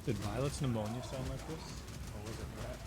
Did Violet's pneumonia sound like this? Or was it rat?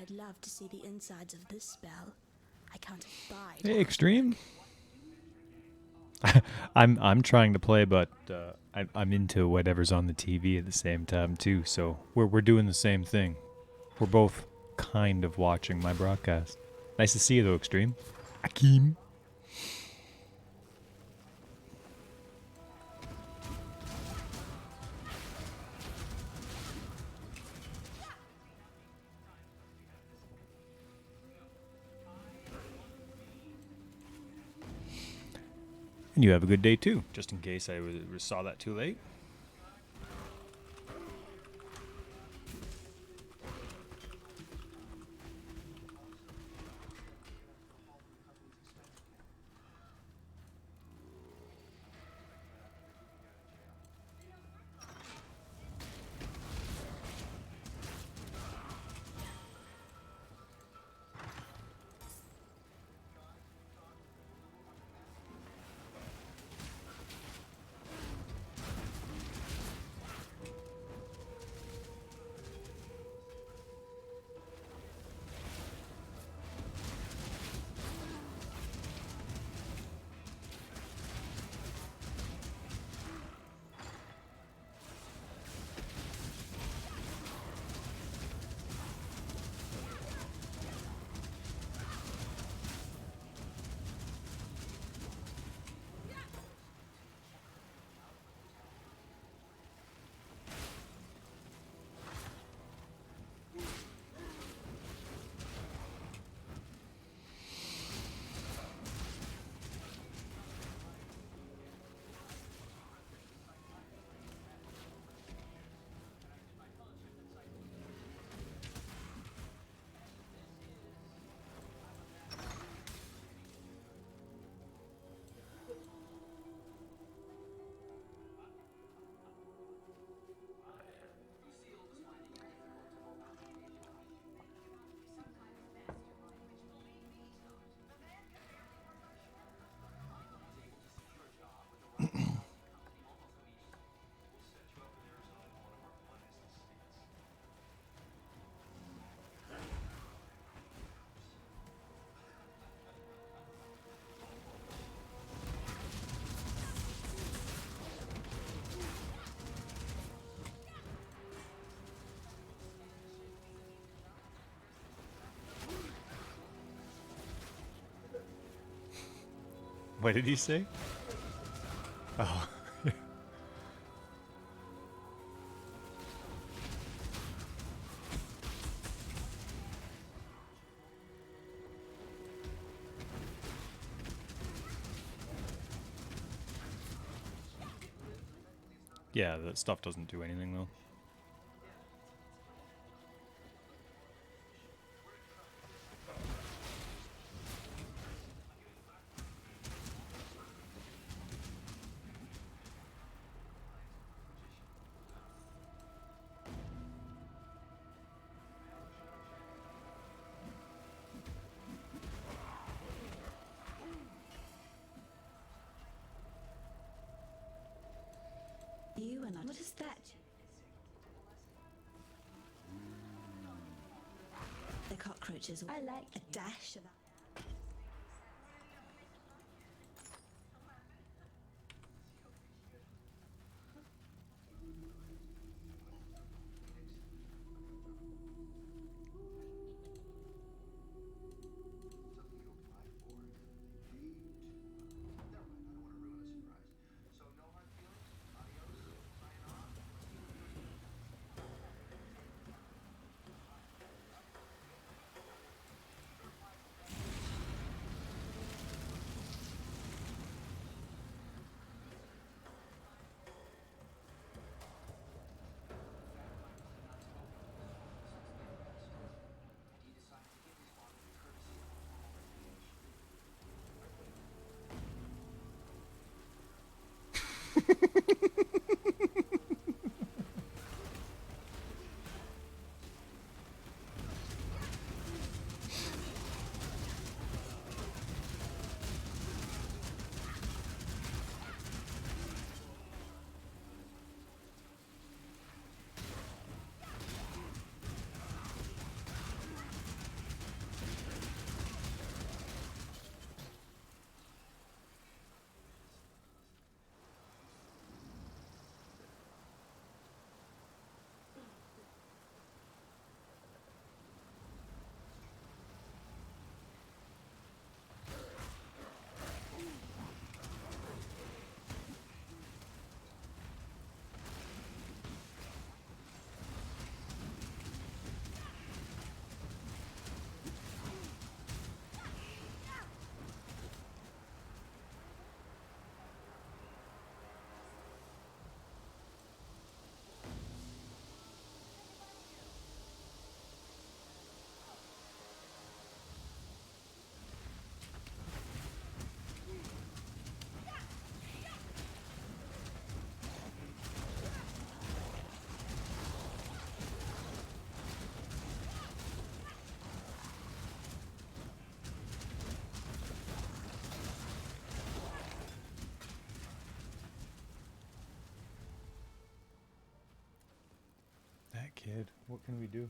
I'd love to see the insides of this spell. I can't abide. Hey, Extreme. I'm trying to play, but I'm into whatever's on the TV at the same time too. So we're doing the same thing. We're both kind of watching my broadcast. Nice to see you though, Extreme. Akeem. And you have a good day too, just in case I saw that too late. What did he say? Oh. Yeah, that stuff doesn't do anything though. You and I. What is that? The cockroaches. I like a dash of that. can we do?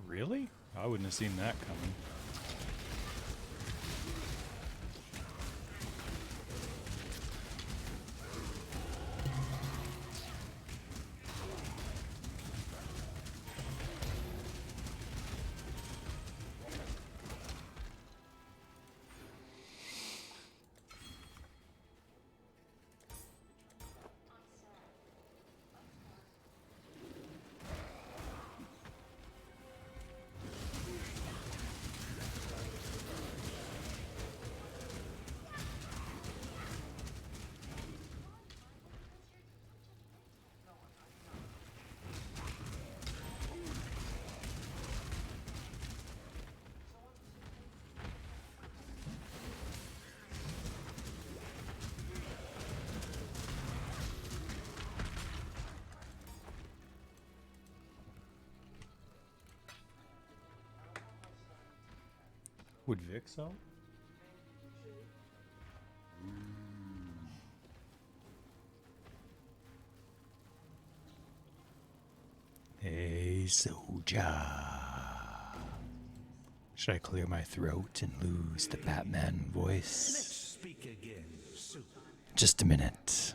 Really? I wouldn't have seen that coming. Would Vix help? Hey, soldier. Should I clear my throat and lose the Batman voice? Let's speak again soon. Just a minute.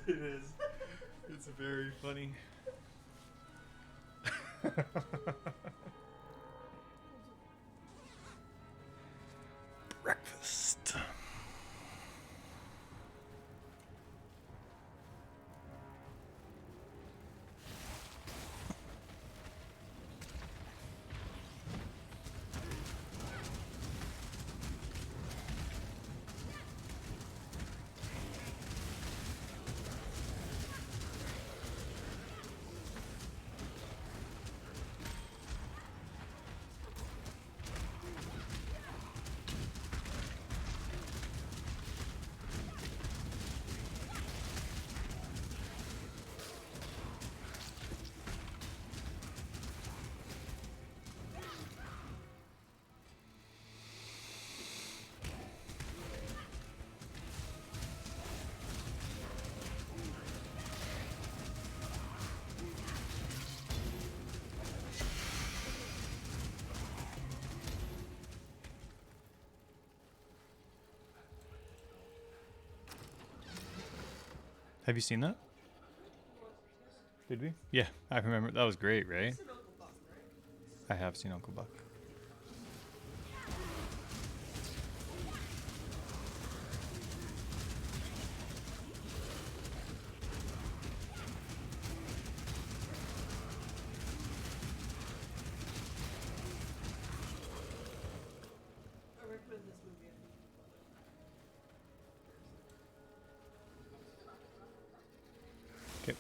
It is. It's very funny. Breakfast. Have you seen that? Did we? Yeah, I remember. That was great, right? I have seen Uncle Buck. I recommend this movie. Okay.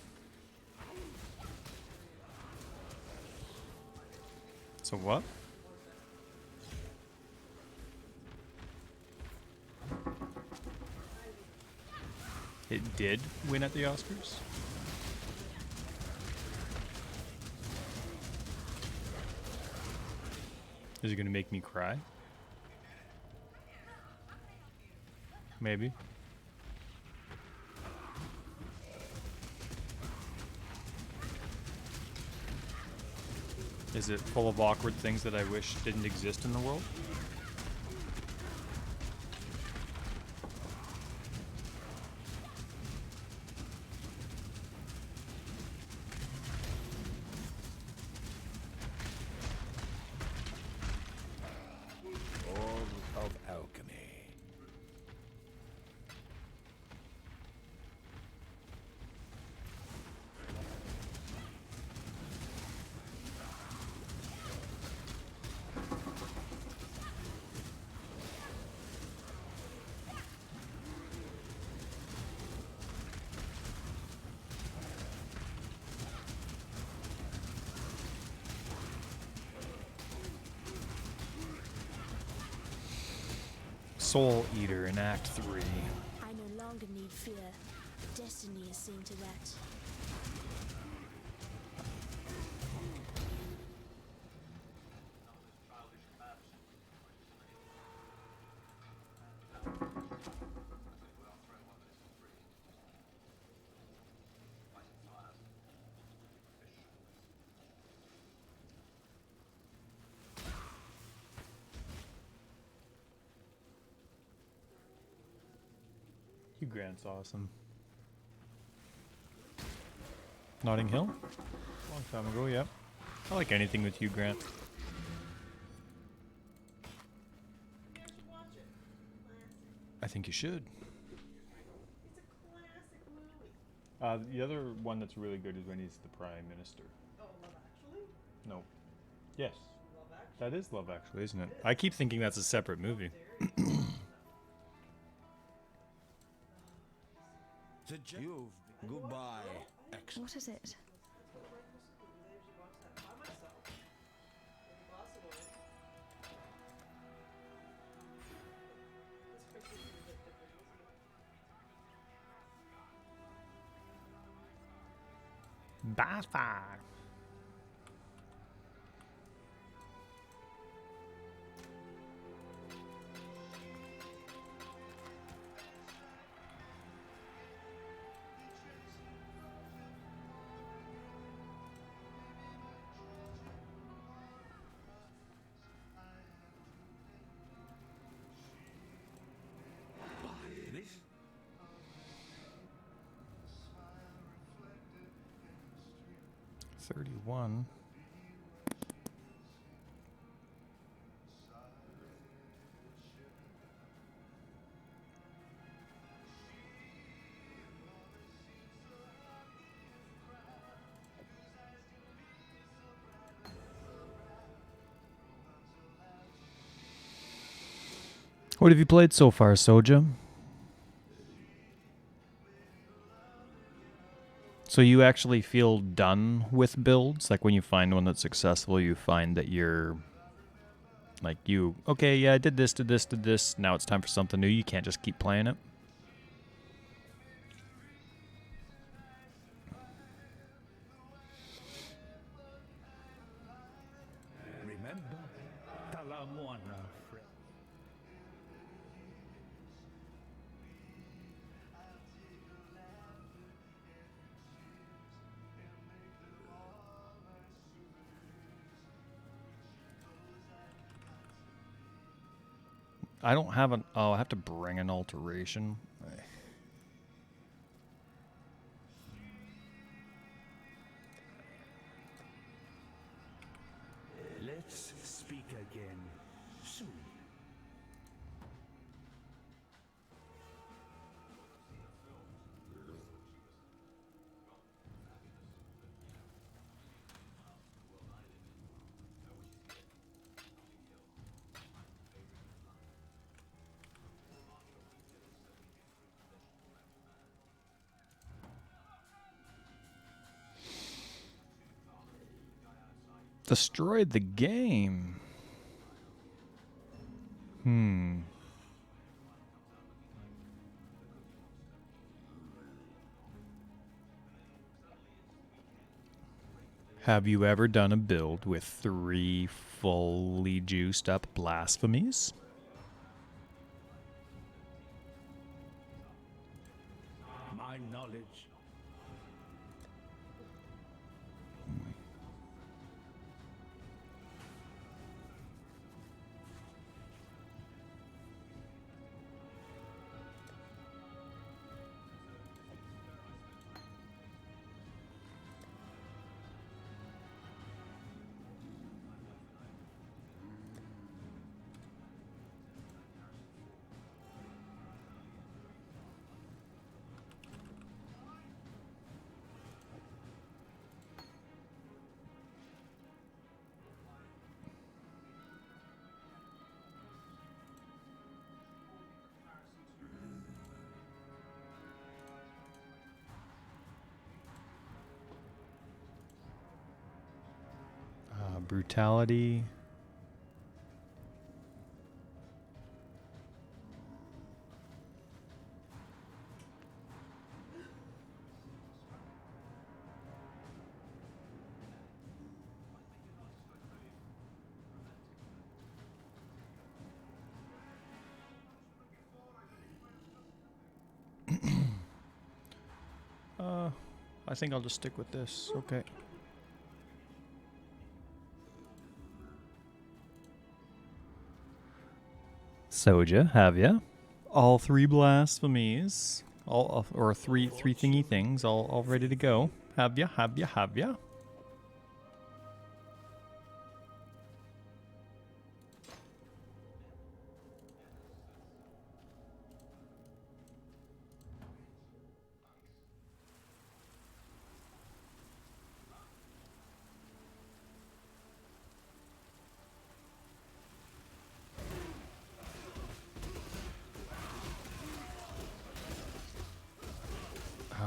So what? It did win at the Oscars? Is it gonna make me cry? Maybe. Is it full of awkward things that I wish didn't exist in the world? All of alchemy. Soul Eater in Act 3. I no longer need fear. Destiny is seeing to that. Hugh Grant's awesome. Notting Hill? Long time ago, yep. I like anything with Hugh Grant. You should watch it. Classic. I think you should. It's a classic movie. The other one that's really good is when he's the Prime Minister. Oh, Love Actually? No. Yes. Love Actually? That is Love Actually, isn't it? I keep thinking that's a separate movie. You've goodbye. Excellent. What is it? That's what the breakfast food. Maybe I should watch that by myself. With a glass of wine. This Christmas is a bit different, isn't it? Bye. This 31. What have you played so far, Soja? So you actually feel done with builds? Like when you find one that's successful, you find that you're like okay, yeah, I did this, did this, did this. Now it's time for something new. You can't just keep playing it. remember Talamwana, friend. I don't have an. Oh, I have to bring an alteration. Let's speak again soon. Destroyed the game. Have you ever done a build with 3 fully juiced up blasphemies? My knowledge. Brutality. I think I'll just stick with this. Okay. Soja, have ya? All 3 blasphemies, all or three thingy things, all ready to go. Have ya? Have ya? Have ya?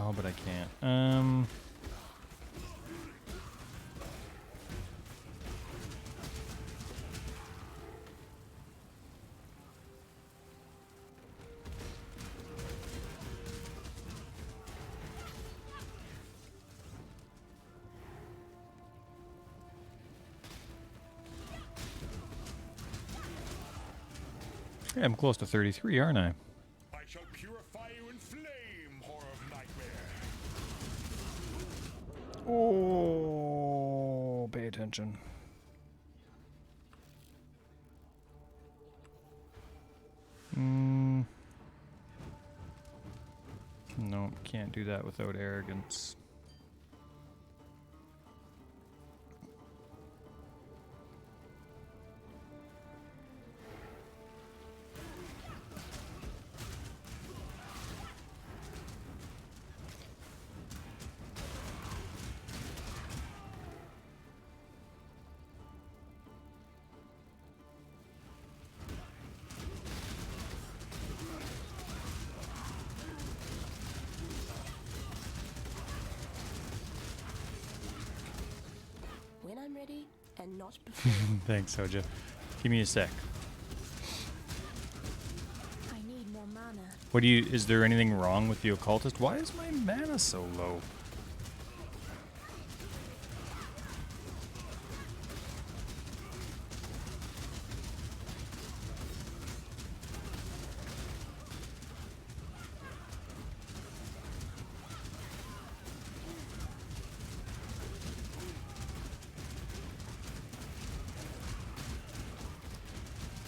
Oh, but I can't. Yeah, I'm close to 33, aren't I? I shall purify you in flame, horror of nightmare. Oh, pay attention. No, can't do that without arrogance. When I'm ready, and not before. Thanks, Soja. Give me a sec. I need more mana. What do you? Is there anything wrong with the occultist? Why is my mana so low?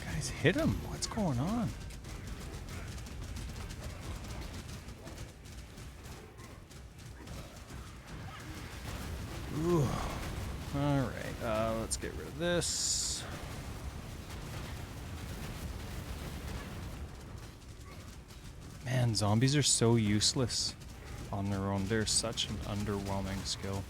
Guys, hit him. What's going on? Ooh. All right, let's get rid of this. Man, zombies are so useless on their own. They're such an underwhelming skill.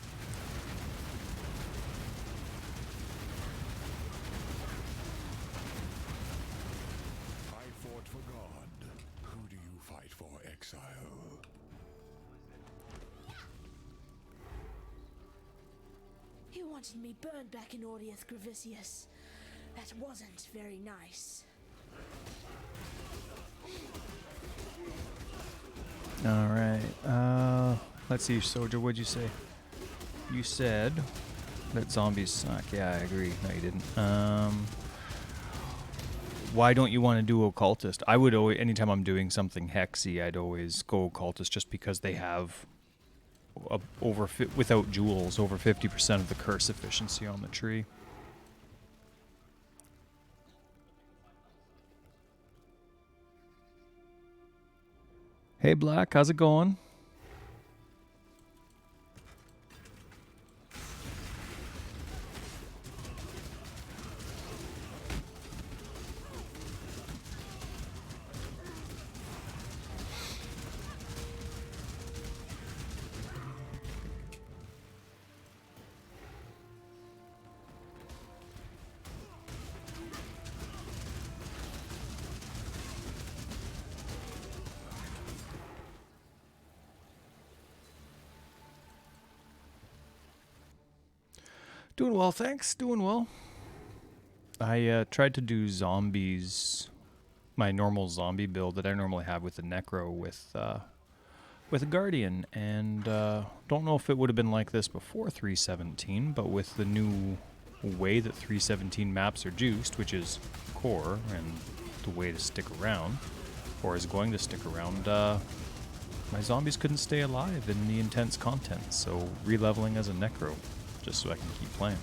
I fought for God. Who do you fight for, exile? He wanted me burned back in Audius Gravicius. That wasn't very nice. All right. Let's see, Soldier. What'd you say? You said That zombies suck. Yeah, I agree. No, you didn't. Why don't you want to do occultist? I would always, anytime I'm doing something hexy, I'd always go occultist just because they have without jewels over 50% of the curse efficiency on the tree. Hey Black, how's it going? Doing well, thanks. Doing well. I tried to do zombies, my normal zombie build that I normally have with the Necro with a Guardian, and don't know if it would have been like this before 317, but with the new way that 317 maps are juiced, which is core and the way to stick around, or is going to stick around, my zombies couldn't stay alive in the intense content, so re-leveling as a Necro, just so I can keep playing.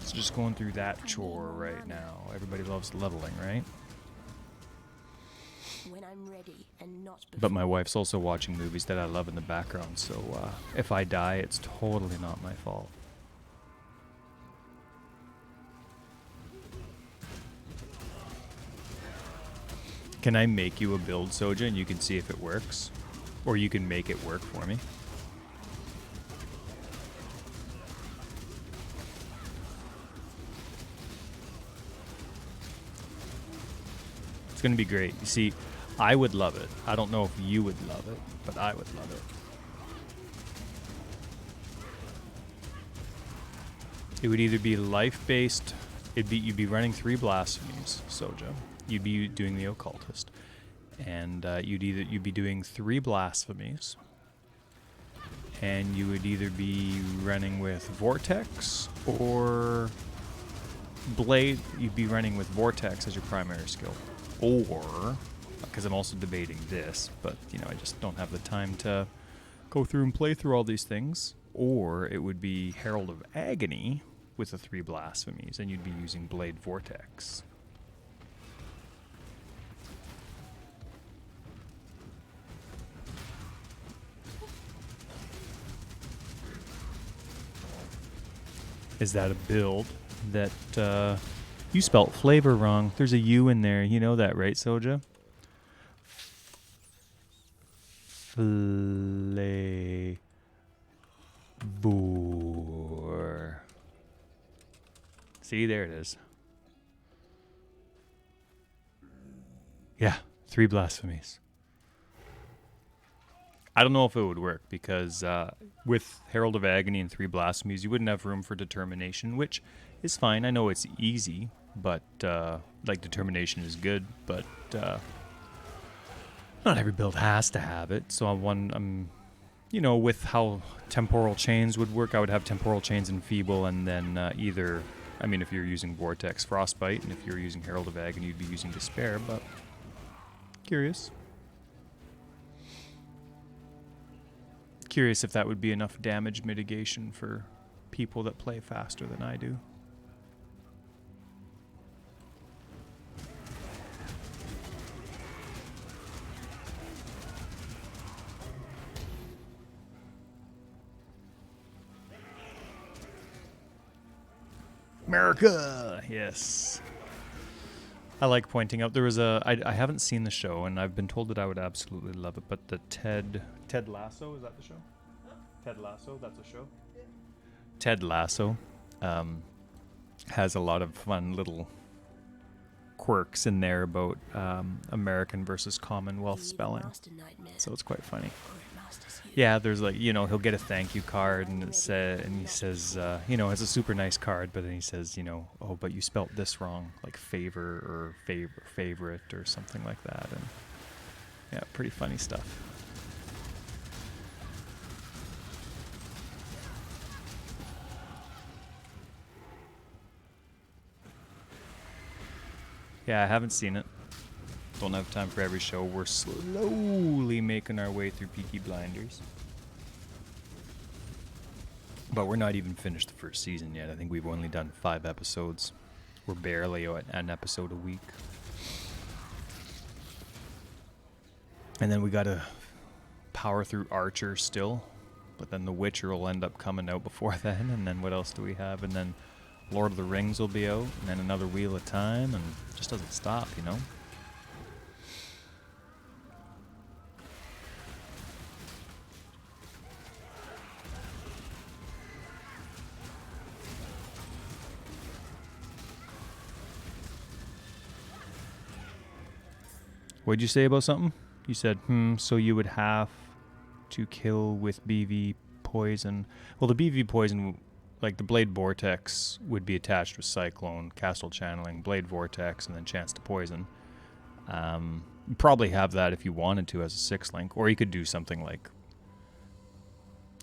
So just going through that chore right now. Everybody loves leveling, right? When I'm ready and not before. But my wife's also watching movies that I love in the background, so if I die, it's totally not my fault. Can I make you a build, Soja, and you can see if it works? Or you can make it work for me? It's going to be great. You see, I would love it. I don't know if you would love it, but I would love it. It would either be life-based, you'd be running 3 blasphemies, Soja. You'd be doing the occultist, and you'd be doing 3 blasphemies, and you would either be running with vortex or blade. You'd be running with vortex as your primary skill, or because I'm also debating this, but you know I just don't have the time to go through and play through all these things. Or it would be Herald of Agony with the 3 blasphemies, and you'd be using blade vortex. Is that a build that you spelt flavor wrong? There's a U in there. You know that, right, Soja? Flavor. See, there it is. Yeah, 3 blasphemies. I don't know if it would work because with Herald of Agony and 3 blasphemies, you wouldn't have room for determination, which is fine. I know it's easy, but like determination is good, but not every build has to have it. So I'm you know, with how temporal chains would work, I would have temporal chains and feeble, and then either, I mean, if you're using vortex, frostbite, and if you're using Herald of Agony, you'd be using despair. But curious if that would be enough damage mitigation for people that play faster than I do. America! Yes. I like pointing out there was I haven't seen the show, and I've been told that I would absolutely love it, but the Ted Lasso, is that the show? Ted Lasso, that's a show? Yeah. Ted Lasso has a lot of fun little quirks in there about American versus Commonwealth spelling. So it's quite funny. Yeah, there's like, you know, he'll get a thank you card, and he says, you know, it's a super nice card, but then he says, you know, oh, but you spelt this wrong, like favor or favorite or something like that. And yeah, pretty funny stuff. Yeah, I haven't seen it. Don't have time for every show. We're slowly making our way through Peaky Blinders. But we're not even finished the first season yet. I think we've only done 5 episodes. We're barely at an episode a week. And then we gotta power through Archer still. But then The Witcher will end up coming out before then. And then what else do we have? And then Lord of the Rings will be out. And then another Wheel of Time. And it just doesn't stop, you know? What'd you say about something? You said, so you would have to kill with BV poison. Well, the BV poison, like the Blade Vortex, would be attached with Cyclone, Castle Channeling, Blade Vortex, and then Chance to Poison. You'd probably have that if you wanted to as a 6-link, or you could do something like,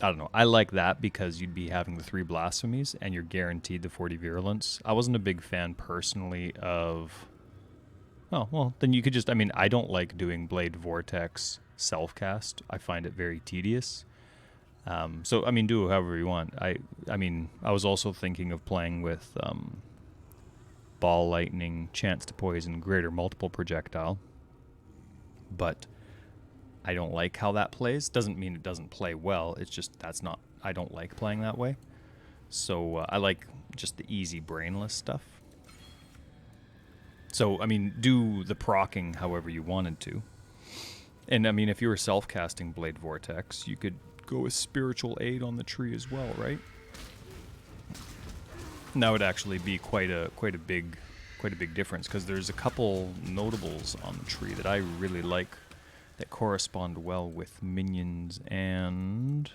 I don't know. I like that because you'd be having the 3 Blasphemies, and you're guaranteed the 40 Virulence. I wasn't a big fan personally of... Oh, well, then you could just... I mean, I don't like doing Blade Vortex self-cast. I find it very tedious. So, I mean, do however you want. I mean, I was also thinking of playing with Ball Lightning, Chance to Poison, Greater Multiple Projectile. But I don't like how that plays. Doesn't mean it doesn't play well. It's just that's not... I don't like playing that way. So, I like just the easy brainless stuff. So, I mean, do the procking however you wanted to. And, I mean, if you were self-casting Blade Vortex, you could go with Spiritual Aid on the tree as well, right? And that would actually be quite a big difference, because there's a couple notables on the tree that I really like that correspond well with minions and...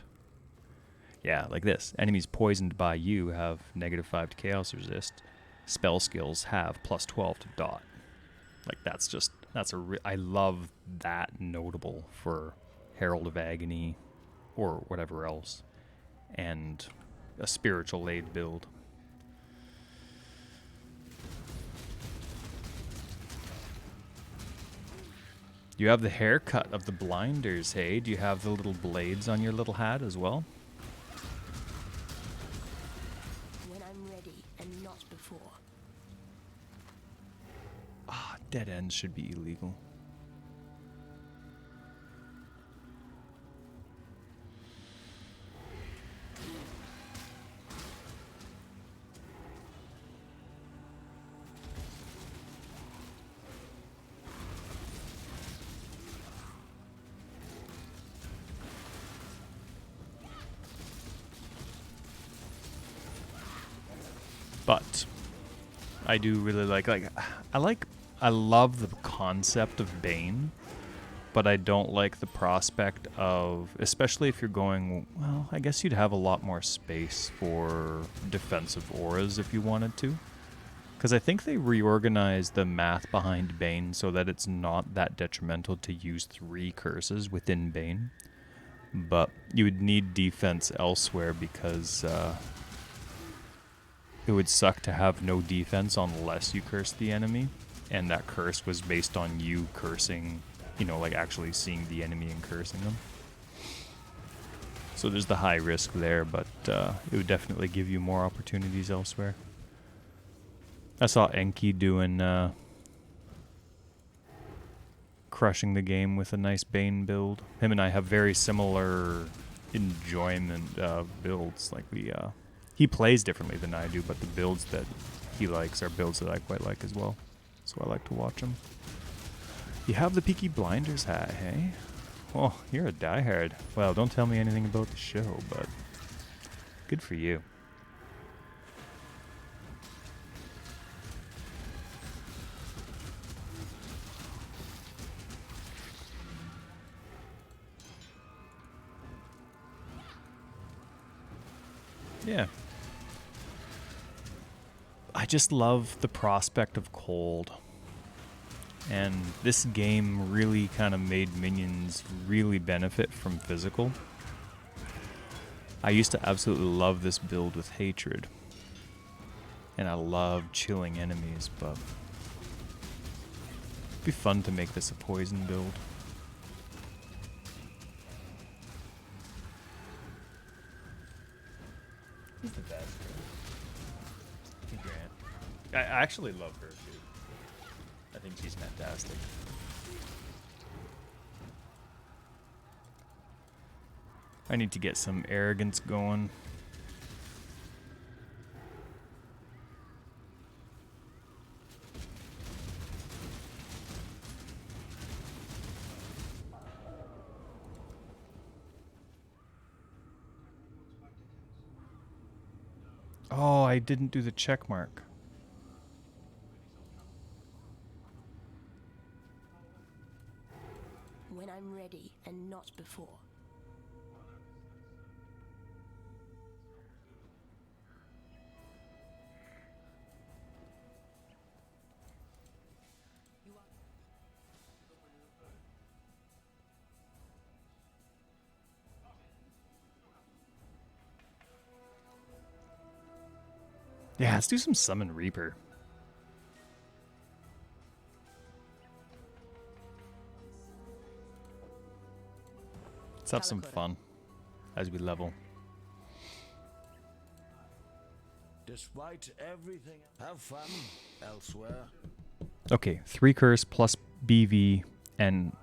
Yeah, like this. Enemies poisoned by you have -5 to chaos resist. Spell skills have +12 to dot. Like I love that notable for Herald of Agony or whatever else, and a Spiritual Aid build. You have the haircut of the blinders, hey? Do you have the little blades on your little hat as well? When I'm ready and not before. Dead ends should be illegal. But I do really I love the concept of Bane, but I don't like the prospect of, especially if you're going, well, I guess you'd have a lot more space for defensive auras if you wanted to. Because I think they reorganized the math behind Bane so that it's not that detrimental to use 3 curses within Bane. But you would need defense elsewhere because it would suck to have no defense unless you curse the enemy. And that curse was based on you cursing, you know, like actually seeing the enemy and cursing them. So there's the high risk there, but it would definitely give you more opportunities elsewhere. I saw Enki doing crushing the game with a nice Bane build. Him and I have very similar enjoyment builds. Like he plays differently than I do, but the builds that he likes are builds that I quite like as well. So I like to watch him. You have the Peaky Blinders hat, hey? Oh, you're a diehard. Well, don't tell me anything about the show, but good for you. Yeah. I just love the prospect of cold. And this game really kind of made minions really benefit from physical. I used to absolutely love this build with Hatred. And I love chilling enemies, but Be fun to make this a poison build. He's the best. Hey, Grant. I actually love her too. I think she's fantastic. I need to get some arrogance going. Oh, I didn't do the check mark. When I'm ready and not before. Yeah, let's do some Summon Reaper. Let's have some fun as we level. Despite everything, have fun elsewhere. Okay, 3 curse plus BV and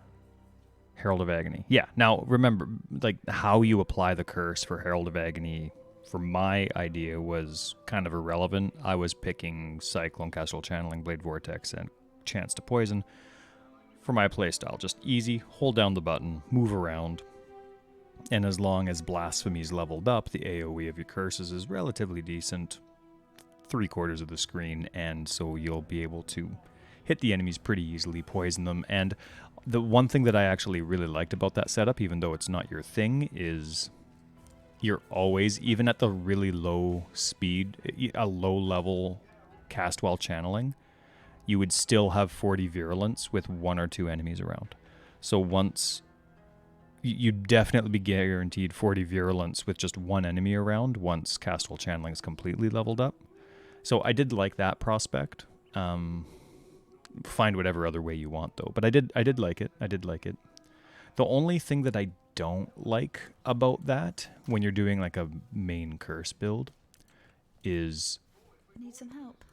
Herald of Agony. Yeah, now remember, like, how you apply the curse for Herald of Agony, for my idea, was kind of irrelevant. I was picking Cyclone, Castle Channeling, Blade Vortex, and Chance to Poison for my playstyle. Just easy, hold down the button, move around, and as long as Blasphemy's leveled up, the AoE of your curses is relatively decent, 3/4 of the screen, and so you'll be able to hit the enemies pretty easily, poison them. And the one thing that I actually really liked about that setup, even though it's not your thing, is you're always, even at the really low speed, a low level cast while channeling, you would still have 40 virulence with 1 or 2 enemies around. So once you'd definitely be guaranteed 40 virulence with just 1 enemy around once cast while channeling is completely leveled up. So I did like that prospect. Find whatever other way you want though, but I did like it. I did like it. The only thing that I don't like about that when you're doing like a main curse build is Need some help.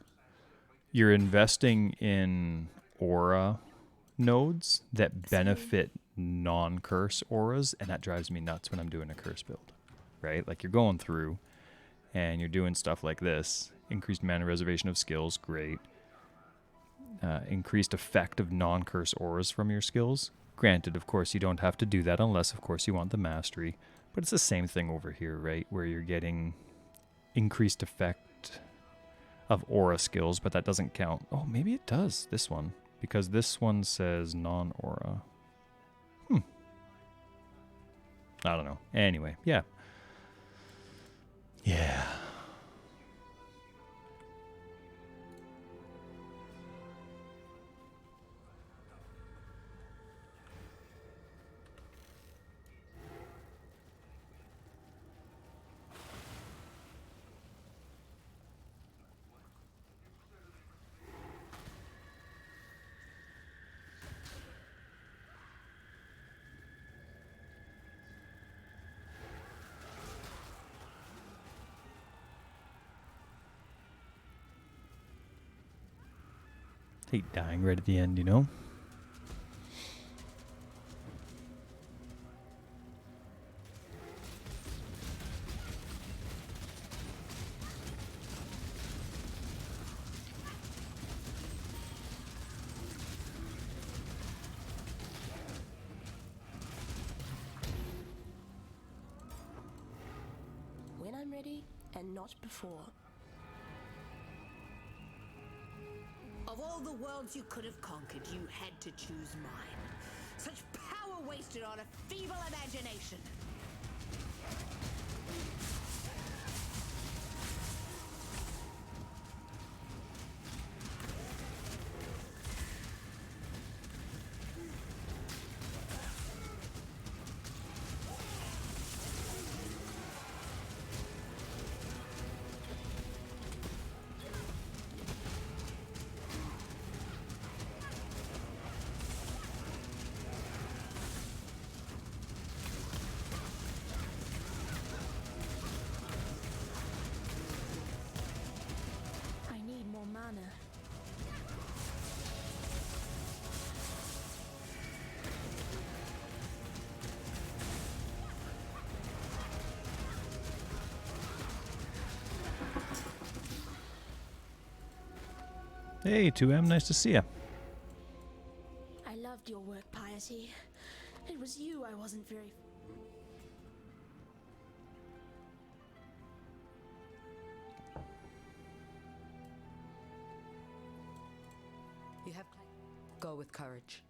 you're investing in aura nodes that benefit non-curse auras, and that drives me nuts when I'm doing a curse build, right? Like, you're going through and you're doing stuff like this. Increased mana reservation of skills, great. Increased effect of non-curse auras from your skills. Granted, of course, you don't have to do that unless, of course, you want the mastery. But it's the same thing over here, right? Where you're getting increased effect of aura skills, but that doesn't count. Oh, maybe it does, this one. Because this one says non-aura. I don't know. Anyway, yeah. Yeah. Hate dying right at the end, you know? When I'm ready and not before. Of all the worlds you could have conquered, you had to choose mine. Such power wasted on a feeble imagination. mana. Hey, 2M, nice to see ya. I loved your work, Piety. It was you I wasn't very... You have go with courage.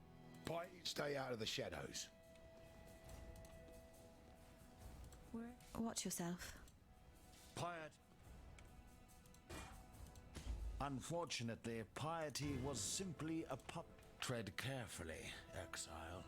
Stay out of the shadows. Watch yourself. Piety. Unfortunately, piety was simply a pup. Tread carefully, exile.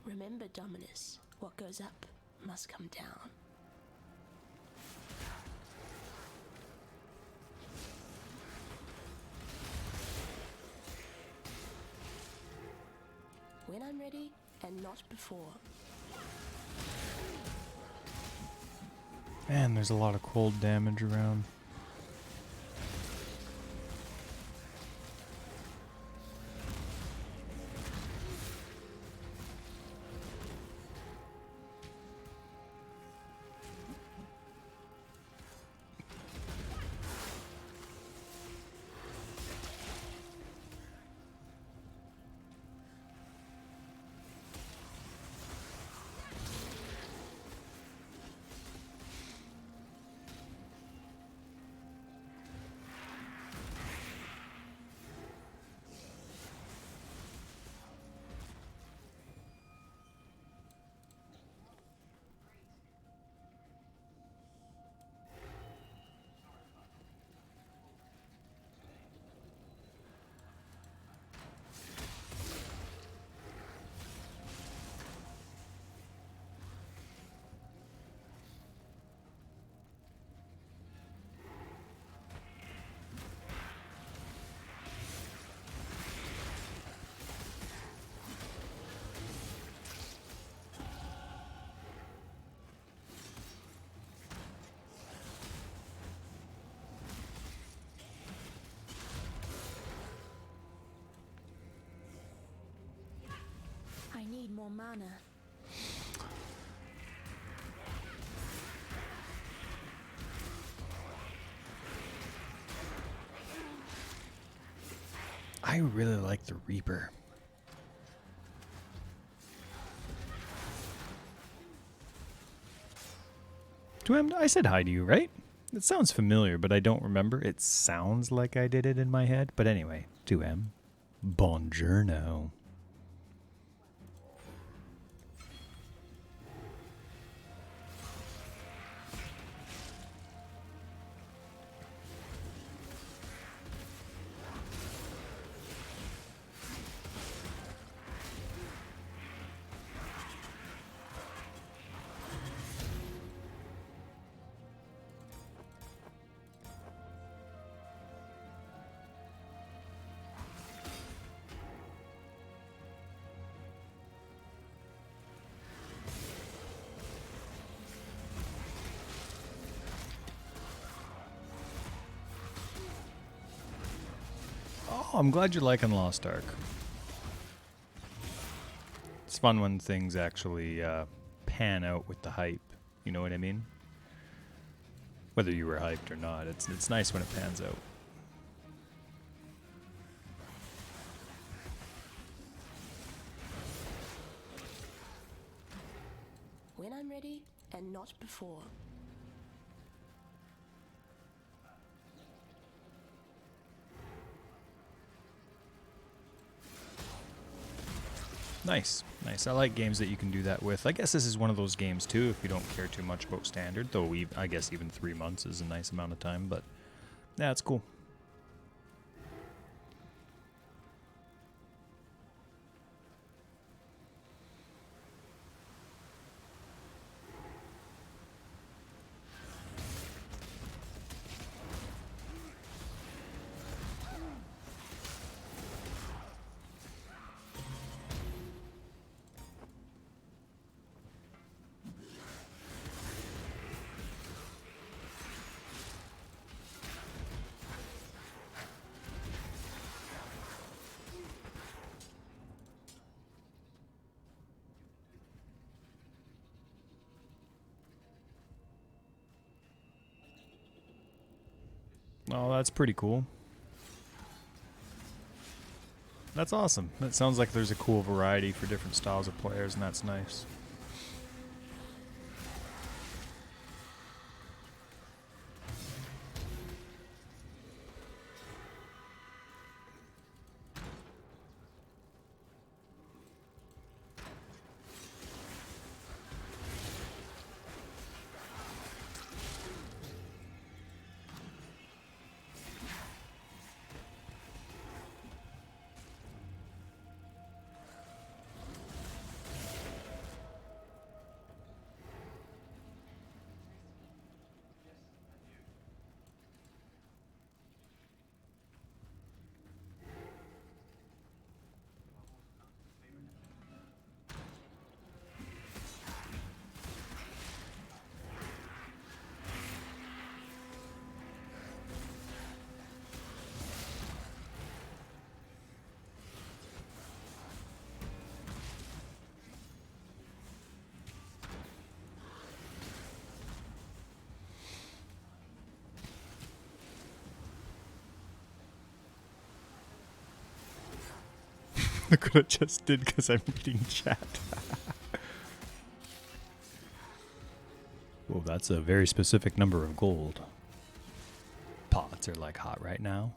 Remember, Dominus, what goes up must come down. When I'm ready, and not before. Man, there's a lot of cold damage around. I need more mana. I really like the Reaper. I said hi to you, right? It sounds familiar, but I don't remember. It sounds like I did it in my head. But anyway, 2M. Buongiorno. Oh, I'm glad you're liking Lost Ark. It's fun when things actually pan out with the hype. You know what I mean? Whether you were hyped or not, it's nice when it pans out. When I'm ready, and not before. Nice, nice. I like games that you can do that with. I guess this is one of those games too, if you don't care too much about standard, though I guess even 3 months is a nice amount of time, but yeah, it's cool. Oh, that's pretty cool. That's awesome. That sounds like there's a cool variety for different styles of players, and that's nice. Look what I just did because I'm reading chat. Oh, that's a very specific number of gold. Pots are like hot right now.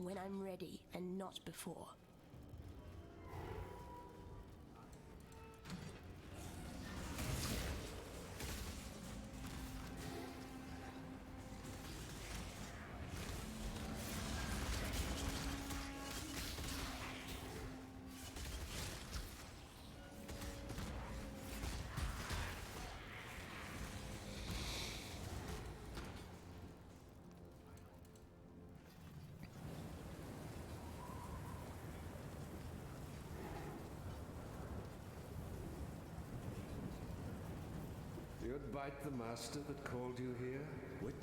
When I'm ready, and not before. You'd bite the master that called you here? Which?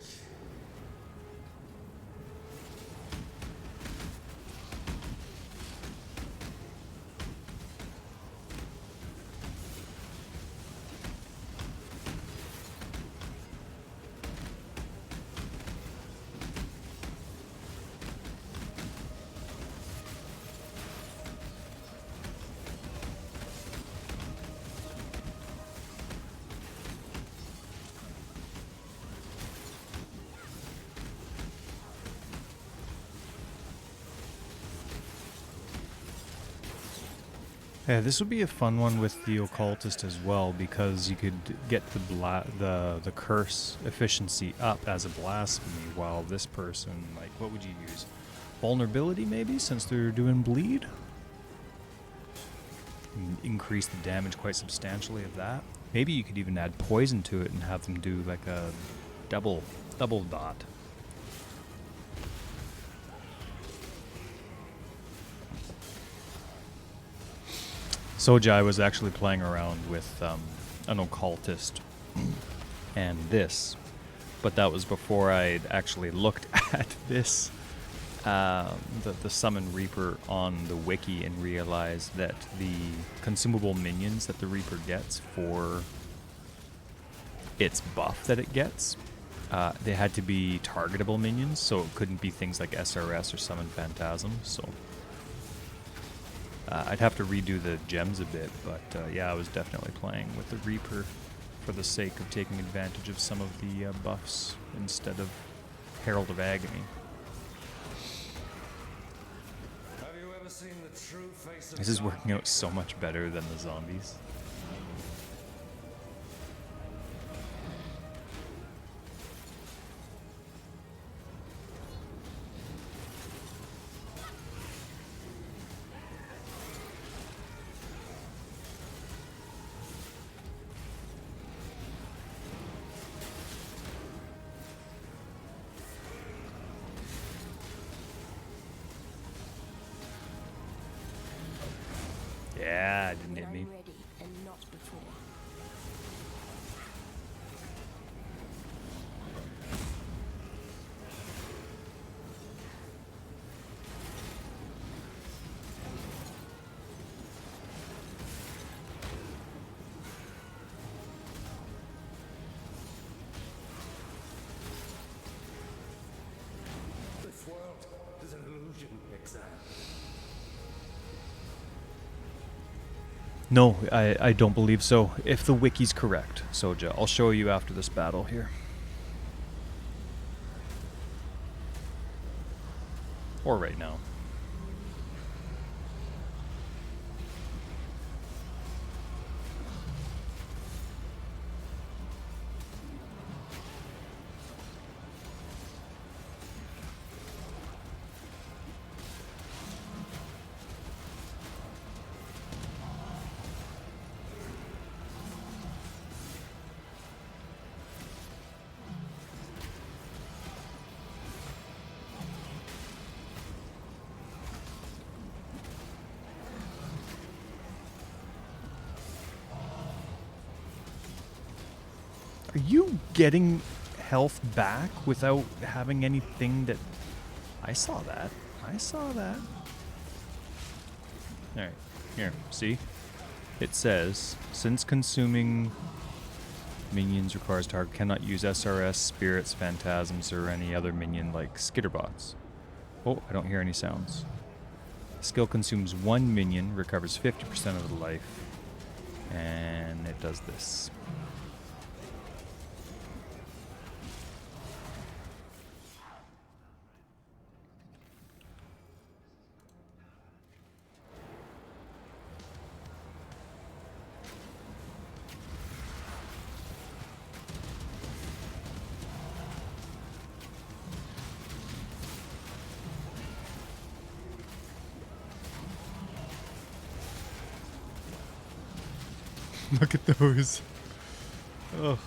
Yeah, this would be a fun one with the occultist as well, because you could get the curse efficiency up as a blasphemy, while this person, like, what would you use? Vulnerability maybe, since they're doing bleed? Increase the damage quite substantially of that. Maybe you could even add poison to it and have them do like a double dot. Sojai was actually playing around with an occultist and this, but that was before I'd actually looked at this, the Summon Reaper on the wiki, and realized that the consumable minions that the Reaper gets for its buff that it gets, they had to be targetable minions, so it couldn't be things like SRS or Summon Phantasm, so I'd have to redo the gems a bit, but yeah, I was definitely playing with the Reaper for the sake of taking advantage of some of the buffs instead of Herald of Agony. Have you ever seen the true face of This is working out so much better than the zombies. Yeah, it didn't hit me. I'm ready and not before. this world is an illusion, exile. No, I don't believe so. If the wiki's correct, Soja, I'll show you after this battle here. Or right now. Are you getting health back without having anything that... I saw that. I saw that. Alright, here, see? It says, since consuming minions requires target cannot use SRS, spirits, phantasms, or any other minion like skitterbots. Oh, I don't hear any sounds. Skill consumes one minion, recovers 50% of the life, and it does this. Look at those. Ugh.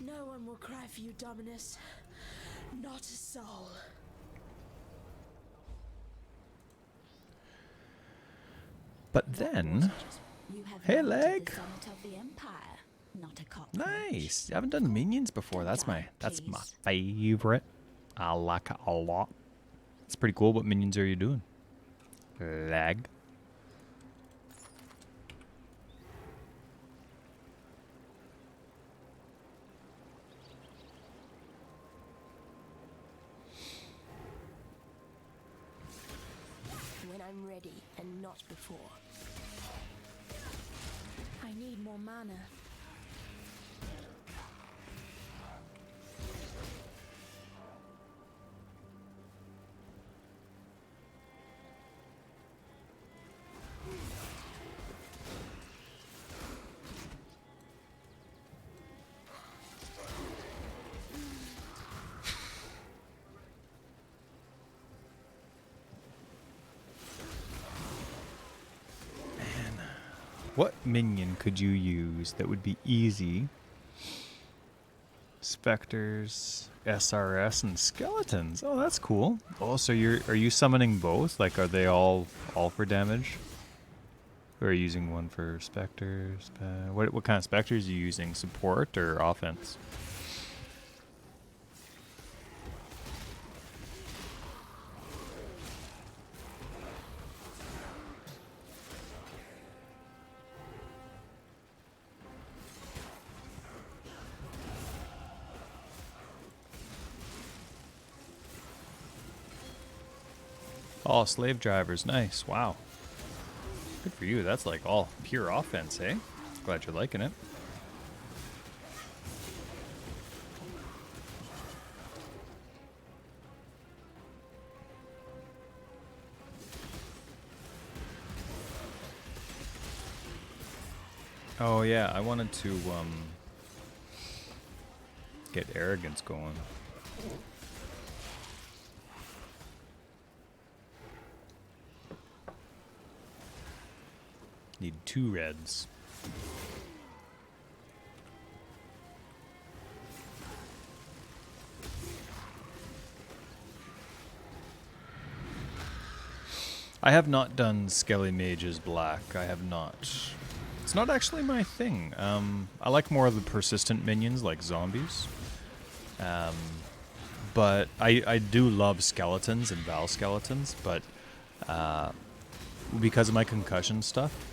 No one will cry for you, Dominus. Not a soul. But then... You have Hey, mounted leg. the summit of the empire, not a cockroach. Nice. I haven't done minions before. That's my favorite. I like it a lot. It's pretty cool. What minions are you doing? Lag. When I'm ready and not before. I need more mana. What minion could you use that would be easy? Specters, SRS, and skeletons. Oh, that's cool. Oh, so are you summoning both? Like, are they all for damage? Or are you using one for specters? What kind of specters are you using? Support or offense? Oh, slave drivers. Nice. Wow. Good for you. That's like all pure offense, eh? Glad you're liking it. Oh yeah, I wanted to get arrogance going. Need 2 reds. I have not done Skelly Mage's Black. I have not. It's not actually my thing. I like more of the persistent minions like zombies. But I do love skeletons and Val skeletons, but because of my concussion stuff,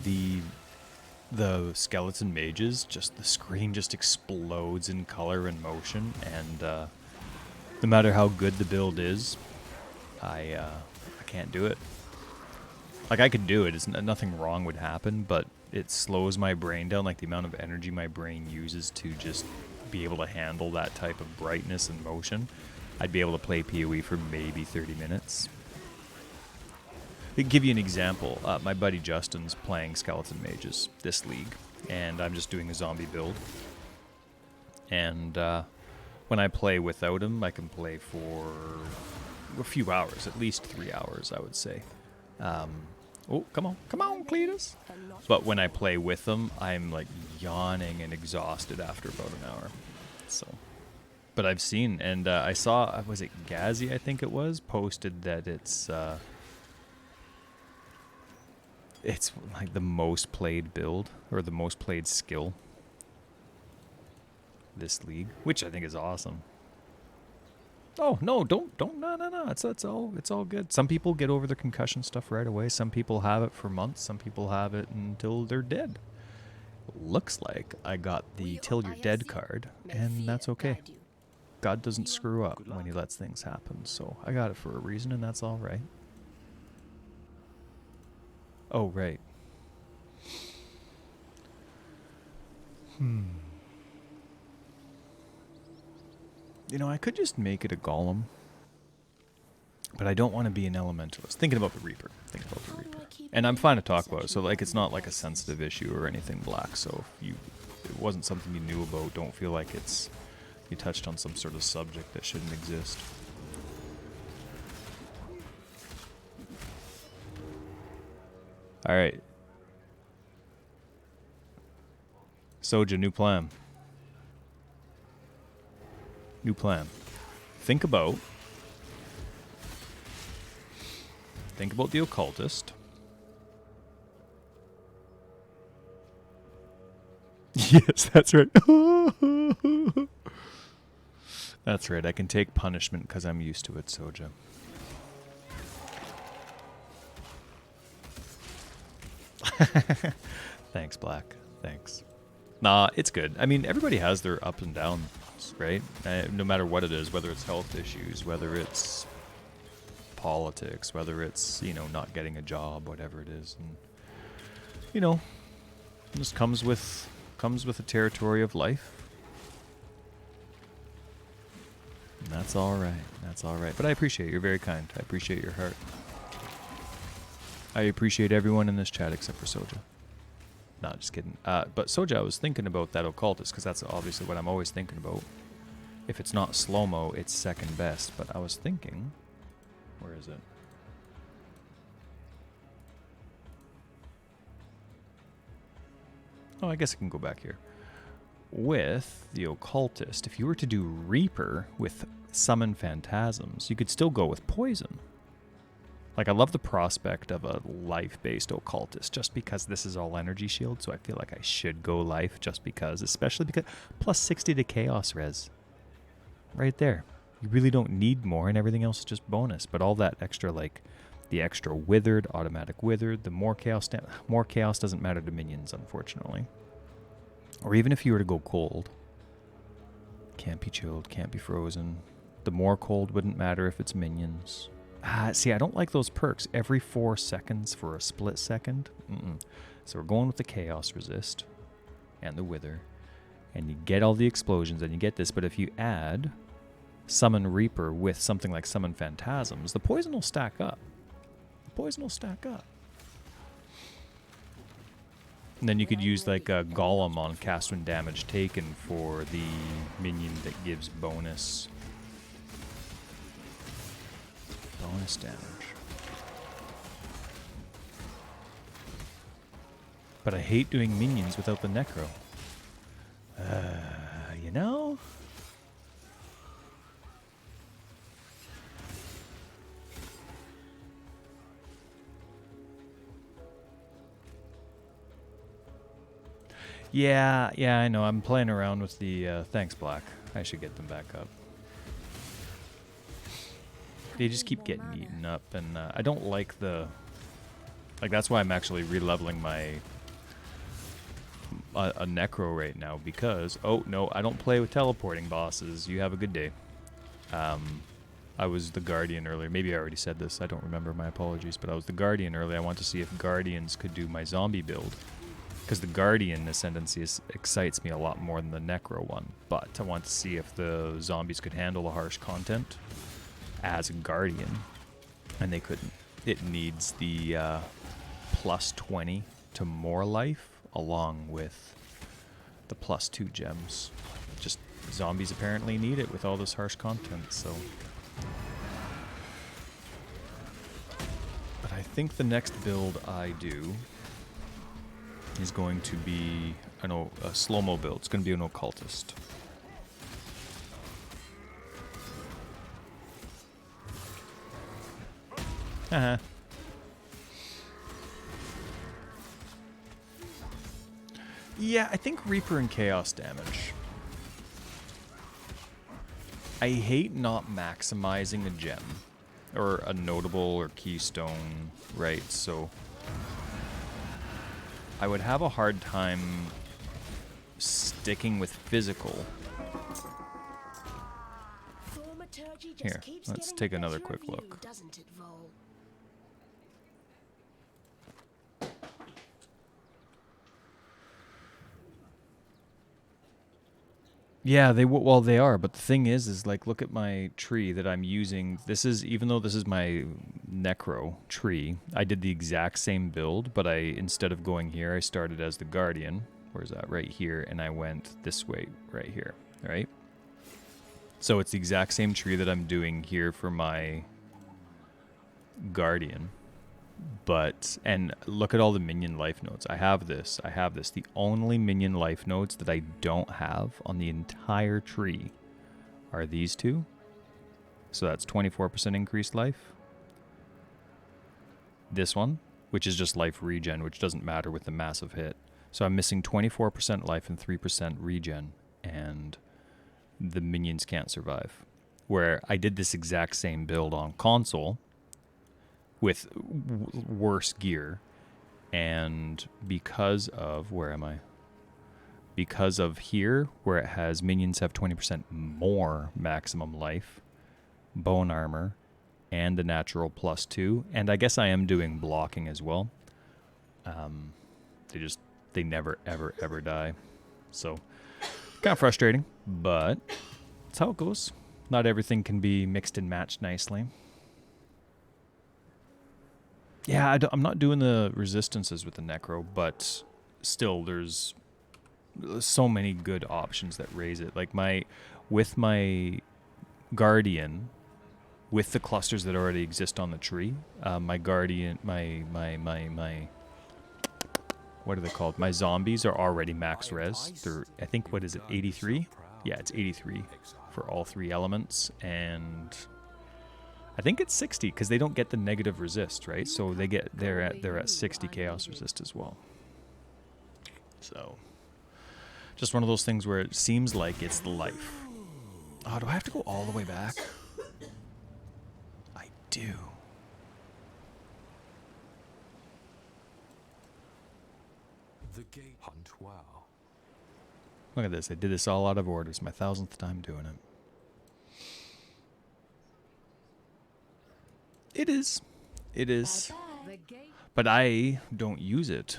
the skeleton mages, just the screen just explodes in color and motion, and no matter how good the build is, I can't do it. Like, I could do it, nothing wrong would happen, but it slows my brain down, like the amount of energy my brain uses to just be able to handle that type of brightness and motion. I'd be able to play PoE for maybe 30 minutes. To give you an example, my buddy Justin's playing Skeleton Mages this league, and I'm just doing a zombie build. And when I play without him, I can play for a few hours, at least 3 hours, I would say. Oh, come on, Cletus! But when I play with him, I'm like yawning and exhausted after about an hour. So, but I've seen, and I saw, was it Gazi, I think it was, posted that it's like the most played build, or the most played skill this league, which I think is awesome. Oh, no, don't, no, it's all good. Some people get over their concussion stuff right away. Some people have it for months. Some people have it until they're dead. Looks like I got the Till You're Dead card, and that's okay. God doesn't screw up when he lets things happen, so I got it for a reason, and that's all right. Oh, right. You know, I could just make it a golem, but I don't want to be an elementalist. Thinking about the Reaper. And I'm fine to talk about it, so like it's not like a sensitive issue or anything black, so if it wasn't something you knew about, don't feel like you touched on some sort of subject that shouldn't exist. Alright. Soja, new plan. New plan. Think about the occultist. Yes, that's right. That's right. I can take punishment because I'm used to it, Soja. Thanks, Black. Thanks. Nah, it's good. I mean, everybody has their ups and downs, right? No matter what it is, whether it's health issues, whether it's politics, whether it's, you know, not getting a job, whatever it is. And, you know, it just comes with the territory of life. And that's all right. That's all right. But I appreciate it. You're very kind. I appreciate your heart. I appreciate everyone in this chat except for Soja. No, just kidding. But Soja, I was thinking about that occultist because that's obviously what I'm always thinking about. If it's not slow-mo, it's second best. But I was thinking... Where is it? Oh, I guess I can go back here. With the Occultist, if you were to do Reaper with Summon Phantasms, you could still go with Poison. Like, I love the prospect of a life-based Occultist, just because this is all energy shield, so I feel like I should go life just because, especially because plus 60 to Chaos Res. Right there. You really don't need more, and everything else is just bonus, but all that extra, like, the extra Withered, automatic Withered, the more Chaos doesn't matter to minions, unfortunately. Or even if you were to go cold. Can't be chilled, can't be frozen. The more cold wouldn't matter if it's minions. See, I don't like those perks. Every 4 seconds for a split second. So we're going with the Chaos Resist and the Wither. And you get all the explosions and you get this. But if you add Summon Reaper with something like Summon Phantasms, the poison will stack up. The poison will stack up. And then you could use like a Golem on cast when damage taken for the minion that gives bonus damage. But I hate doing minions without the Necro. You know? Yeah, I know. I'm playing around with the, thanks, Black. I should get them back up. They just keep getting eaten up, and I don't like the... Like, that's why I'm actually re-leveling my... a Necro right now, because... Oh, no, I don't play with teleporting bosses. You have a good day. I was the Guardian earlier. Maybe I already said this. I don't remember. My apologies. But I was the Guardian earlier. I want to see if Guardians could do my zombie build. Because the Guardian Ascendancy excites me a lot more than the Necro one. But I want to see if the zombies could handle the harsh content as a Guardian. And they couldn't. It needs the plus 20 to more life along with the plus 2 gems. Just zombies apparently need it with all this harsh content, so... But I think the next build I do is going to be a slow-mo build. It's going to be an Occultist. Uh-huh. Yeah, I think Reaper and Chaos damage. I hate not maximizing a gem. Or a notable or keystone, right? So I would have a hard time sticking with physical. Here, let's take another quick look. Yeah, they are, but the thing is like, look at my tree that I'm using. This is, even though this is my Necro tree, I did the exact same build, but instead of going here, I started as the Guardian. Where's that? Right here, and I went this way, right here, right? So it's the exact same tree that I'm doing here for my Guardian. But, and look at all the minion life nodes. I have this. The only minion life nodes that I don't have on the entire tree are these two. So that's 24% increased life. This one, which is just life regen, which doesn't matter with the massive hit. So I'm missing 24% life and 3% regen, and the minions can't survive. Where I did this exact same build on console with worse gear, and because of, where am I? Because of here, where it has minions have 20% more maximum life, bone armor, and the natural plus 2, and I guess I am doing blocking as well. They never, ever, ever die. So, kind of frustrating, but that's how it goes. Not everything can be mixed and matched nicely. Yeah, I'm not doing the resistances with the Necro, but still, there's so many good options that raise it. Like with my Guardian, with the clusters that already exist on the tree, my Guardian, my what are they called? My zombies are already max res. They're, I think, what is it, 83? Yeah, it's 83 for all 3 elements, and I think it's 60 because they don't get the negative resist, right? So they're at 60 chaos resist as well. So just one of those things where it seems like it's the life. Oh, do I have to go all the way back? I do. The gate hunt well. Look at this. I did this all out of order. It's my 1000th time doing it. It is. It is. The gate. But I don't use it.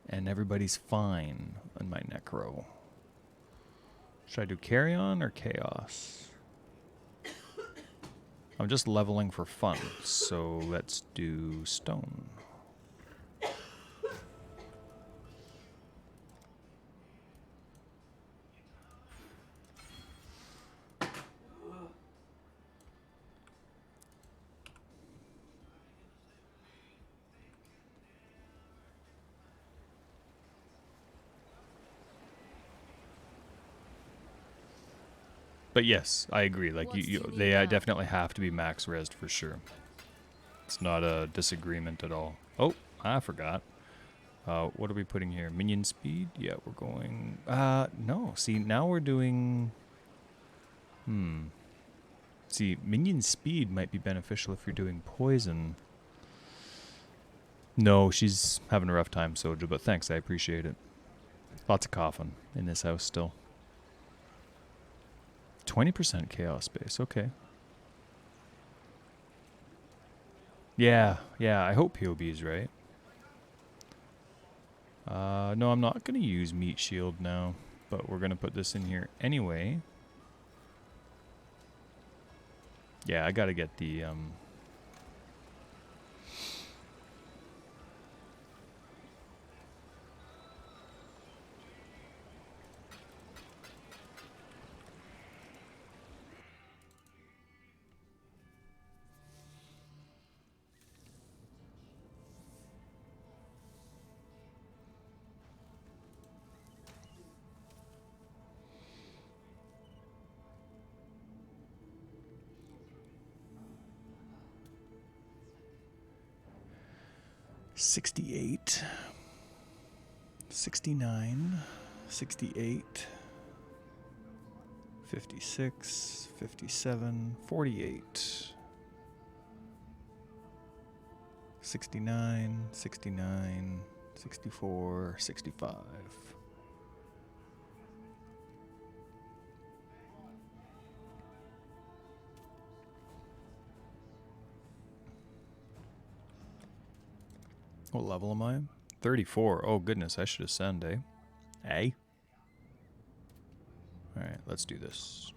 And everybody's fine on my Necro. Should I do carry on or chaos? I'm just leveling for fun. So let's do stone. But yes, I agree. Like they definitely have to be max resed for sure. It's not a disagreement at all. Oh, I forgot. What are we putting here? Minion speed? Yeah, we're going. No. See, now we're doing. See, minion speed might be beneficial if you're doing poison. No, she's having a rough time, Soja. But thanks, I appreciate it. Lots of coughing in this house still. 20% chaos space, okay. Yeah, I hope POB's right. No, I'm not going to use Meat Shield now, but we're going to put this in here anyway. Yeah, I got to get the, $68, $69, $68, $56, $57, $48, $69, $69, $64, $65. What level am I? 34. Oh, goodness. I should ascend, eh? Eh? Alright, let's do this.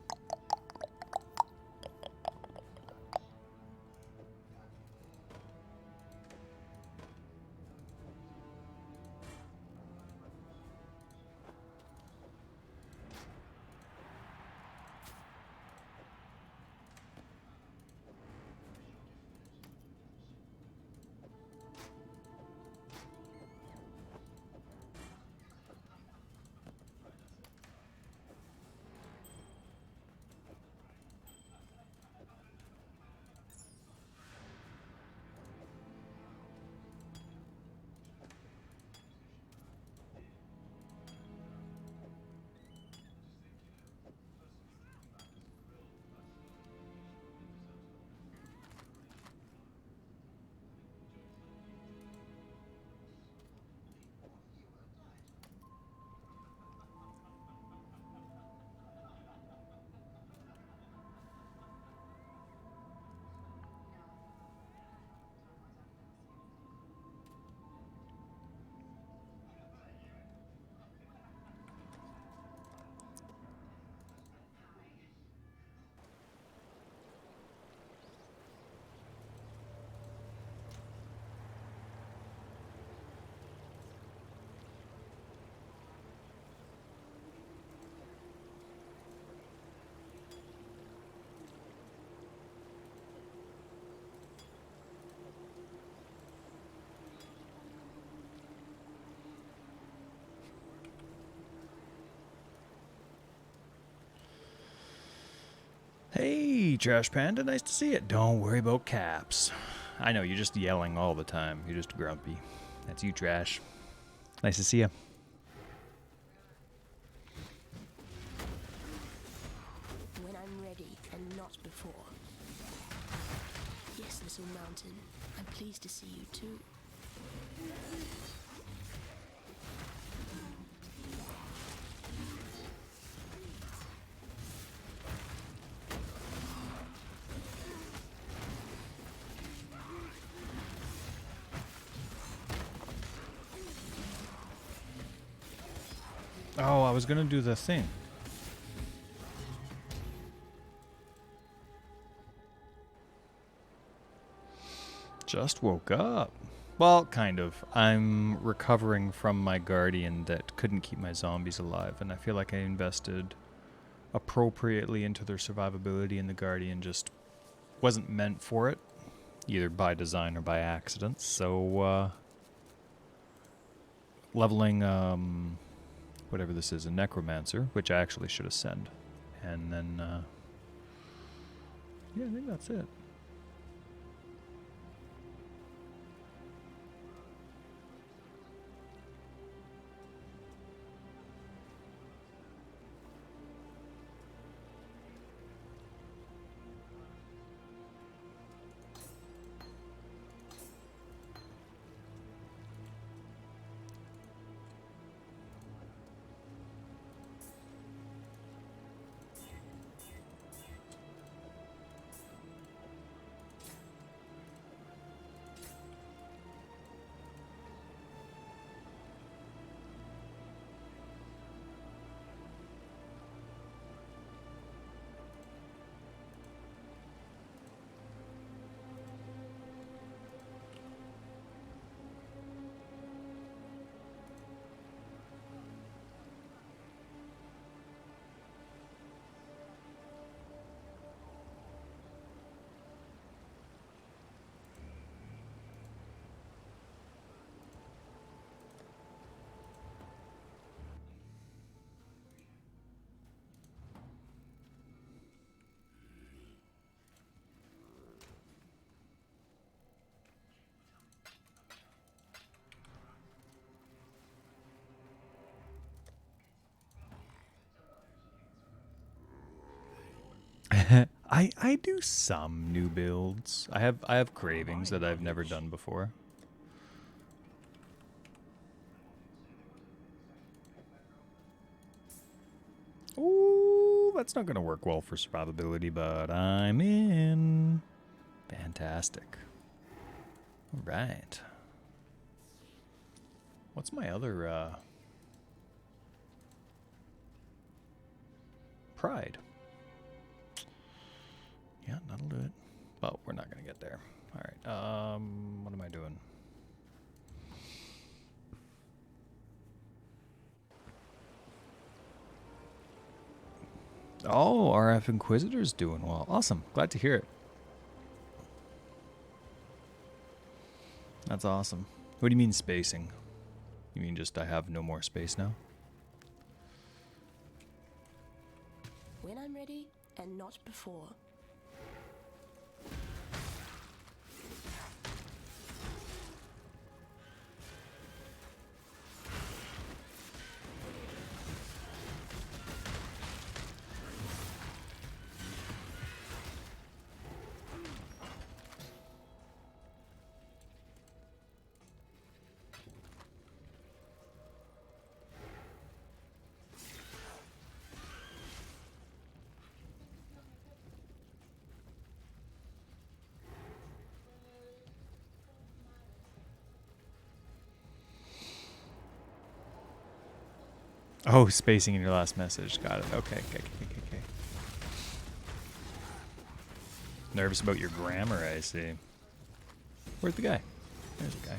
Hey, Trash Panda, nice to see it. Don't worry about caps. I know, you're just yelling all the time. You're just grumpy. That's you, Trash. Nice to see you. When I'm ready and not before. Yes, little mountain. I'm pleased to see you too. Oh, I was gonna do the thing. Just woke up. Well, kind of. I'm recovering from my guardian that couldn't keep my zombies alive, and I feel like I invested appropriately into their survivability, and the guardian just wasn't meant for it, either by design or by accident. So, leveling, whatever this is, a necromancer, which I actually should ascend. And then, yeah, I think that's it. I do some new builds. I have cravings that I've never done before. Ooh, that's not gonna work well for survivability, but I'm in. Fantastic. All right. What's my other pride? Yeah, that'll do it. But we're not gonna get there. All right. What am I doing? Oh, RF Inquisitor's doing well. Awesome. Glad to hear it. That's awesome. What do you mean spacing? You mean just I have no more space now? When I'm ready and not before. Oh, spacing in your last message. Got it. Okay. Nervous about your grammar, I see. Where's the guy? There's the guy.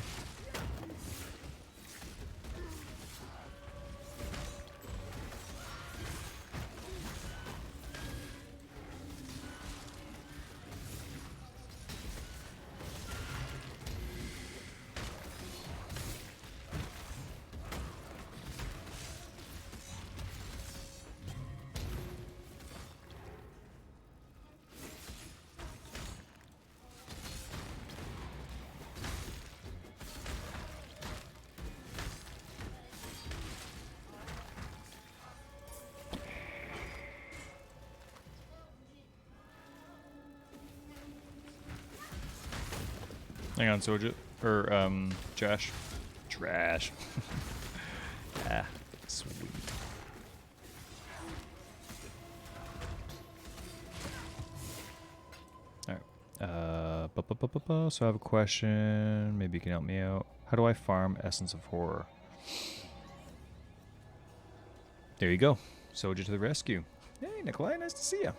Hang on, Soja. Or, Josh. Trash. Yeah, sweet. Alright. So I have a question. Maybe you can help me out. How do I farm Essence of Horror? There you go. Soja to the rescue. Hey, Nikolai, nice to see you.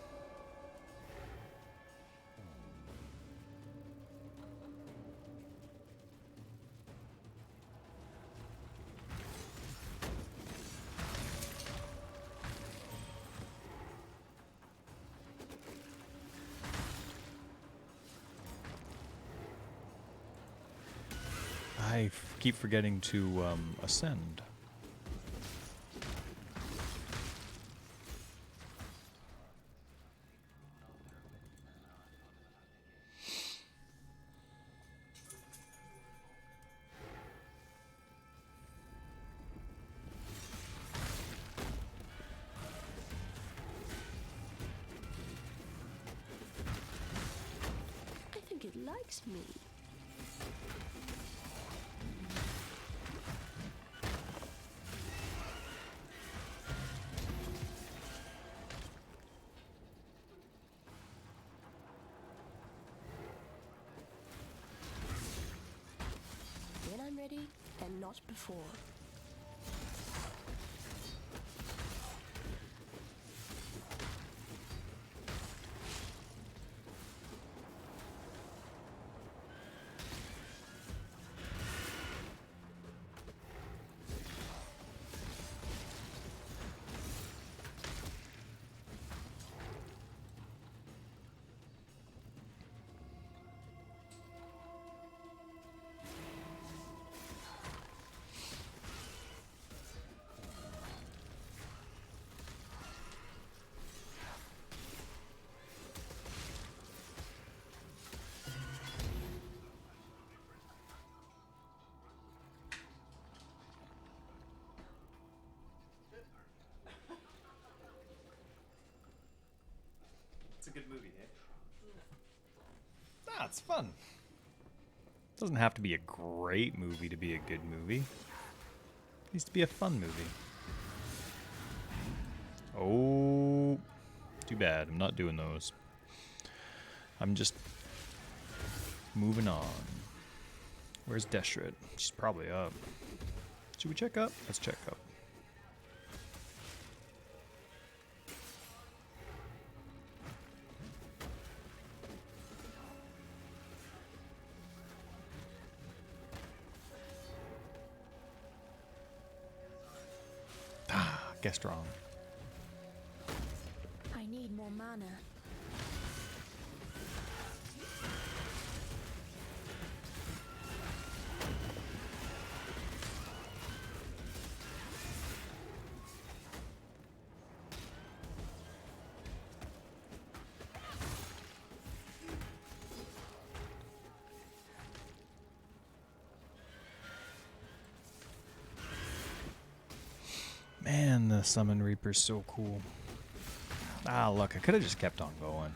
I keep forgetting to ascend. I think it likes me. When I'm ready, and not before. It's a good movie, eh? Ah, it's fun. Doesn't have to be a great movie to be a good movie. It needs to be a fun movie. Oh, too bad. I'm not doing those. I'm just moving on. Where's Destrid? She's probably up. Should we check up? Let's check up. Ah, guessed wrong. I need more mana. Man, the Summon Reaper's so cool. Ah, look, I could have just kept on going.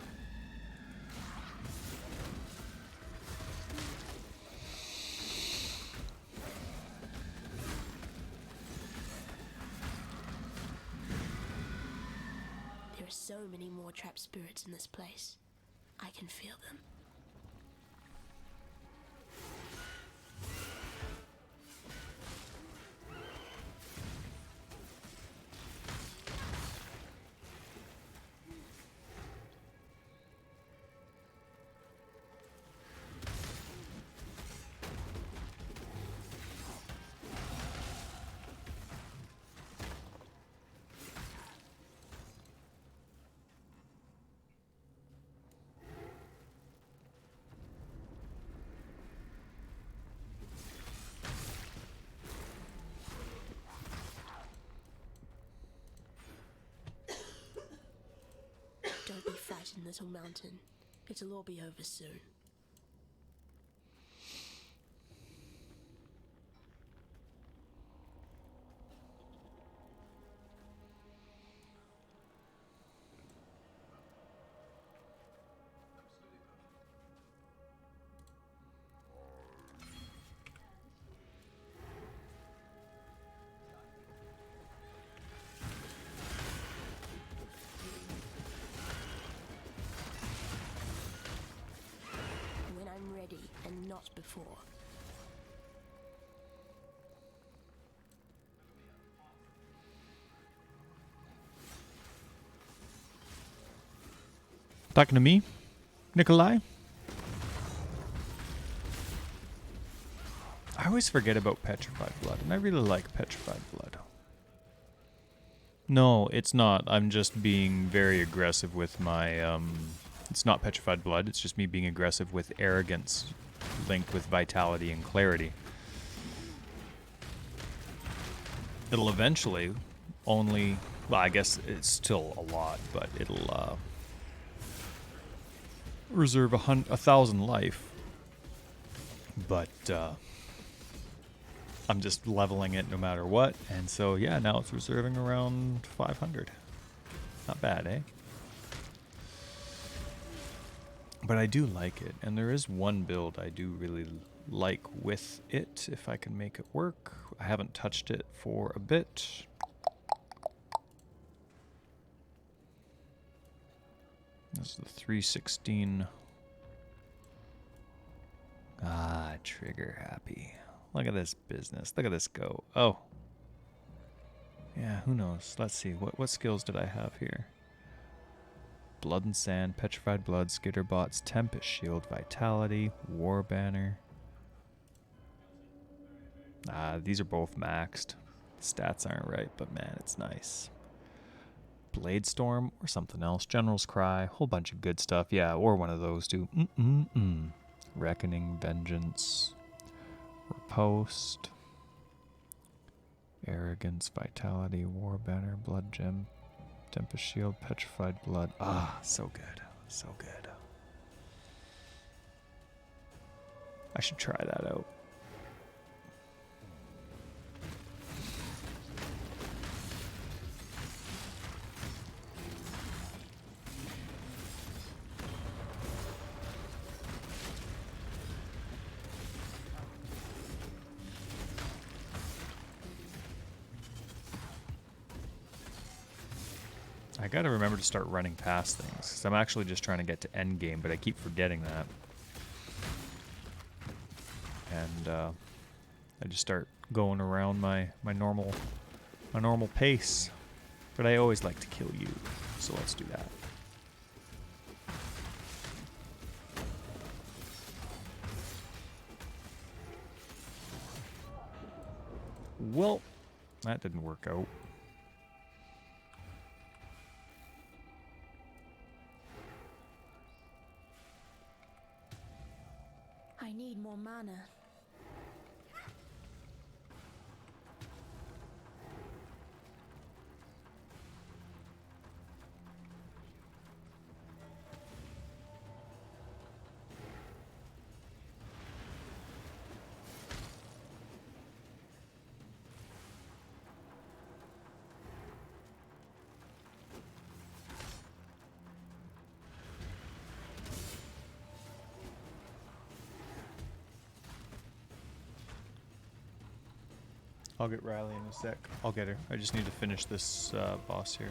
There are so many more trapped spirits in this place. I can feel them. Don't be frightened, little mountain. It'll all be over soon. and not before. Talking to me, Nikolai? I always forget about Petrified Blood, and I really like Petrified Blood. No, it's not. I'm just being very aggressive with my, it's not Petrified Blood, it's just me being aggressive with arrogance linked with vitality and clarity. It'll eventually only, well, I guess it's still a lot, but it'll, reserve 1,000 life. But, I'm just leveling it no matter what, and so yeah, now it's reserving around 500. Not bad, eh? But I do like it, and there is one build I do really like with it, if I can make it work. I haven't touched it for a bit. This is the 316. Ah, trigger happy. Look at this business. Look at this go. Oh. Yeah, who knows? Let's see. What skills did I have here? Blood and Sand, Petrified Blood, Skitterbots, Tempest Shield, Vitality, War Banner. These are both maxed. Stats aren't right, but man, it's nice. Blade Storm or something else. General's Cry, whole bunch of good stuff. Yeah, or one of those two. Reckoning, Vengeance. Post, Arrogance, Vitality, War Banner, Blood Gem, Tempest Shield, Petrified Blood. Ah, so good. So good. I should try that out. I gotta remember to start running past things, because I'm actually just trying to get to endgame, but I keep forgetting that. And I just start going around my normal pace. But I always like to kill you, so let's do that. Well, that didn't work out. I need more mana. I'll get Riley in a sec. I'll get her. I just need to finish this boss here.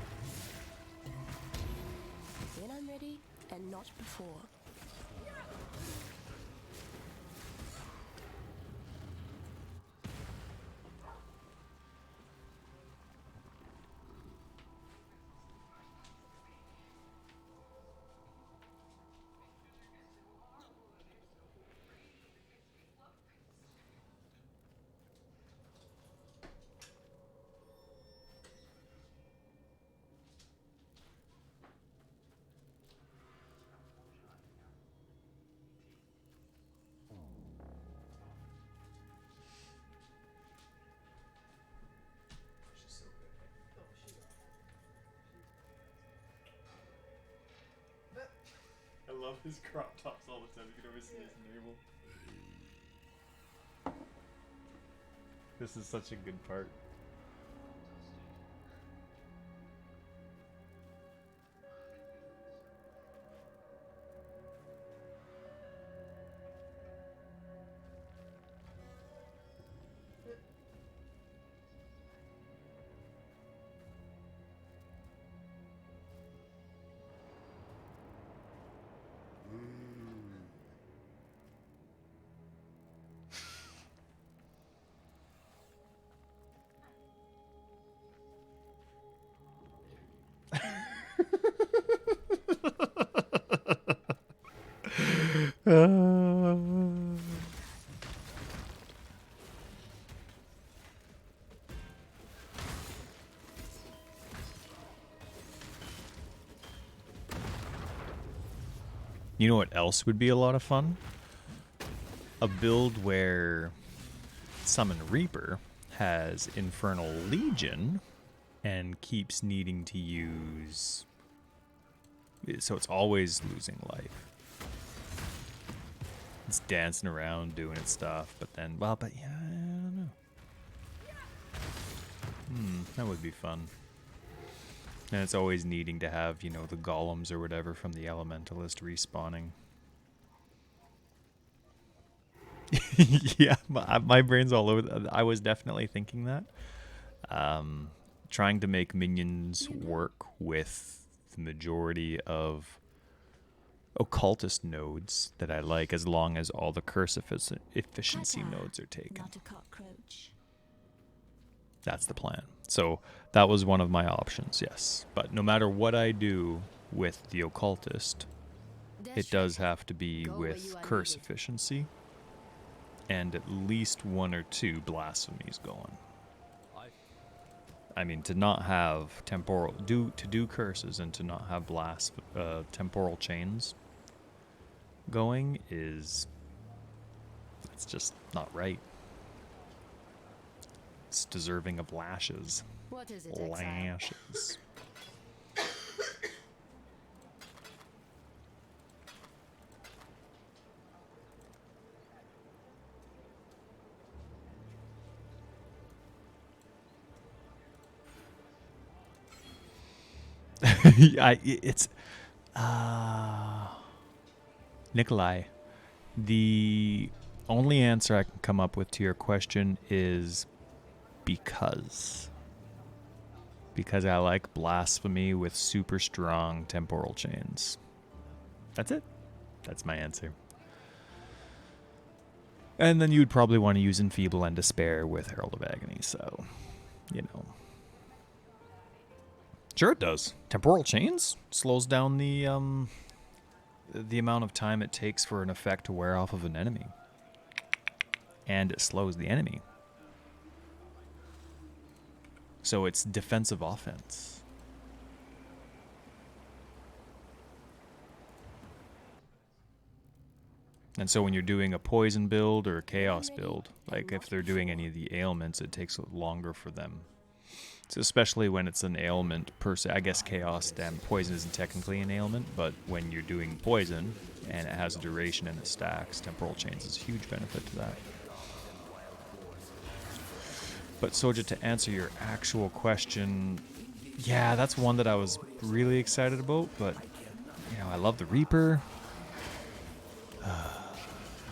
When I'm ready, and not before. I love his crop tops all the time. You can always see his navel. This is such a good part. You know what else would be a lot of fun? A build where Summon Reaper has Infernal Legion and keeps needing to use... So it's always losing life. It's dancing around doing its stuff, but then... Well, but yeah, I don't know. That would be fun. And it's always needing to have, you know, the golems or whatever from the Elementalist respawning. Yeah, my brain's all over. I was definitely thinking that. Trying to make minions work with the majority of occultist nodes that I like, as long as all the curse efficiency nodes are taken. Not a cockroach. That's the plan. So that was one of my options, yes. But no matter what I do with the occultist, it does have to be with curse efficiency and at least 1 or 2 blasphemies going. I mean, to not have temporal to do curses and to not have temporal chains going it's just not right. It's deserving of lashes. What is it, Lashes. It's Nikolai. The only answer I can come up with to your question is because I like blasphemy with super strong temporal chains. That's it. That's my answer. And then you'd probably want to use Enfeeble and Despair with Herald of Agony, so, you know. Sure it does. Temporal chains slows down the amount of time it takes for an effect to wear off of an enemy. And it slows the enemy. So it's defensive offense. And so when you're doing a poison build or a chaos build, like if they're doing any of the ailments, it takes longer for them. So especially when it's an ailment per se. I guess chaos poison isn't technically an ailment, but when you're doing poison and it has a duration and it stacks, temporal chains is a huge benefit to that. But Soja, to answer your actual question, yeah, that's one that I was really excited about, but you know, I love the Reaper.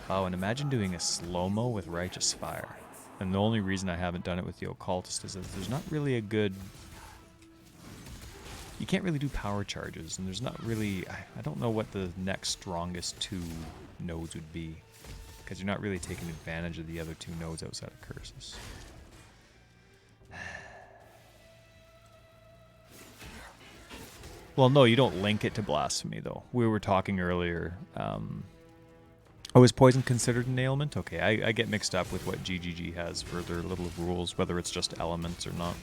Oh, and imagine doing a slow-mo with Righteous Fire. And the only reason I haven't done it with the Occultist is that there's not really a good... You can't really do power charges, and there's not really... I don't know what the next strongest 2 nodes would be, because you're not really taking advantage of the other 2 nodes outside of curses. Well, no, you don't link it to blasphemy, though. We were talking earlier... Oh, is poison considered an ailment? Okay, I get mixed up with what GGG has for their little rules, whether it's just elements or not.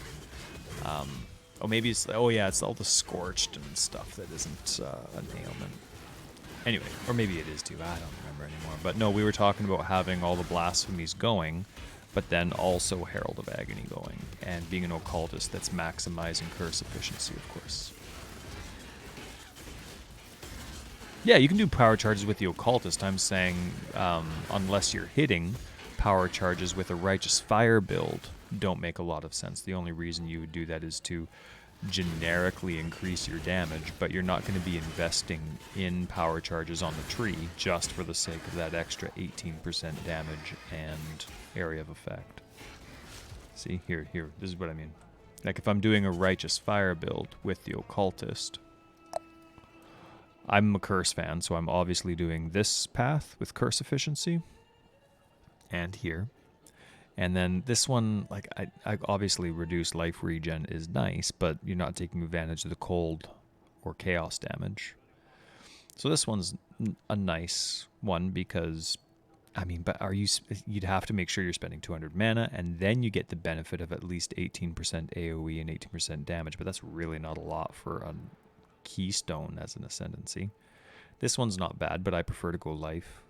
Oh, maybe it's... Oh, yeah, it's all the scorched and stuff that isn't an ailment. Anyway, or maybe it is too. I don't remember anymore. But no, we were talking about having all the blasphemies going, but then also Herald of Agony going, and being an occultist that's maximizing curse efficiency, of course. Yeah, you can do power charges with the Occultist. I'm saying, unless you're hitting, power charges with a Righteous Fire build don't make a lot of sense. The only reason you would do that is to generically increase your damage, but you're not going to be investing in power charges on the tree just for the sake of that extra 18% damage and area of effect. See, here, this is what I mean. Like if I'm doing a Righteous Fire build with the Occultist, I'm a curse fan, so I'm obviously doing this path with curse efficiency. And here. And then this one, like, I obviously reduced life regen is nice, but you're not taking advantage of the cold or chaos damage. So this one's a nice one because, I mean, but you'd have to make sure you're spending 200 mana, and then you get the benefit of at least 18% AoE and 18% damage, but that's really not a lot for a keystone as an ascendancy. This one's not bad, but I prefer to go life.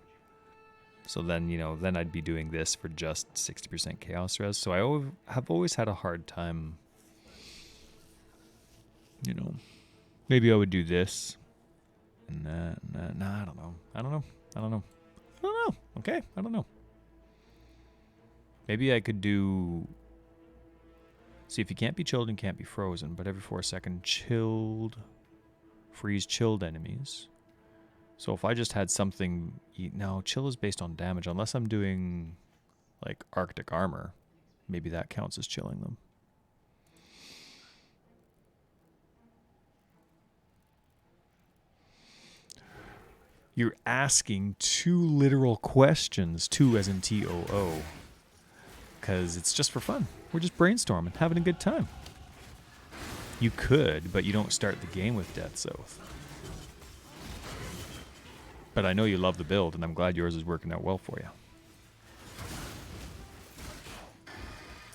So then, then I'd be doing this for just 60% chaos res. So I have always had a hard time, maybe I would do this. Nah, I don't know. Okay, I don't know. Maybe I could do... See, if you can't be chilled and can't be frozen, but every 4 seconds freeze chilled enemies. So if I just had something... No, chill is based on damage, unless I'm doing, like, Arctic armor. Maybe that counts as chilling them. You're asking 2 literal questions, 2 as in T-O-O, because it's just for fun. We're just brainstorming, having a good time. You could, but you don't start the game with Death's Oath. But I know you love the build, and I'm glad yours is working out well for you.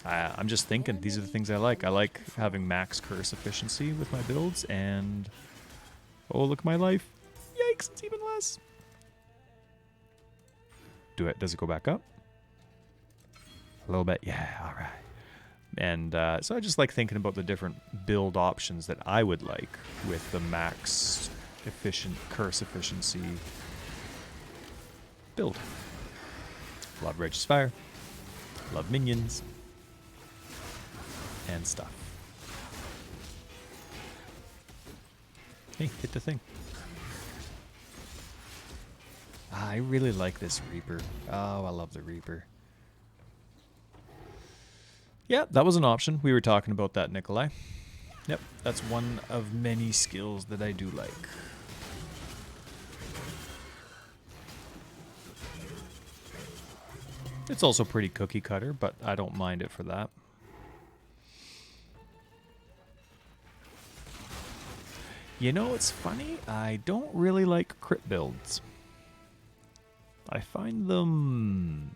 I'm just thinking, these are the things I like. I like having max curse efficiency with my builds, and... Oh, look at my life. Yikes, it's even less. Does it go back up? A little bit. Yeah, all right. And so I just like thinking about the different build options that I would like with the max efficient curse efficiency build. Love Righteous Fire. Love minions. And stuff. Hey, hit the thing. I really like this Reaper. Oh, I love the Reaper. Yeah, that was an option. We were talking about that, Nikolai. Yep, that's one of many skills that I do like. It's also pretty cookie cutter, but I don't mind it for that. It's funny. I don't really like crit builds. I find them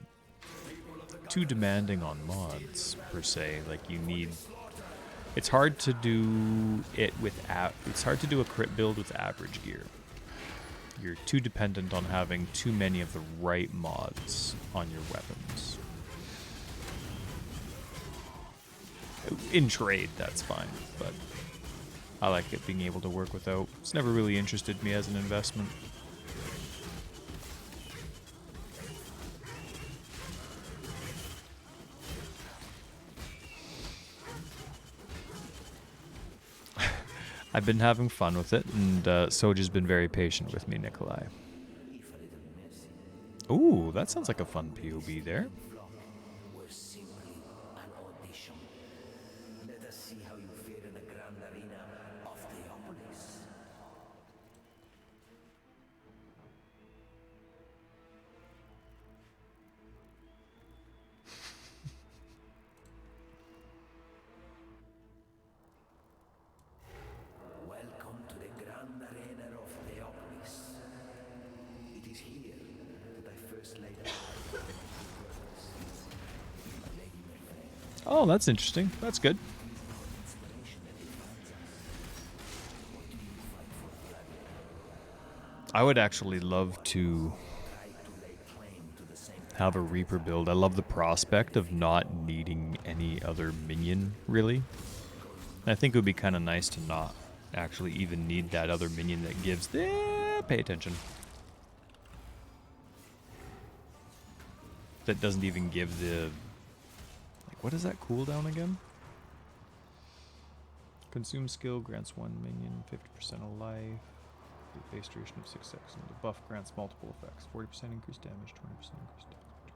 too demanding on mods, per se. Like, it's hard to do it with it's hard to do a crit build with average gear. You're too dependent on having too many of the right mods on your weapons. In trade, that's fine, but I like it being able to work without. It's never really interested me as an investment. I've been having fun with it, and Soja's been very patient with me, Nikolai. Ooh, that sounds like a fun POB there. Oh, that's interesting. That's good. I would actually love to have a Reaper build. I love the prospect of not needing any other minion, really. I think it would be kind of nice to not actually even need that other minion that gives the... Pay attention. That doesn't even give the... What is that cooldown again? Consume skill grants one minion 50% of life. The base duration of 6 seconds. The buff grants multiple effects. 40% increased damage, 20% increased damage.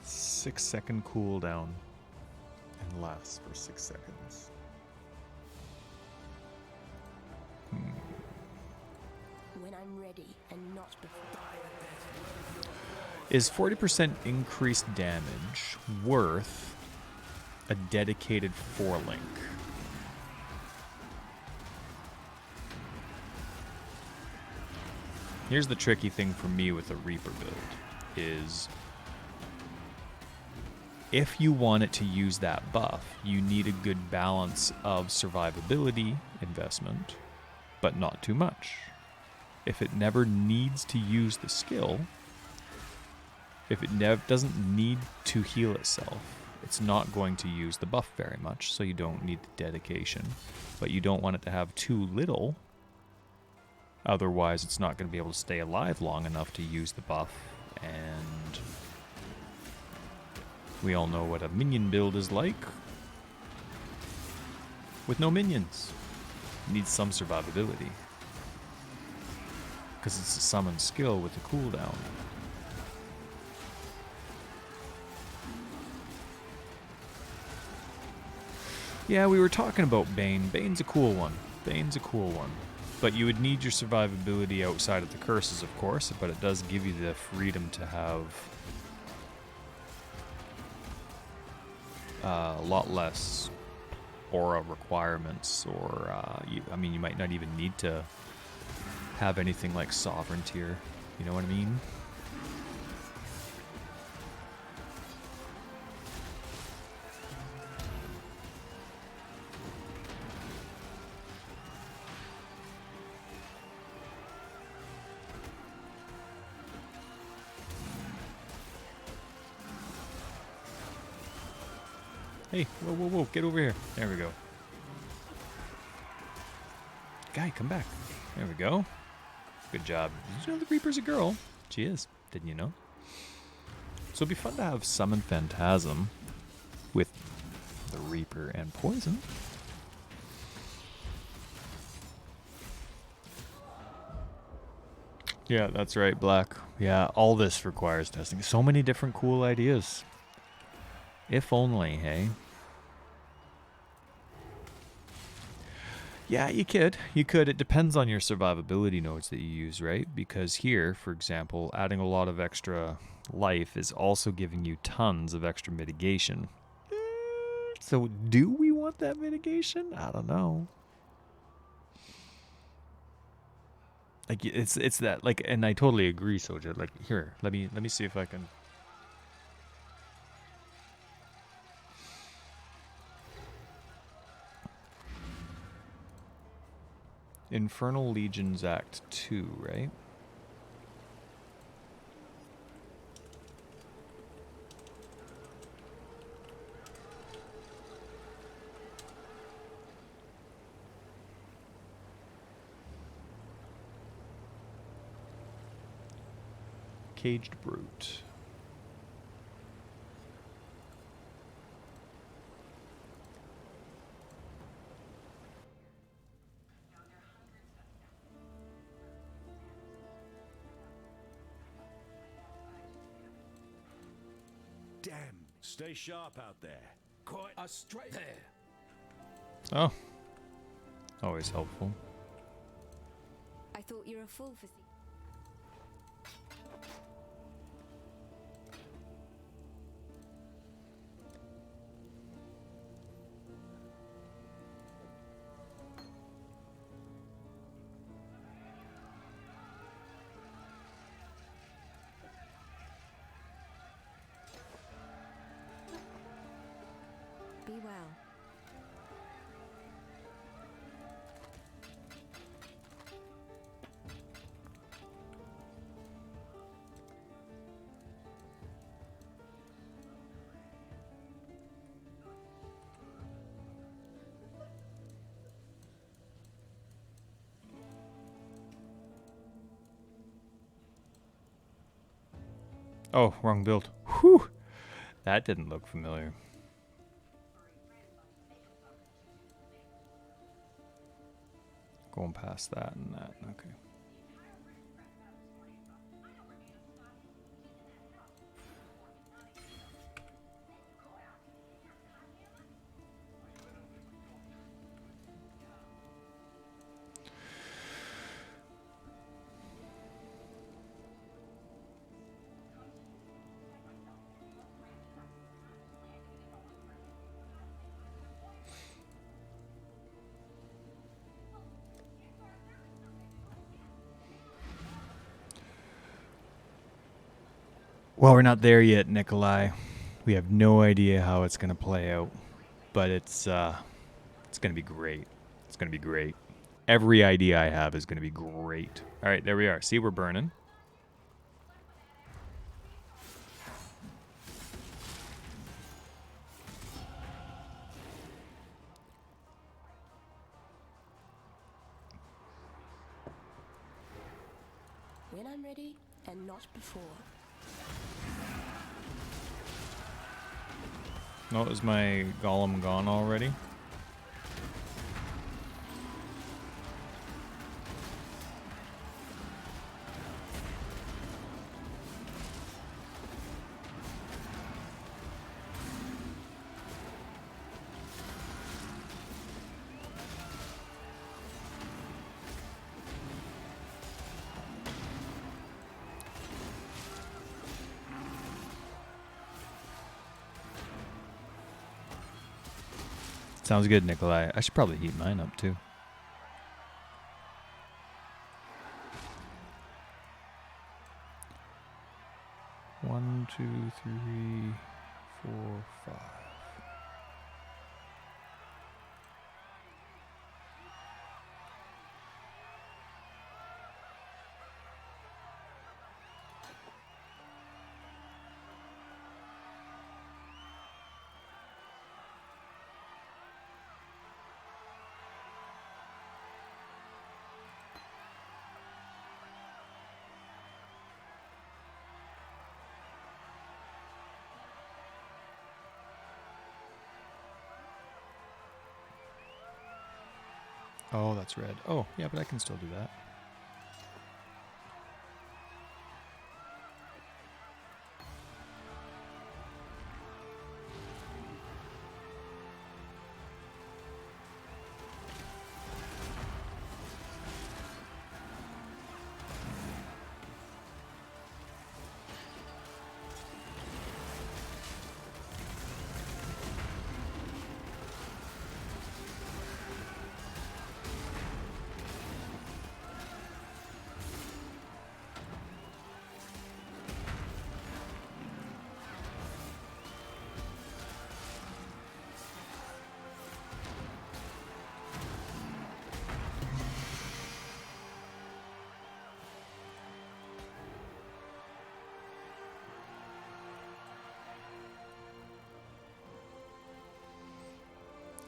Six-second cooldown and lasts for 6 seconds. When I'm ready and not before. Is 40% increased damage worth a dedicated 4-link? Here's the tricky thing for me with a Reaper build, is if you want it to use that buff, you need a good balance of survivability investment, but not too much. If it never needs to use the skill, if it doesn't need to heal itself, it's not going to use the buff very much, so you don't need the dedication. But you don't want it to have too little, otherwise it's not going to be able to stay alive long enough to use the buff, and we all know what a minion build is like with no minions. It needs some survivability, because it's a summon skill with a cooldown. Yeah, we were talking about Bane. Bane's a cool one. Bane's a cool one. But you would need your survivability outside of the curses, of course, but it does give you the freedom to have a lot less aura requirements, or I mean, you might not even need to have anything like sovereignty, or you know what I mean? Hey, whoa, whoa, whoa, get over here. There we go. Guy, come back. There we go. Good job. Did you know the Reaper's a girl? She is. Didn't you know? So it'd be fun to have Summon Phantasm with the Reaper and Poison. Yeah, that's right, Black. Yeah, all this requires testing. So many different cool ideas. If only, hey? Yeah, you could. You could. It depends on your survivability nodes that you use, right? Because here, for example, adding a lot of extra life is also giving you tons of extra mitigation. So do we want that mitigation? I don't know. Like, it's that, like, and I totally agree, Soja. Like, here, let me see if I can. Infernal Legions Act 2, right? Caged Brute. Damn. Stay sharp out there. Quite a straight there. Oh. Always helpful. I thought you were a fool for Be well. Oh, wrong build. Whew. That didn't look familiar. Going past that and that. Okay. Well, we're not there yet, Nikolai. We have no idea how it's gonna play out, but it's gonna be great. It's gonna be great. Every idea I have is gonna be great. All right, there we are. See, we're burning. When I'm ready, and not before. No, is my golem gone already? Sounds good, Nikolai. I should probably heat mine up too. One, two, three, four, five. Oh, that's red. Oh, yeah, but I can still do that.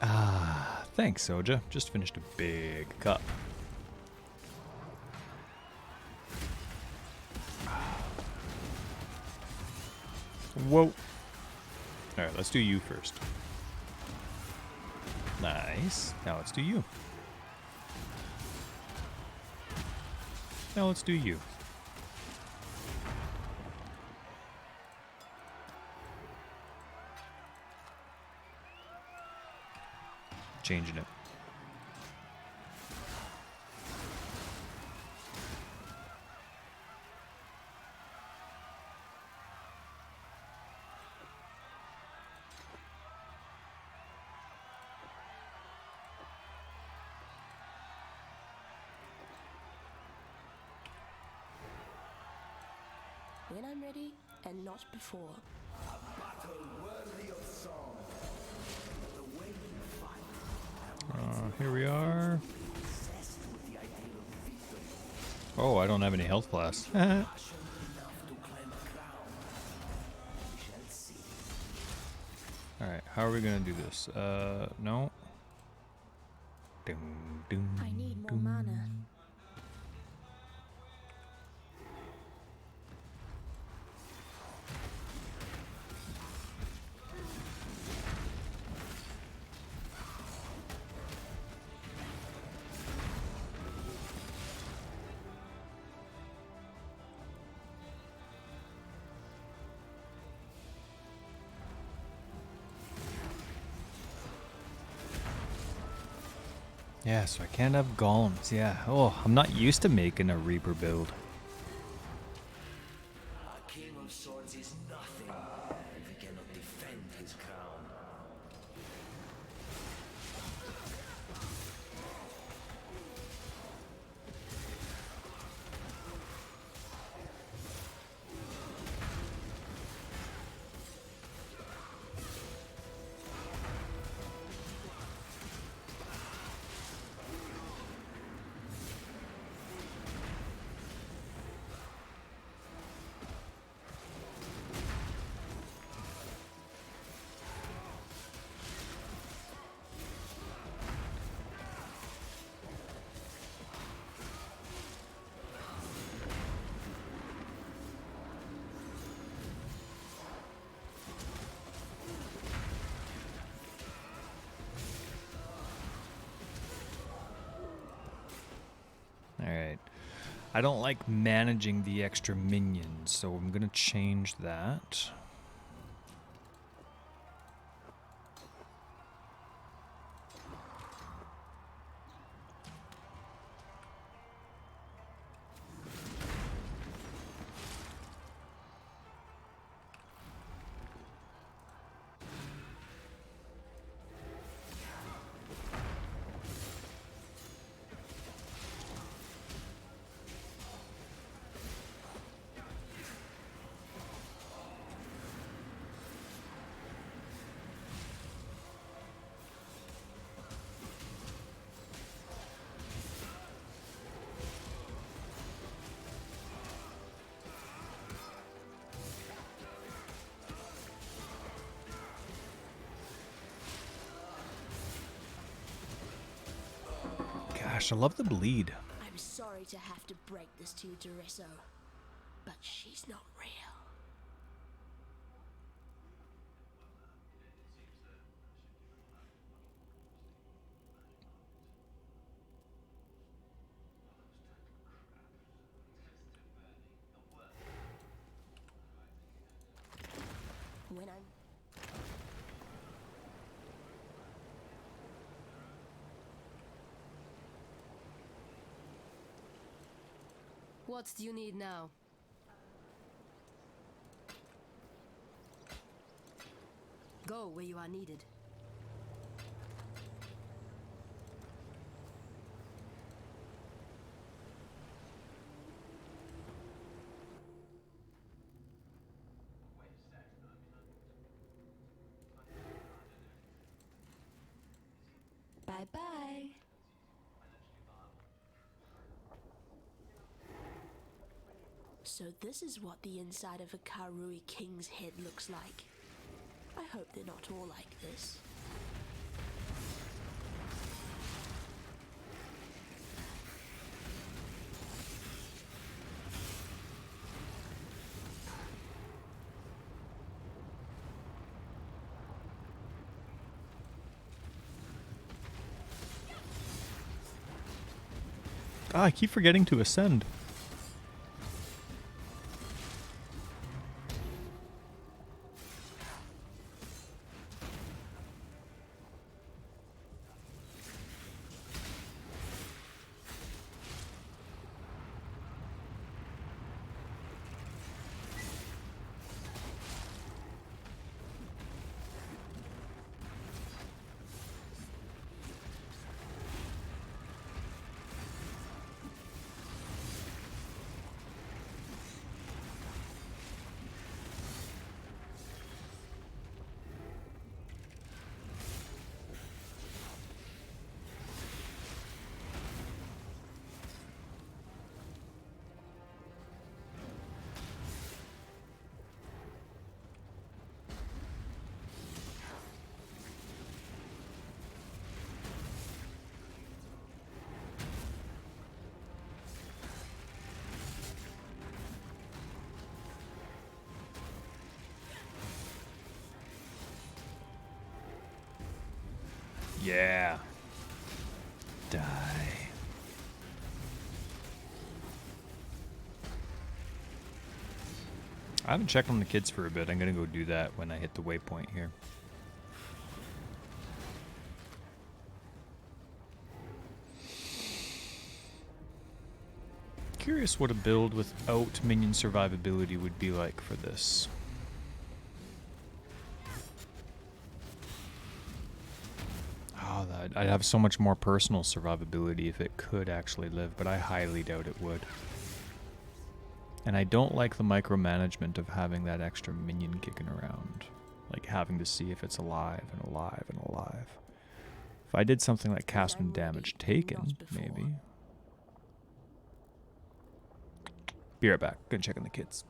Ah, thanks, Soja. Just finished a big cup. Whoa. Alright, let's do you first. Nice. Now let's do you. Now let's do you. Changing it. When I'm ready, and not before. Here we are. Oh, I don't have any health flasks. Alright, how are we gonna do this? No. Dum, dum, I need more dum. mana. Yeah, so I can't have golems. Yeah. Oh, I'm not used to making a Reaper build. A king of swords is nothing if he cannot defend his crown. I don't like managing the extra minions, so I'm gonna change that. Gosh, I love the bleed. I'm sorry to have to break this to you, Deriso, but she's not real. When I'm What do you need now? Go where you are needed. bye-bye. So this is what the inside of a Karui king's head looks like. I hope they're not all like this. Ah, I keep forgetting to ascend. Yeah. Die. I haven't checked on the kids for a bit. I'm gonna go do that when I hit the waypoint here. Curious what a build without minion survivability would be like for this. Oh, I'd have so much more personal survivability if it could actually live, but I highly doubt it would. And I don't like the micromanagement of having that extra minion kicking around. Like having to see if it's alive and alive and alive. If I did something like cast when damage taken, maybe. Be right back. Gonna check on the kids.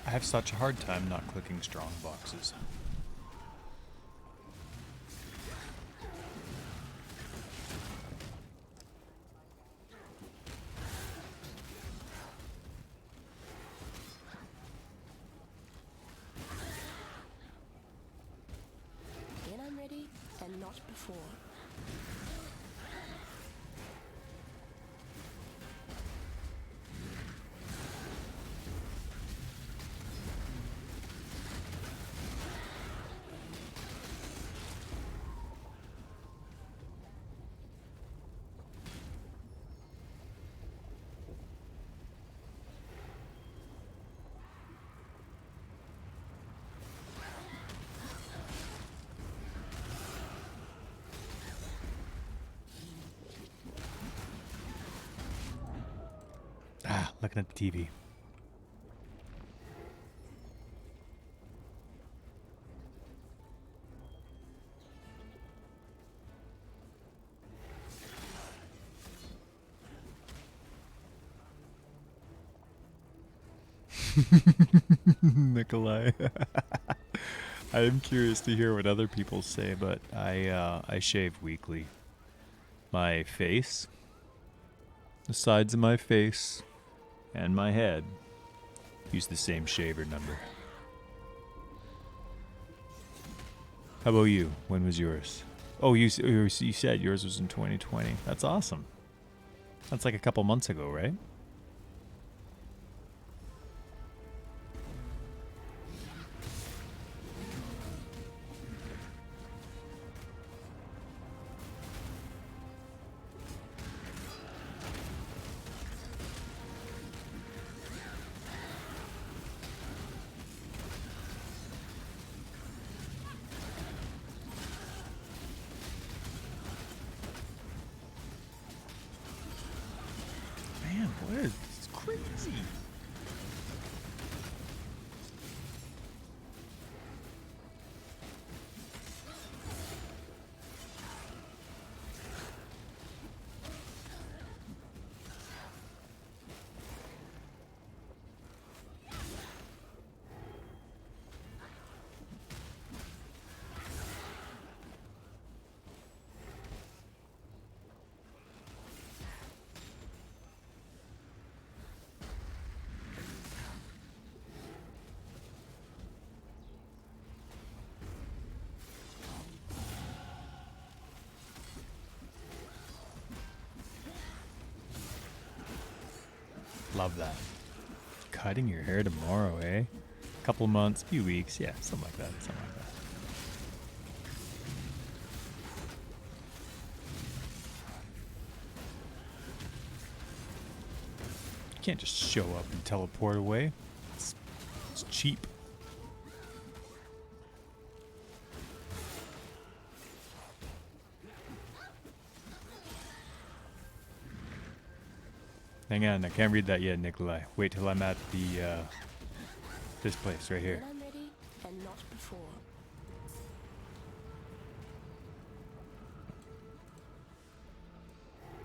I have such a hard time not clicking strong boxes. Then I'm ready, and not before. Ah, looking at the TV. Nikolai. I am curious to hear what other people say, but I shave weekly. My face, the sides of my face, and my head use the same shaver number. How about you? When was yours? Oh, you said yours was in 2020. That's awesome. That's like a couple months ago, right? Man, what is it's crazy? Love that. Cutting your hair tomorrow, eh? Couple months, few weeks, yeah, something like that. Something like that. You can't just show up and teleport away. It's cheap. Hang on, I can't read that yet, Nikolai. Wait till I'm at the, this place right here. Then I'm ready, and not before.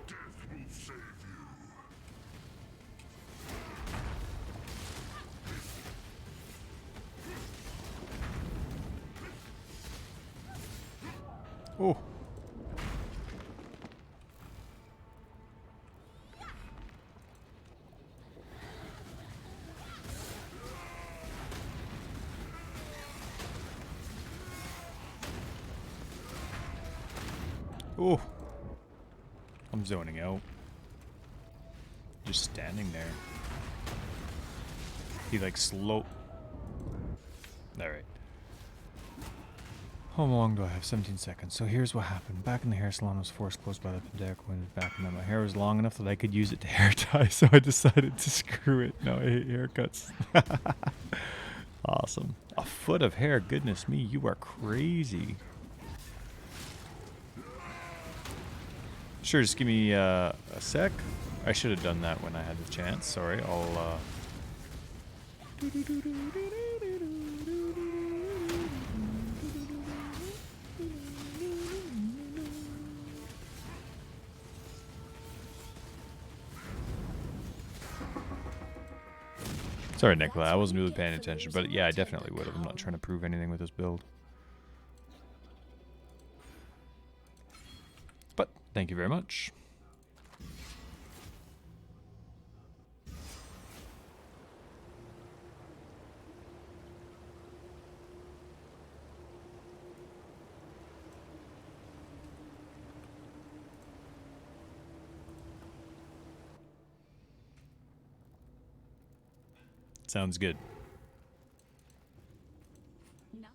Death will save you. Oh. Oh. I'm zoning out. Just standing there. He like slow. Alright. How long do I have? 17 seconds. So here's what happened. Back in the hair salon, I was forced closed by the pandemic when back and then my hair was long enough that I could use it to hair tie, so I decided to screw it. Now I hate haircuts. Awesome. A foot of hair, goodness me, you are crazy. Sure, just give me a sec. I should have done that when I had the chance. Sorry, I'll Sorry, Nikolai, I wasn't really paying attention, but yeah, I definitely would have. I'm not trying to prove anything with this build. But thank you very much. Sounds good. No.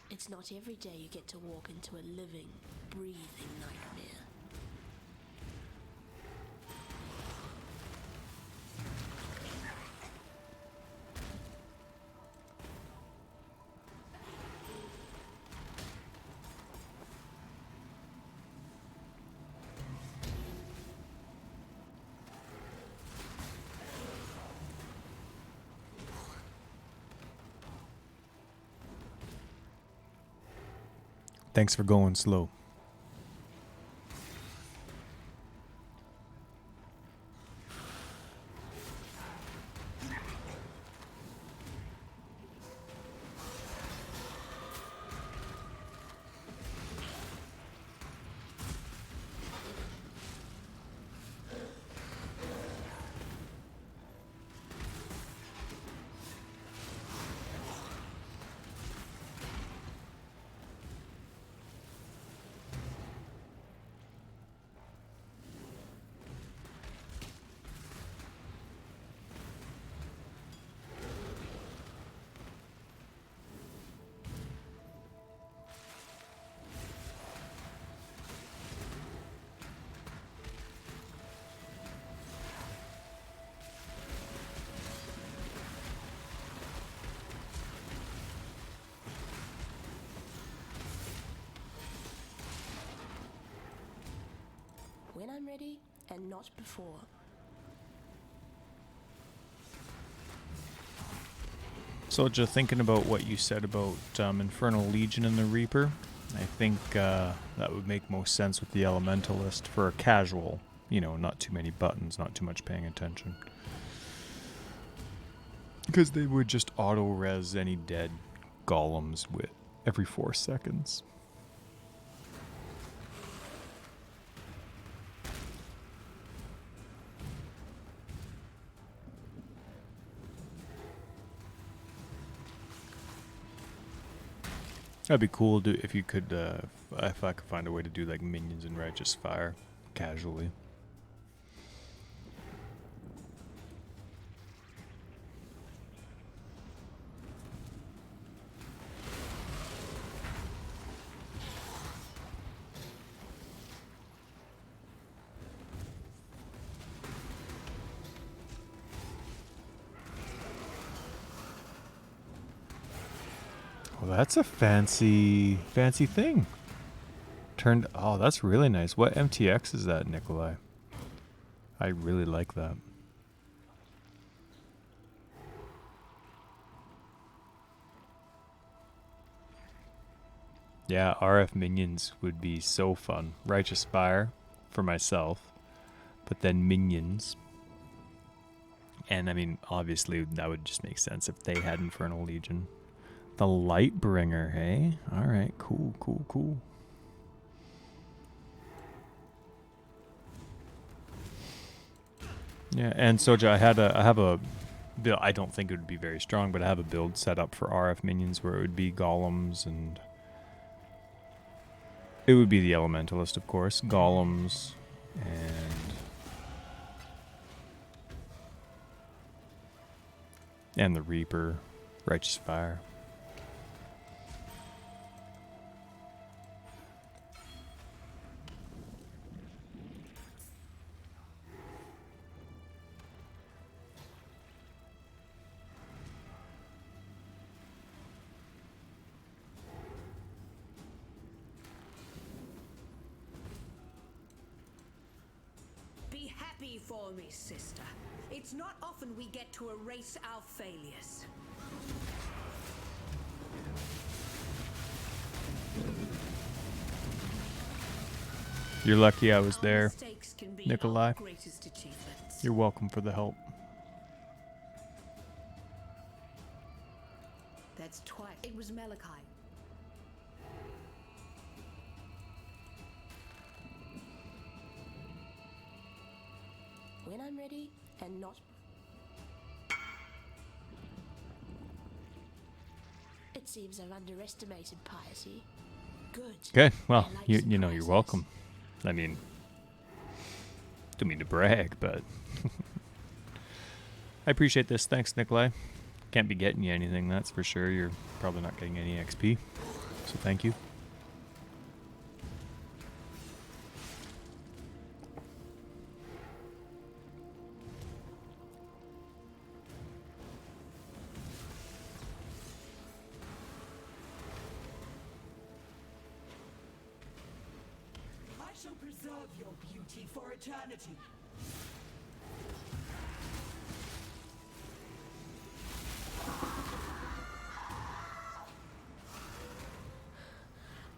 It's not every day you get to walk into a living, breathing nightmare. Thanks for going slow. When I'm ready, and not before. So just thinking about what you said about Infernal Legion and the Reaper, I think that would make most sense with the Elementalist for a casual, you know, not too many buttons, not too much paying attention. Because they would just auto-res any dead golems with every 4 seconds. That'd be cool if you could, if I could find a way to do like minions and righteous fire casually. Well, that's a fancy thing. Oh, that's really nice. What MTX is that, Nikolai? I really like that. Yeah, RF minions would be so fun. Righteous Fire for myself, but then minions. And I mean, obviously, that would just make sense if they had Infernal Legion. The Lightbringer, hey? Alright, cool. Yeah, and Soja, I have a build. I don't think it would be very strong, but I have a build set up for RF minions where it would be golems and it would be the Elementalist, of course. Golems and the Reaper, Righteous Fire. happy for me, sister. It's not often we get to erase our failures. You're lucky I was Our there. mistakes can be Nikolai. our greatest achievements. You're welcome for the help. That's twice. It was Malachi. When I'm ready and not. It seems I've underestimated piety. Good. Good. Well, I like you know, you're surprises. welcome. I mean, don't mean to brag, but I appreciate this. Thanks, Nikolai. Can't be getting you anything, that's for sure. You're probably not getting any XP, so thank you. I shall preserve your beauty for eternity.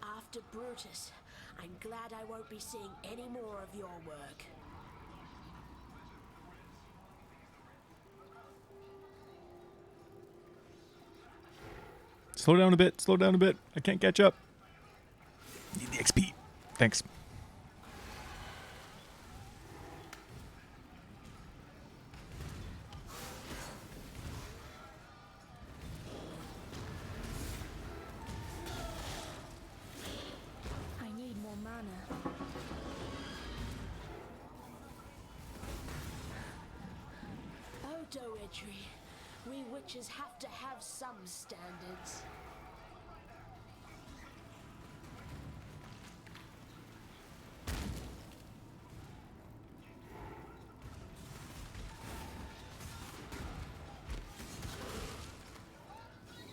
After Brutus, I'm glad I won't be seeing any more of your work. Slow down a bit. Slow down a bit. I can't catch up. Need the XP. Thanks. I need more mana. Oh, Doedry, we witches have to have some standards.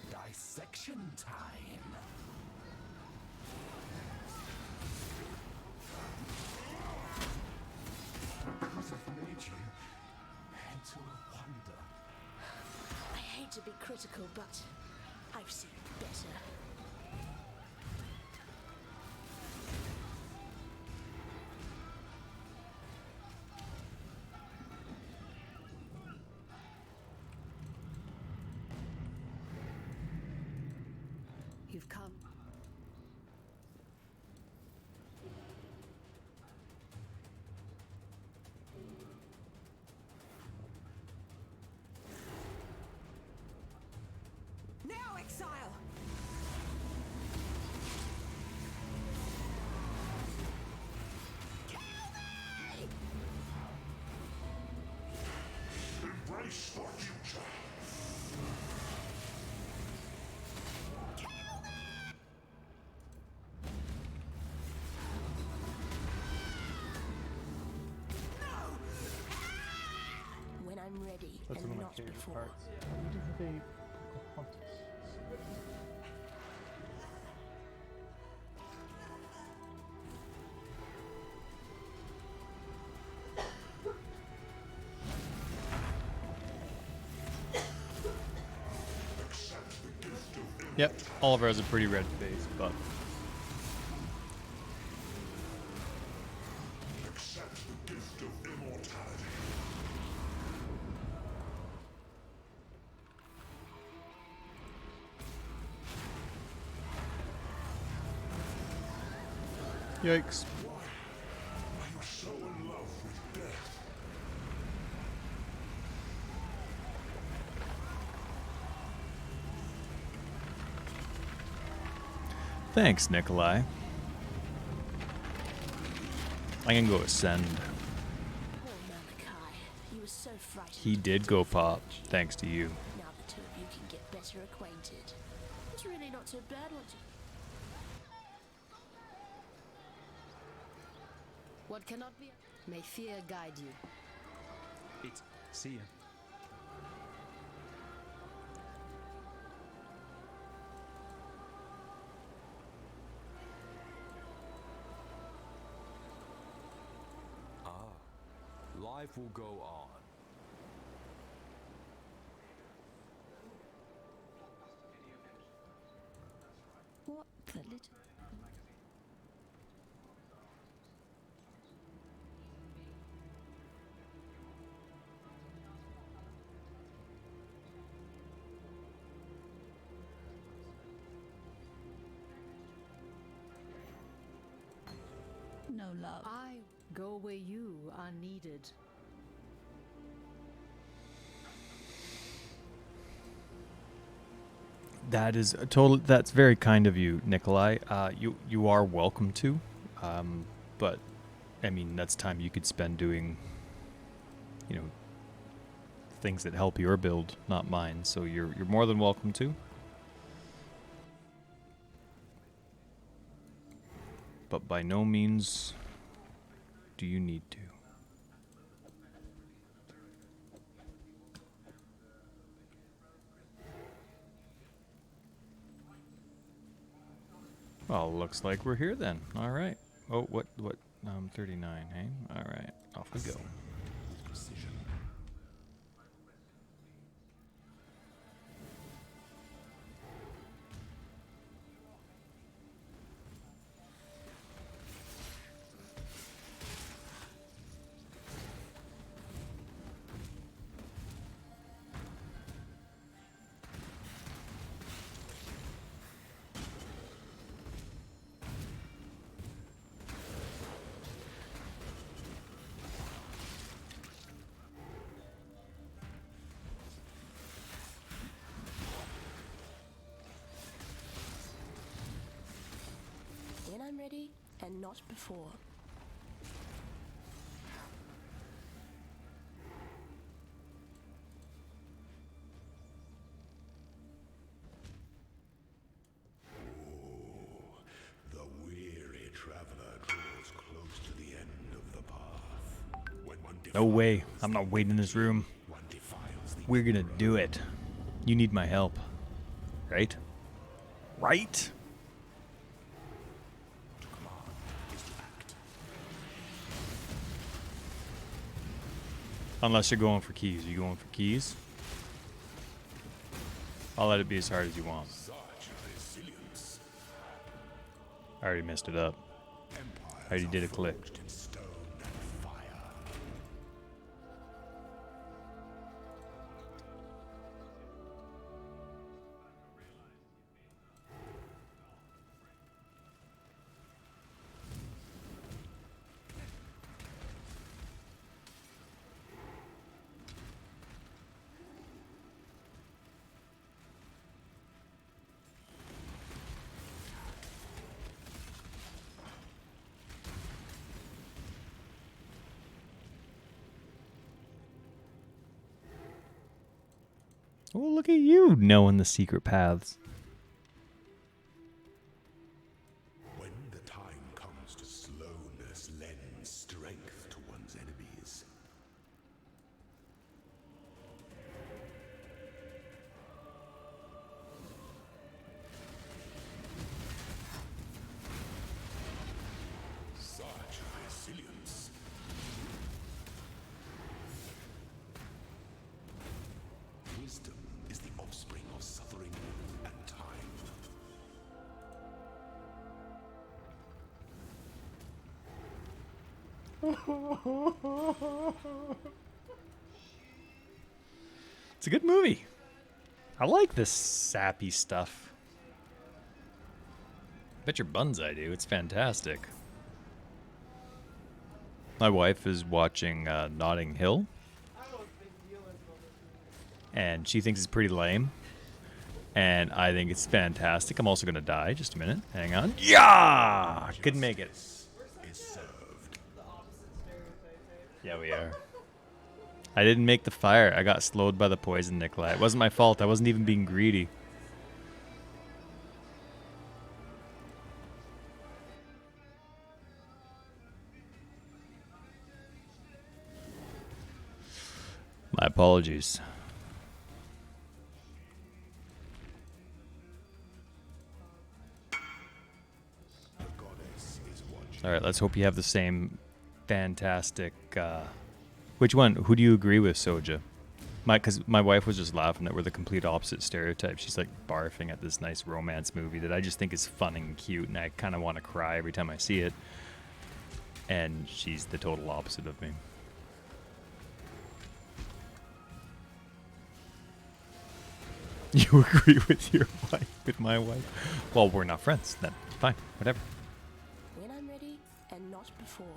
Dissection time. Who's have made you into a wonder? I hate to be critical, but I've seen better. You've come. Now, exile! Kill me! Embrace the future. When I'm ready and not before. Yep, Oliver has a pretty red face, but Accept the gift of immortality. yikes. Are you so in love with death? Thanks, Nikolai. I can go ascend. Poor Malachi, he was so frightened. He did go pop, thanks to you. Now the two of you can get better acquainted. It's really not so bad once you. What cannot be. May fear guide you. See ya. life will go on. What the little... No love. I go where you are needed. That is a total. That's very kind of you, Nikolai. You are welcome to, but I mean that's time you could spend doing, you know, things that help your build, not mine. So you're more than welcome to. But by no means do you need to. Well, looks like we're here then. All right. Oh, what? 39, hey? All right. Off we go. Precision. When I'm ready, and not before. The weary traveler draws close to the end of the path. When one No way. defiles I'm not the waiting in this room. one defiles the We're gonna emperor. do it. You need my help. Right? Right? To command is to act. Unless you're going for keys. Are you going for keys? I'll let it be as hard as you want. Such resilience. I already messed it up. Empires I already did a are click. forged in stone and fire. Oh, look at you knowing the secret paths. When the time comes to slowness lends strength to one's enemies. Such resilience. Wisdom is the offspring of suffering and time. It's a good movie. I like this sappy stuff. Bet your buns I do. It's fantastic. My wife is watching Notting Hill, and she thinks it's pretty lame. And I think it's fantastic. I'm also going to die. Just a minute. Hang on. Yeah! Couldn't make it. Is served. Yeah, we are. I didn't make the fire. I got slowed by the poison, Nikolai. It wasn't my fault. I wasn't even being greedy. My apologies. The goddess is watching. All right, let's hope you have the same fantastic Which one? Who do you agree with, Soja? Because my wife was just laughing that we're the complete opposite stereotype. She's like barfing at this nice romance movie that I just think is fun and cute, and I kind of want to cry every time I see it. And she's the total opposite of me. You agree with your wife, with my wife? Well, we're not friends. Then fine, whatever. When I'm ready, and not before.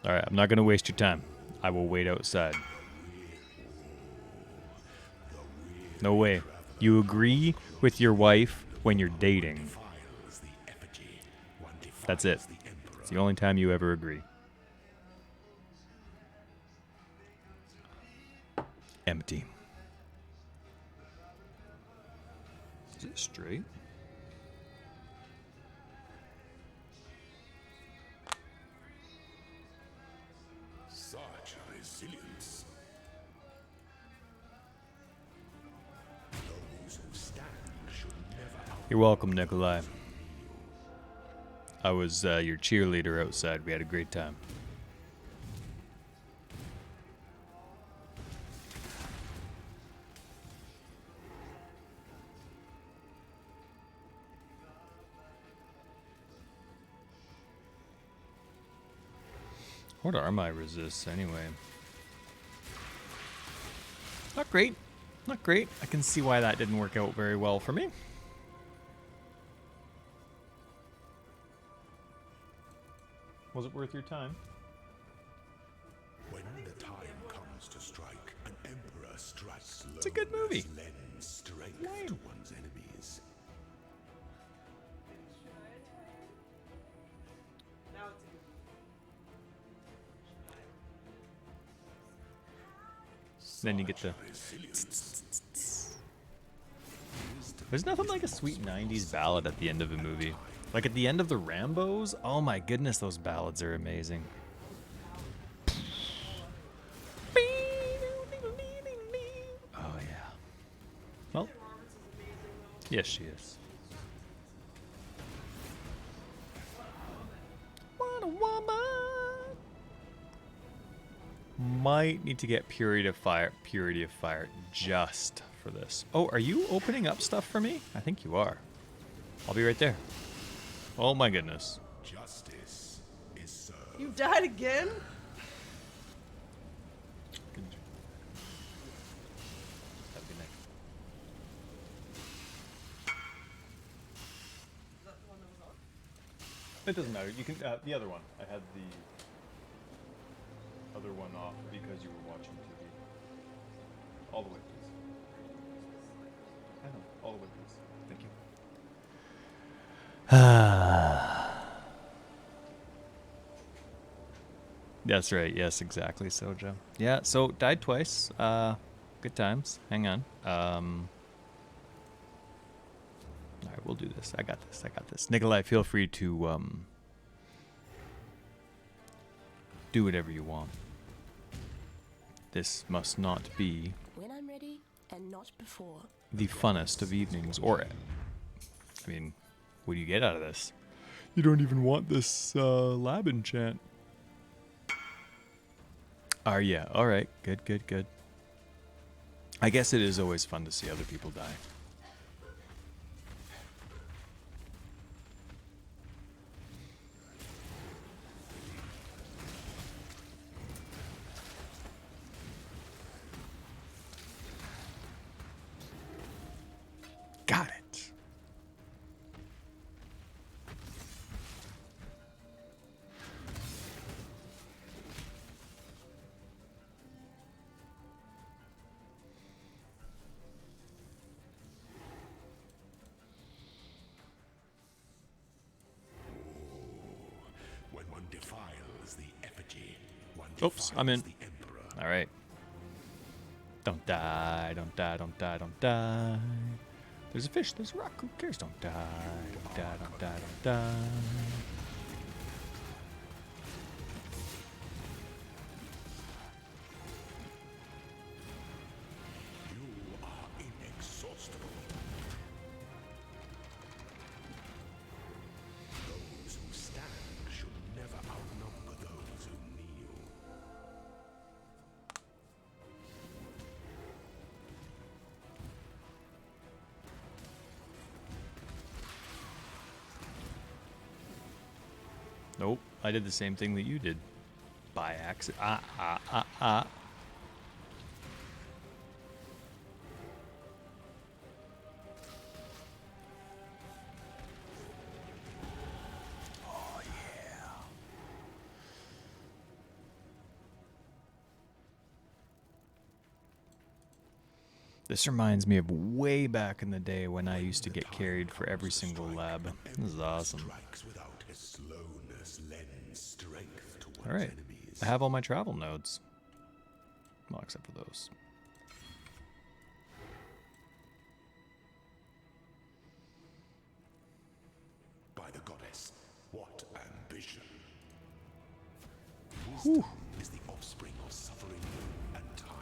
All right, I'm not going to waste your time. I will wait outside. No way. You agree with your wife when you're dating. That's it. It's the only time you ever agree. Empty. Is it straight? Such resilience. Those who stand should never out. You're welcome, Nikolai. I was your cheerleader outside. We had a great time. What are my resists anyway? Not great. Not great. I can see why that didn't work out very well for me. Was it worth your time? When the time comes to strike, an emperor strikes. It's a good movie. Lends strength Lame. to one's enemies. Now it's a good Then you get the... Resilience. There's nothing like a sweet 90s ballad at the end of a movie. Like at the end of the Rambos, oh my goodness, those ballads are amazing. Oh yeah. Well, yes she is. What a woman! Might need to get Purity of Fire just for this. Oh, are you opening up stuff for me? I think you are. I'll be right there. Oh my goodness. Justice is served. You died again? Have a good night. Is that the one that was on? It doesn't matter. You can the other one. I had the other one off because you were watching TV. All the way, please. I know. All the way, please. Thank you. That's right. Yes, exactly, Soja. Yeah, so died twice. Good times. Hang on. All right, we'll do this. I got this. I got this. Nikolai, feel free to do whatever you want. This must not be When I'm ready, and not before. the funnest of evenings. Or, I mean, what do you get out of this? You don't even want this lab enchant. Yeah. All right. Good, good, good. I guess it is always fun to see other people die. Got it. When one defiles the effigy, one Oops, I'm in. defiles the emperor. All right. Don't die, don't die, don't die, don't die. There's a fish, there's a rock, who cares? Don't die, don't die, don't die, don't die. inexhaustible. Those who stand should never outnumber those who kneel. Nope, I did the same thing that you did. By accident. Oh, yeah. This reminds me of way back in the day when I used to get carried for every single lab. This is awesome. Strikes without his slowness lends strength to one's Alright, enemies. I have all my travel nodes. Well, except for those. By the goddess, what ambition! Whew. Wisdom is the offspring of suffering and time.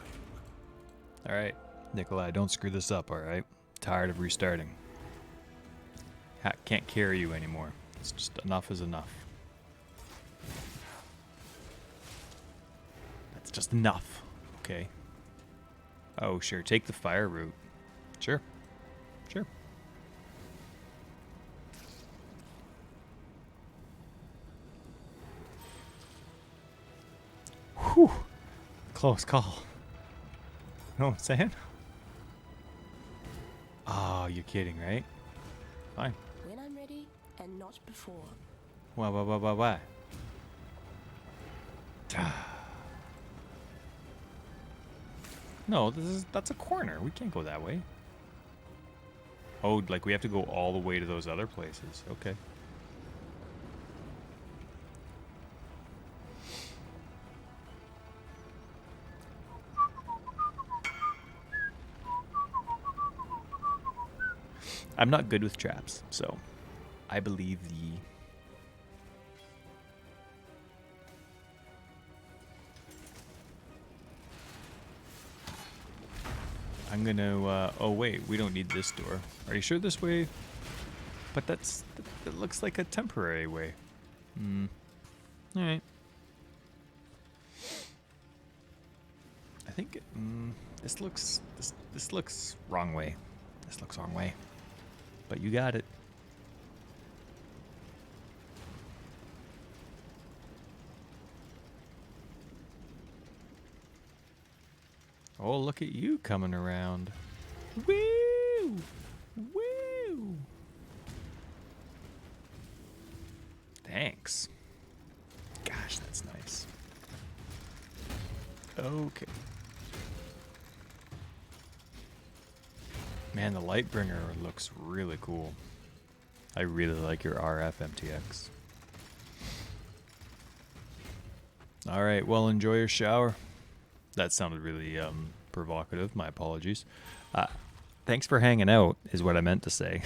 Alright, Nikolai, don't screw this up, alright? Tired of restarting. Can't carry you anymore. It's just enough is enough. That's just enough, okay? Oh, sure, take the fire route. Sure. Sure. Whew. Close call. Know what I'm saying? Oh, you're kidding, right? Fine. When I'm ready, and not before. Why? No, that's a corner. We can't go that way. Oh, like we have to go all the way to those other places. Okay. I'm not good with traps, so I believe the... I'm gonna, oh wait, we don't need this door. Are you sure this way? But that looks like a temporary way. Alright. I think, this looks wrong way. This looks wrong way. But you got it. Oh, look at you coming around. Woo! Woo! Thanks. Gosh, that's nice. Okay. Man, the Lightbringer looks really cool. I really like your RF MTX. Alright, well, enjoy your shower. That sounded really provocative. My apologies. Thanks for hanging out, is what I meant to say.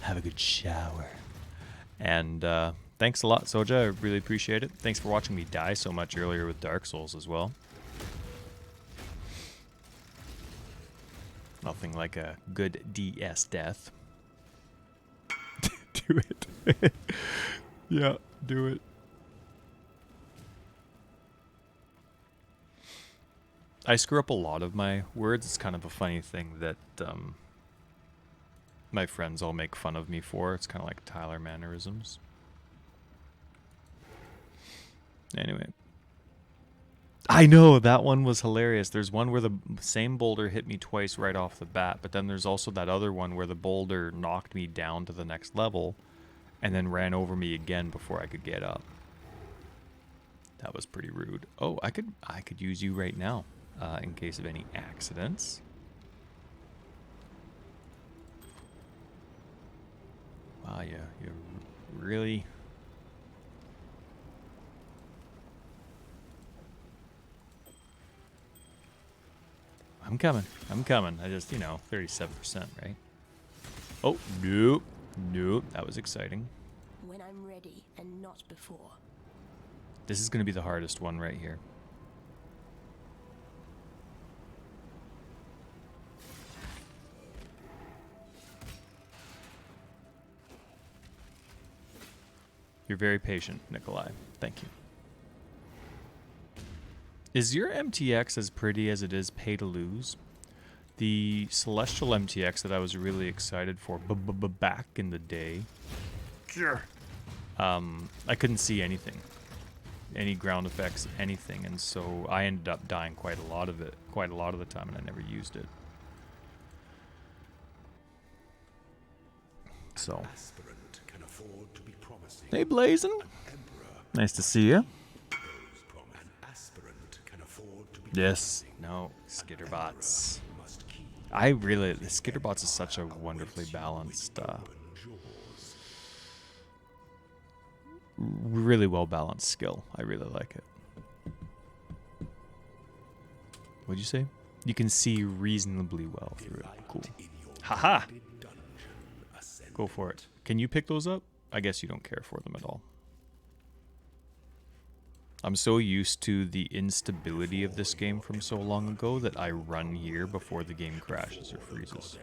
Have a good shower. And thanks a lot, Soja. I really appreciate it. Thanks for watching me die so much earlier with Dark Souls as well. Nothing like a good DS death. Do it. Yeah, do it. I screw up a lot of my words. It's kind of a funny thing that my friends all make fun of me for. It's kind of like Tyler mannerisms. Anyway. I know, that one was hilarious. There's one where the same boulder hit me twice right off the bat, but then there's also that other one where the boulder knocked me down to the next level and then ran over me again before I could get up. That was pretty rude. Oh, I could use you right now in case of any accidents. Wow, you really... I'm coming. I just, 37%, right? Oh, nope. That was exciting. When I'm ready and not before. This is going to be the hardest one right here. You're very patient, Nikolai. Thank you. Is your MTX as pretty as it is pay to lose? The Celestial MTX that I was really excited for back in the day. I couldn't see anything. Any ground effects, anything, and so I ended up dying quite a lot of the time, and I never used it. So, Aspirant can afford to be promising. hey Blazin', Emperor nice to see you. an aspirant can afford to be Yes, no, Skitterbots. must keep The Skitterbots is such a wonderfully balanced, jaws. really well balanced skill. I really like it. What'd you say? You can see reasonably well through it. Cool. Haha! Go for it. Can you pick those up? I guess you don't care for them at all. I'm so used to the instability of this game from so long ago that I run here before the game crashes or freezes.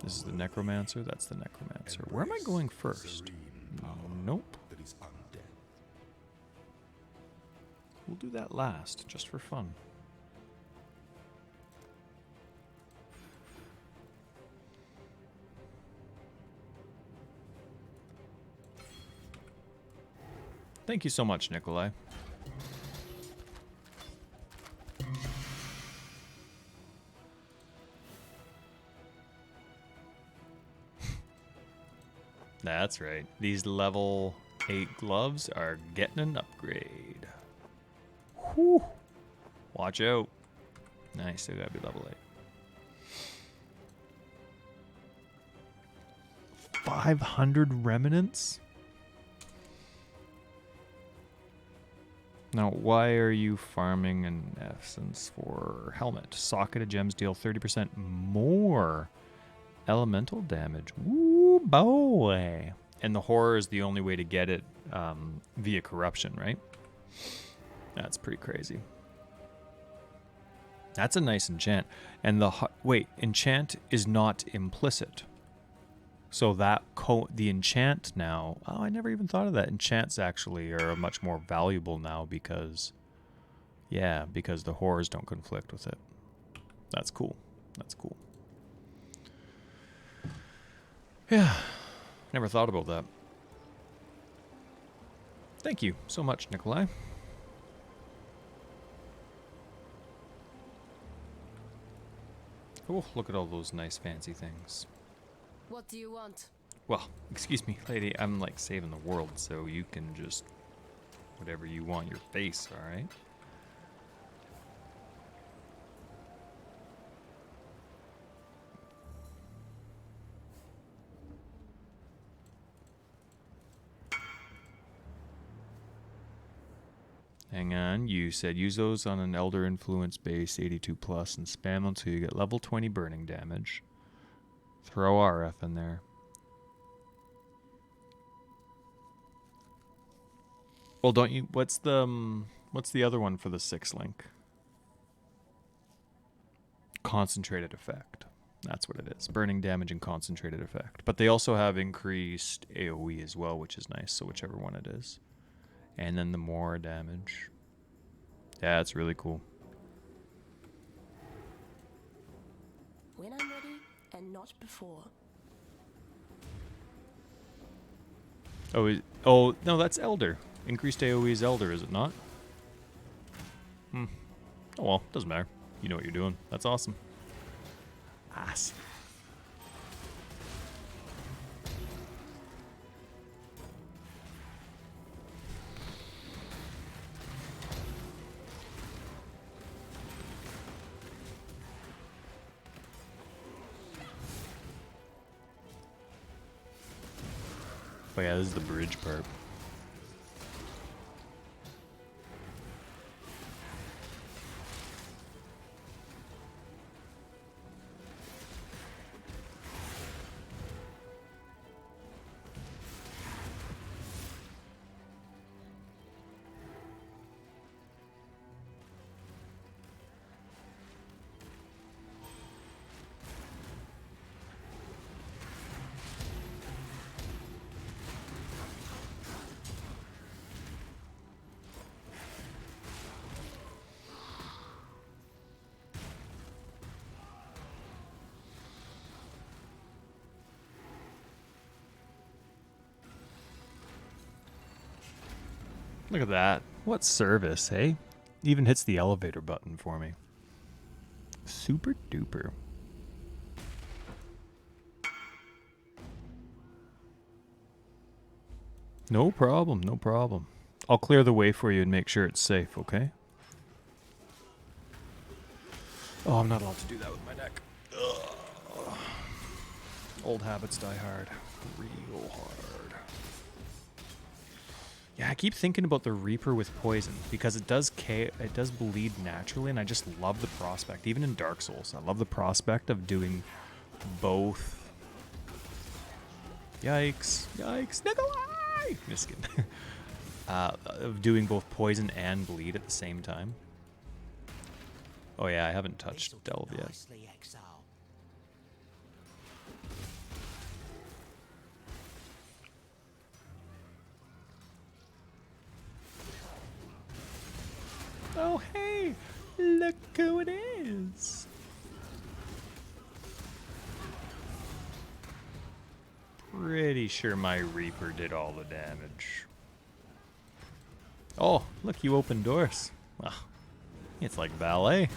This is the Necromancer. That's the Necromancer. Where am I going first? Nope. We'll do that last, just for fun. Thank you so much, Nikolai. That's right. These level 8 gloves are getting an upgrade. Whew. Watch out. Nice, they gotta be level 8. 500 remnants? Now, why are you farming an essence for helmet? Socket of gems deal 30% more elemental damage. Woo boy! And the horror is the only way to get it via corruption, right? That's pretty crazy. That's a nice enchant. And wait, enchant is not implicit. So that the enchant now, oh, I never even thought of that. Enchants actually are much more valuable now because the horrors don't conflict with it. That's cool. That's cool. Yeah, never thought about that. Thank you so much, Nikolai. Oh, look at all those nice fancy things. What do you want? Well, excuse me, lady, I'm like saving the world, so you can just whatever you want your face, alright? Hang on, you said use those on an Elder Influence base 82 plus and spam until you get level 20 burning damage. Throw RF in there. Well, don't you? What's the other one for the 6 link? Concentrated effect. That's what it is. Burning damage and concentrated effect. But they also have increased AoE as well, which is nice. So whichever one it is. And then the more damage. Yeah, it's really cool. When I'm ready, and not before. Oh, no, that's Elder. Increased AoE is Elder, is it not? Oh well, doesn't matter. You know what you're doing. That's awesome. Awesome. Oh yeah, this is the bridge part. Look at that. What service, hey? Even hits the elevator button for me. Super duper. No problem, no problem. I'll clear the way for you and make sure it's safe, okay? Oh, I'm not allowed to do that with my neck. Ugh. Old habits die hard. Real hard. Yeah, I keep thinking about the Reaper with poison because it does bleed naturally, and I just love the prospect. Even in Dark Souls, I love the prospect of doing both. Yikes! Yikes! Nikolai! Just kidding. Of doing both poison and bleed at the same time. Oh yeah, I haven't touched Delve yet. Oh hey, look who it is. Pretty sure my Reaper did all the damage. Oh, look, you opened doors. Well, it's like ballet.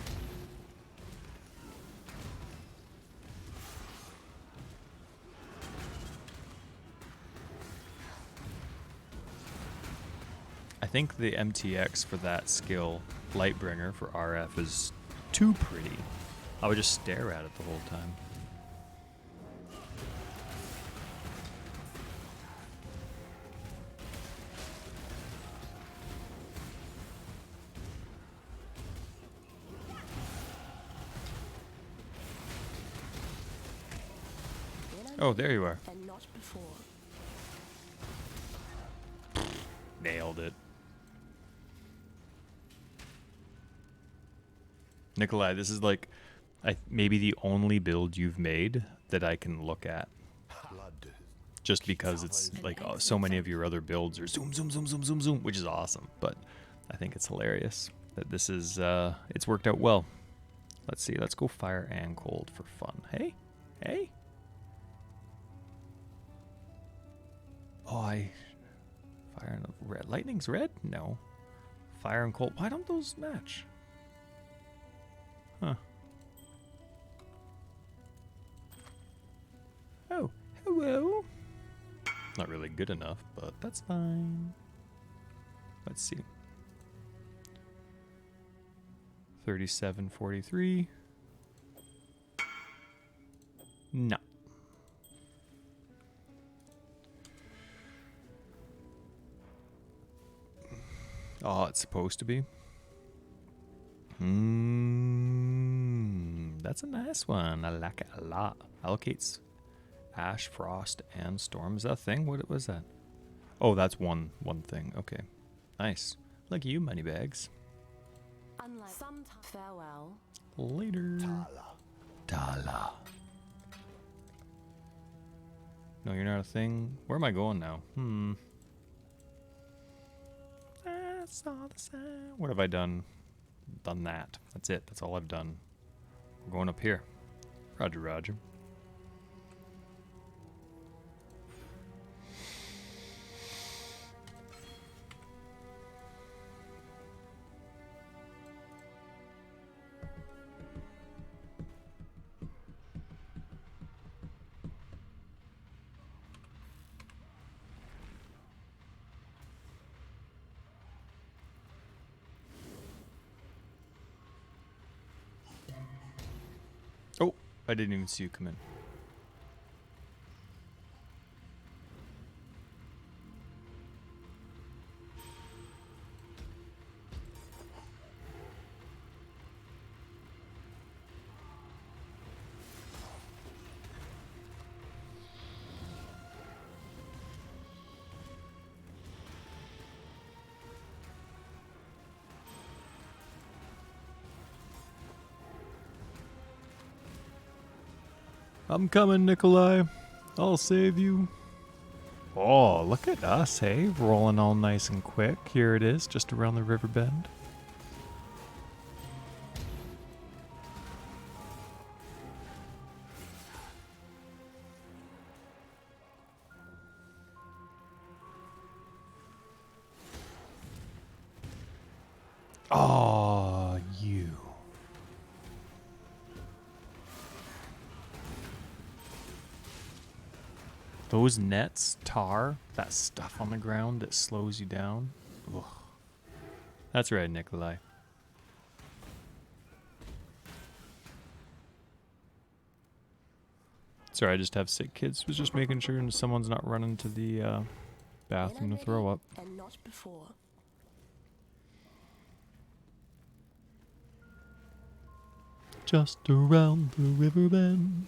I think the MTX for that skill, Lightbringer for RF, is too pretty. I would just stare at it the whole time. Oh, there you are. And not before. Nailed it. Nikolai, this is like maybe the only build you've made that I can look at. Just because it's like so many of your other builds are zoom, zoom, zoom, zoom, zoom, zoom, which is awesome. But I think it's hilarious that this is, it's worked out well. Let's see, let's go fire and cold for fun. Hey? Hey? Oh, fire and red. Lightning's red? No. Fire and cold. Why don't those match? Huh. Oh, hello. Not really good enough, but that's fine. Let's see. 3743. No. Oh, it's supposed to be. That's a nice one. I like it a lot. Allocates ash, frost, and storm. Is that a thing? What was that? Oh, that's one thing. Okay. Nice. Look at you, moneybags. Unlike sometimes. Farewell. Later. Tala. No, you're not a thing. Where am I going now? I saw the sign. What have I done? Done that. That's it. That's all I've done. We're going up here. Roger, roger. Oh, I didn't even see you come in. I'm coming, Nikolai. I'll save you. Oh, look at us, hey? Rolling all nice and quick. Here it is, just around the river bend. Oh, you. Those nets, tar, that stuff on the ground that slows you down. Ugh. That's right, Nikolai. Sorry, I just have sick kids. Was just making sure someone's not running to the bathroom to throw up. And not before. Just around the river bend.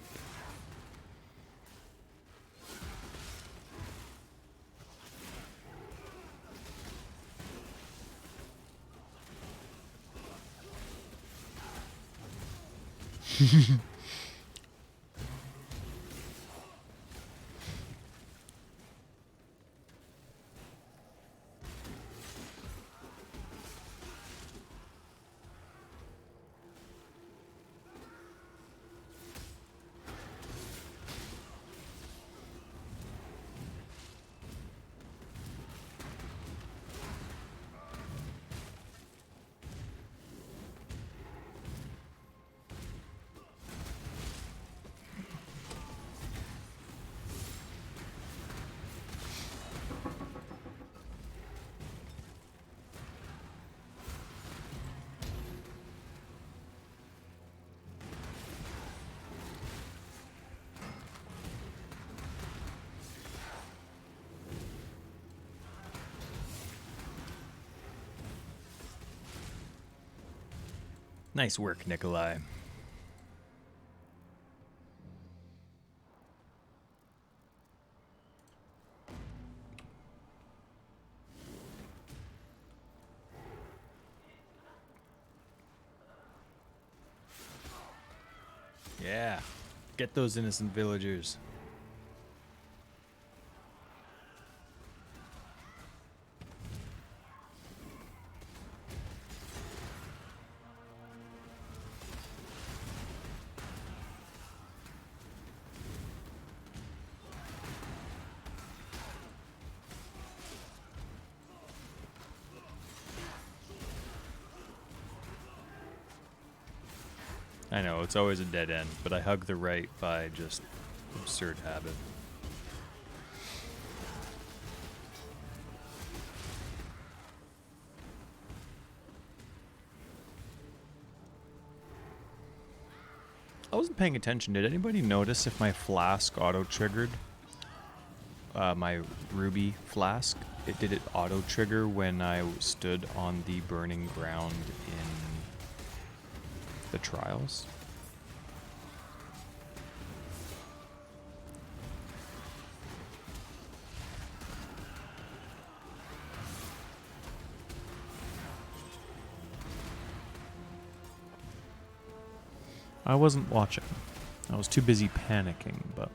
Nice work, Nikolai. Yeah. Get those innocent villagers. I know, it's always a dead end, but I hug the right by just absurd habit. I wasn't paying attention. Did anybody notice if my flask auto-triggered? My ruby flask? Did it auto-trigger when I stood on the burning ground in the trials? I wasn't watching. I was too busy panicking, but...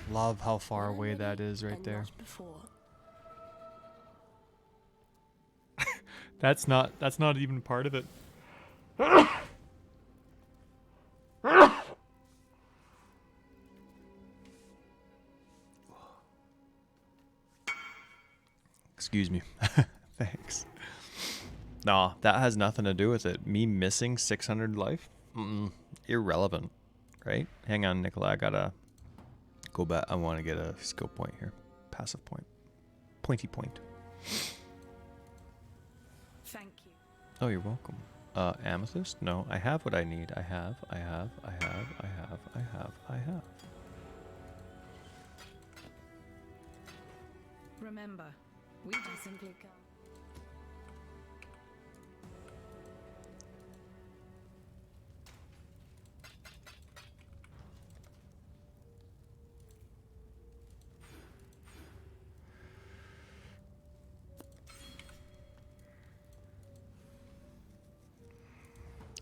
Love how far away that is right there. That's not even part of it. Excuse me. Thanks. Nah, that has nothing to do with it. Me missing 600 life? Irrelevant, right? Hang on, Nicola. I gotta go back. I want to get a skill point here. Passive point. Pointy point. Thank you. Oh, you're welcome. Amethyst? No, I have what I need. I have. Remember, we just simply come.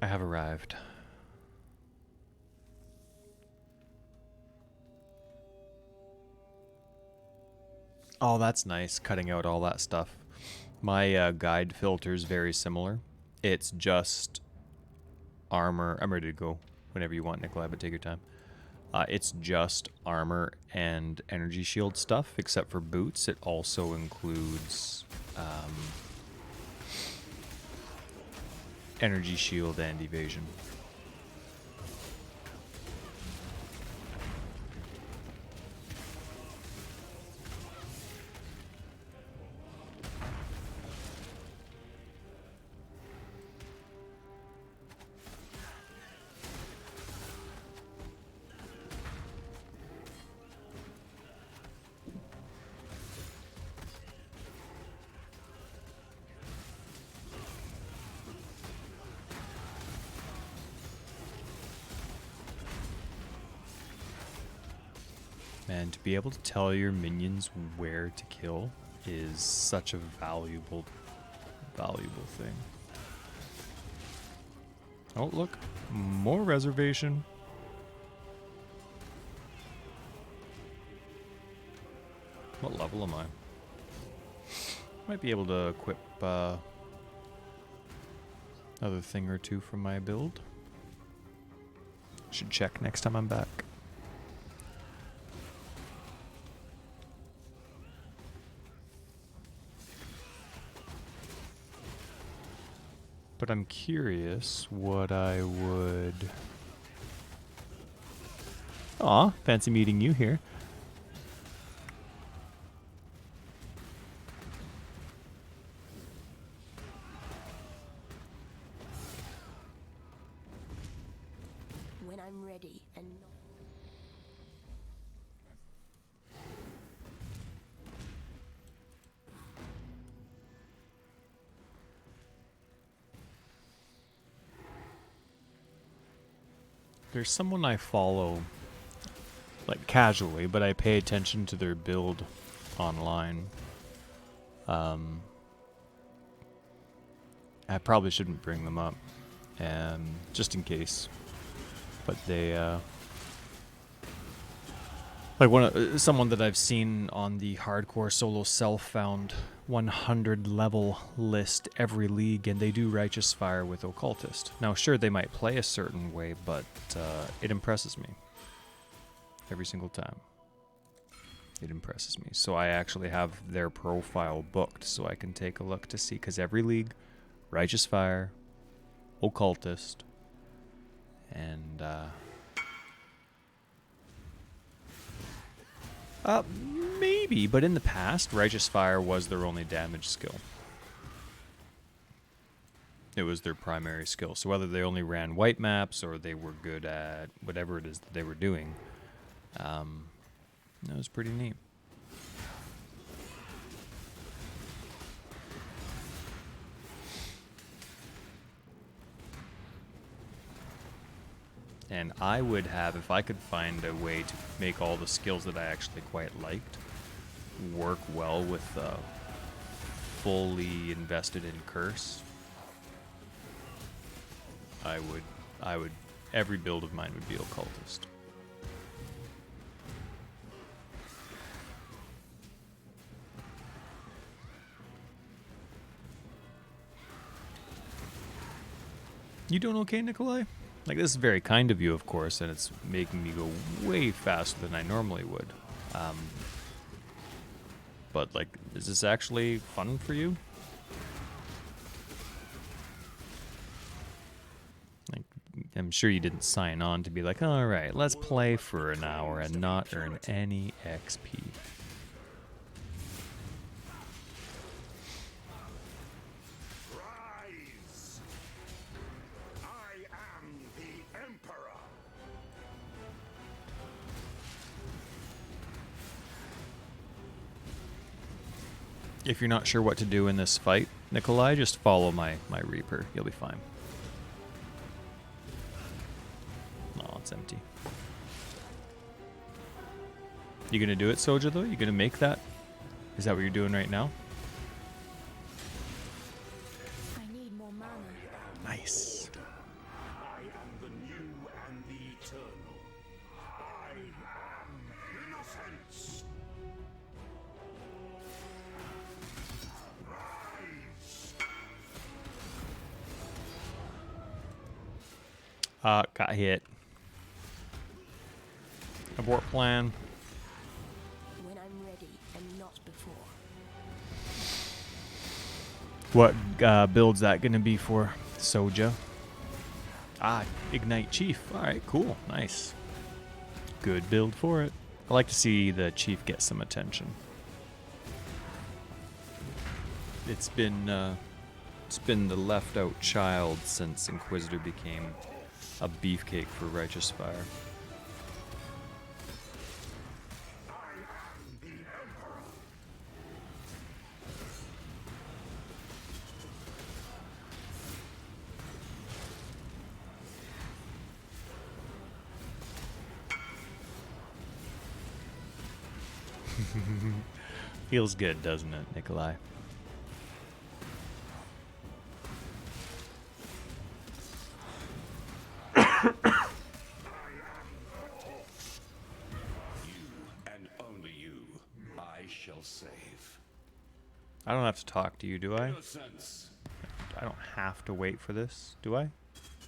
I have arrived. Oh, that's nice, cutting out all that stuff. My guide filter is very similar. It's just armor. I'm ready to go whenever you want, Nikolai, but take your time. It's just armor and energy shield stuff, except for boots. It also includes energy shield and evasion. Man, to be able to tell your minions where to kill is such a valuable thing. Oh, look. More reservation. What level am I? Might be able to equip another thing or two from my build. Should check next time I'm back. But I'm curious what I would... Aw, fancy meeting you here. When I'm ready and not... There's someone I follow, like casually, but I pay attention to their build online. I probably shouldn't bring them up, just in case. But they, like someone that I've seen on the hardcore solo self-found 100 level list every league, and they do Righteous Fire with Occultist. Now, sure, they might play a certain way, but it impresses me every single time. It impresses me. So I actually have their profile booked so I can take a look to see, because every league, Righteous Fire, Occultist, and maybe, but in the past, Righteous Fire was their only damage skill. It was their primary skill. So whether they only ran white maps or they were good at whatever it is that they were doing, that was pretty neat. And I would have, if I could find a way to make all the skills that I actually quite liked work well with fully invested in Curse, I would, every build of mine would be Occultist. You doing okay, Nikolai? Like, this is very kind of you, of course, and it's making me go way faster than I normally would. But, like, is this actually fun for you? Like, I'm sure you didn't sign on to be like, alright, let's play for an hour and not earn any XP. Rise! I am the Emperor! If you're not sure what to do in this fight, Nikolai, just follow my Reaper. You'll be fine. Oh, it's empty. You gonna do it, Soja, though? You gonna make that? Is that what you're doing right now? I need more mana. Nice. I am the new and the eternal. I am innocence! Got hit. Abort plan. When I'm ready and not before. What build's that gonna be for? Soja. Ignite Chief. Alright, cool. Nice. Good build for it. I like to see the Chief get some attention. It's been the left out child since Inquisitor became a beefcake for Righteous Fire. Feels good, doesn't it, Nikolai? And only you, I shall save. I don't have to talk to you, do I? Innocence. I don't have to wait for this, do I?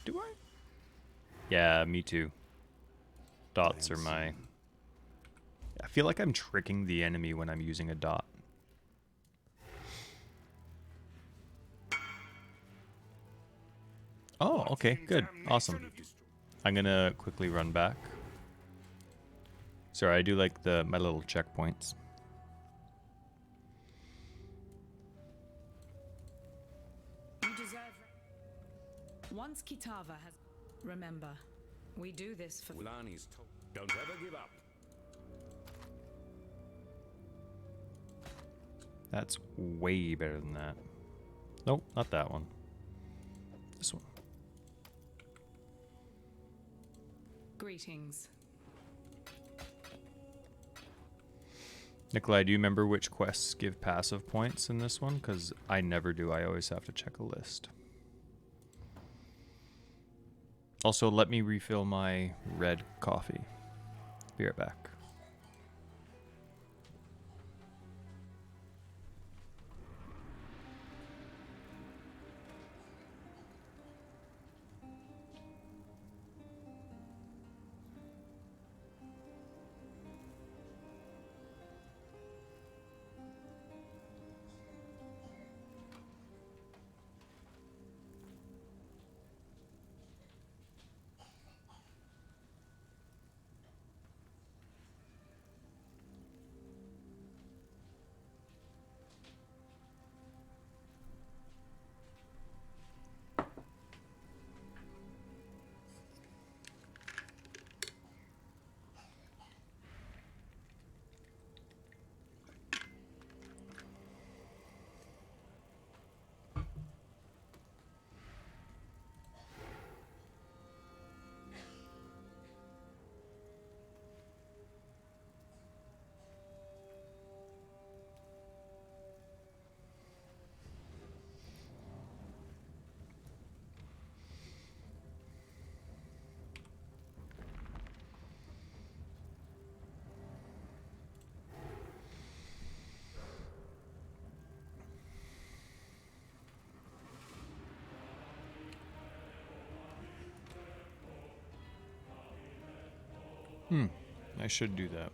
Do I? Yeah, me too. Dots are my... I feel like I'm tricking the enemy when I'm using a dot. Oh, okay, good. Awesome. I'm gonna quickly run back. Sorry, I do like my little checkpoints. You deserve... Once Kitava has... Remember, we do this for... Ulani's told. Don't ever give up. That's way better than that. Nope, not that one. This one. Greetings. Nikolai, do you remember which quests give passive points in this one? Because I never do. I always have to check a list. Also, let me refill my red coffee. Be right back. I should do that.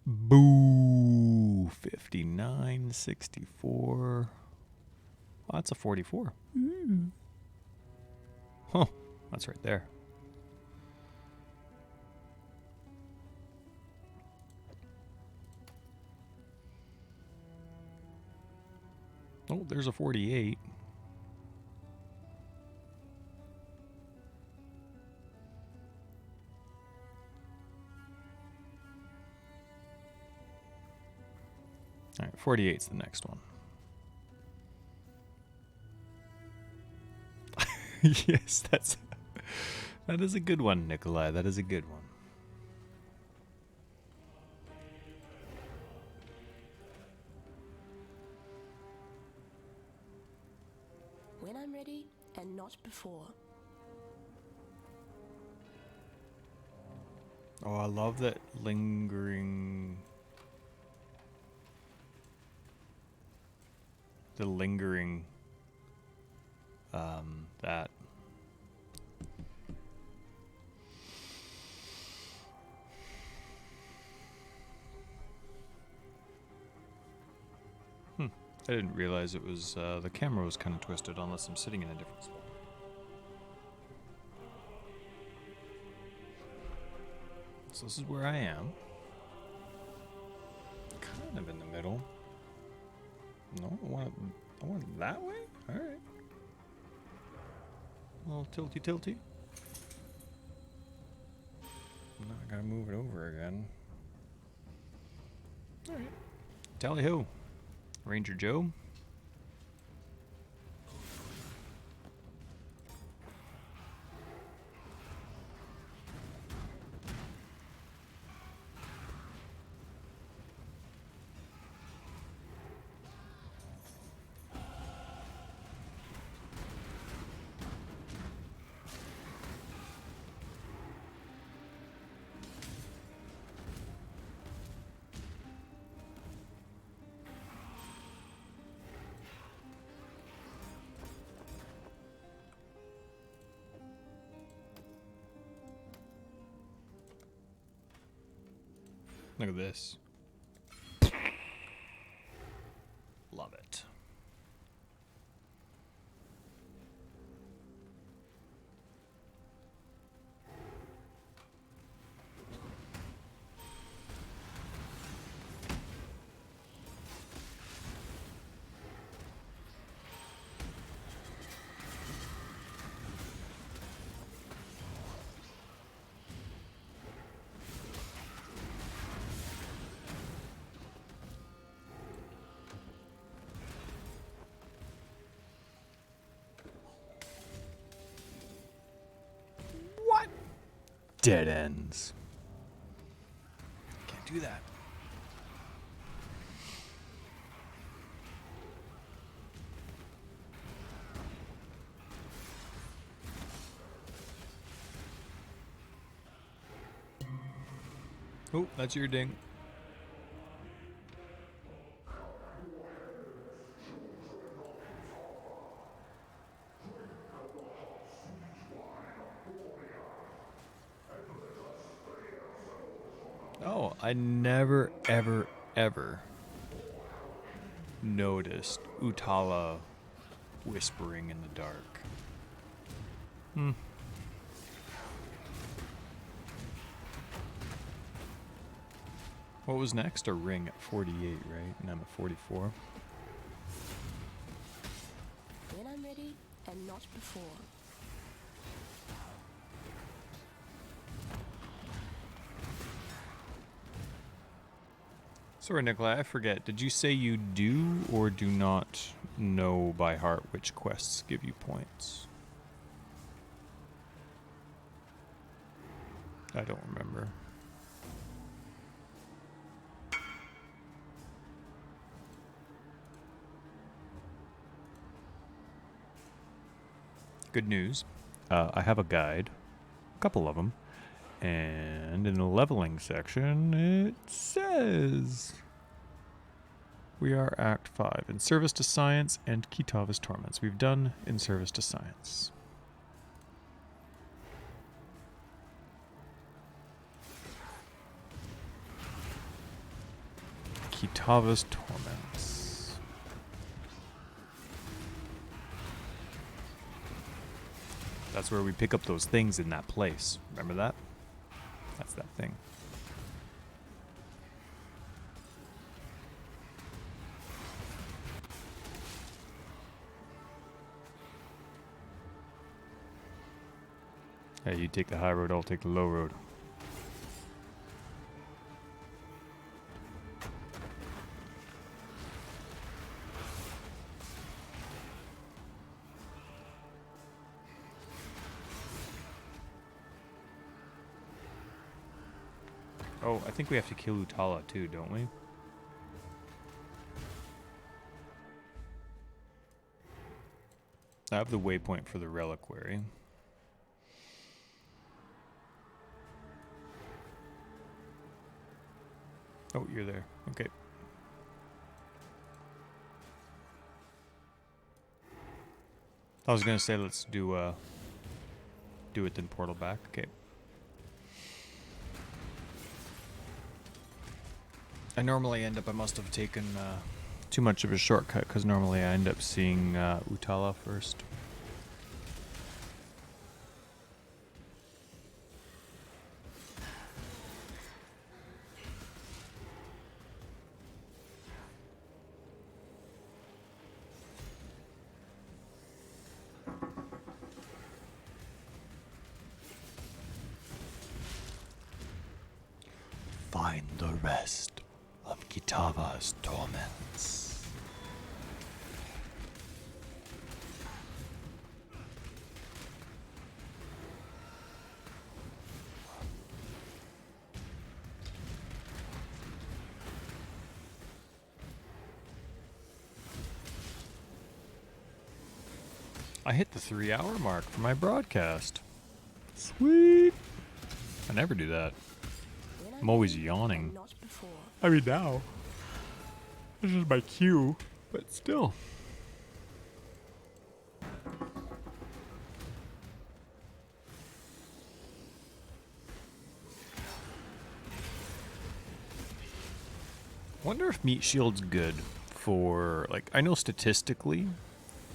Boo! 59, 64. Oh, that's a 44. Huh, that's right there. Oh, there's a 48. All right, 48's the next one. Yes, that is a good one, Nikolai. That is a good one. When I'm ready and not before. Oh, I love that lingering... The lingering... that... I didn't realize it was, the camera was kind of twisted unless I'm sitting in a different spot. So this is where I am. Kind of in the middle. No, I want it that way? Alright. A little tilty. I'm not gonna move it over again. Alright. Tally ho. Ranger Joe. Look at this. Love it. Dead ends. Can't do that. Oh, that's your ding. Oh, I never, ever noticed Utala whispering in the dark. What was next? A ring at 48, right? And I'm at 44. When I'm ready, and not before. Sorry, Nikolai, I forget. Did you say you do or do not know by heart which quests give you points? I don't remember. Good news. I have a guide, a couple of them, and in the leveling section it says we are Act 5, In Service to Science and Kitava's Torments. We've done In Service to Science. Kitava's Torments. That's where we pick up those things in that place. Remember that? That's that thing. Hey, you take the high road, I'll take the low road. Oh, I think we have to kill Utala too, don't we? I have the waypoint for the reliquary. Oh, you're there. Okay. I was gonna say let's do it then portal back. Okay. I normally end up. I must have taken too much of a shortcut because normally I end up seeing Utala first. Find the rest of Kitava's torments. I hit the 3-hour mark for my broadcast. Sweet! I never do that. I'm always yawning. Not before. I mean now. This is my cue, but still. Wonder if meat shield's good for, like, I know statistically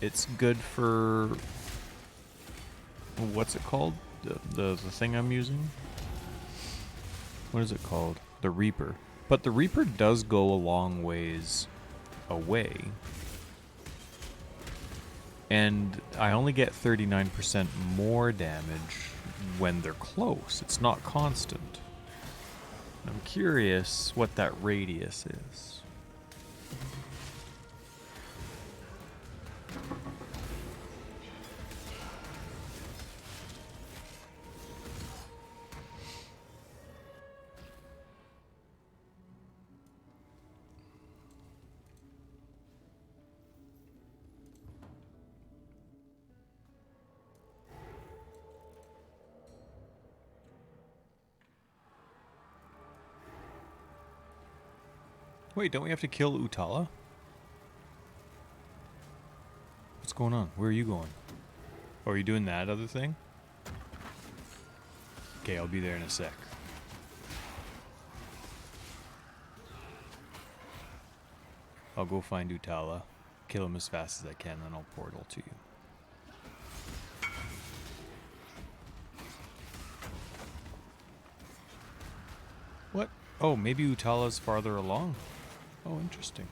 it's good for, what's it called? The thing I'm using? What is it called? The Reaper. But the Reaper does go a long ways away. And I only get 39% more damage when they're close. It's not constant. I'm curious what that radius is. Wait, don't we have to kill Utala? What's going on? Where are you going? Oh, are you doing that other thing? Okay, I'll be there in a sec. I'll go find Utala, kill him as fast as I can, then I'll portal to you. What? Oh, maybe Utala's farther along. Oh, interesting.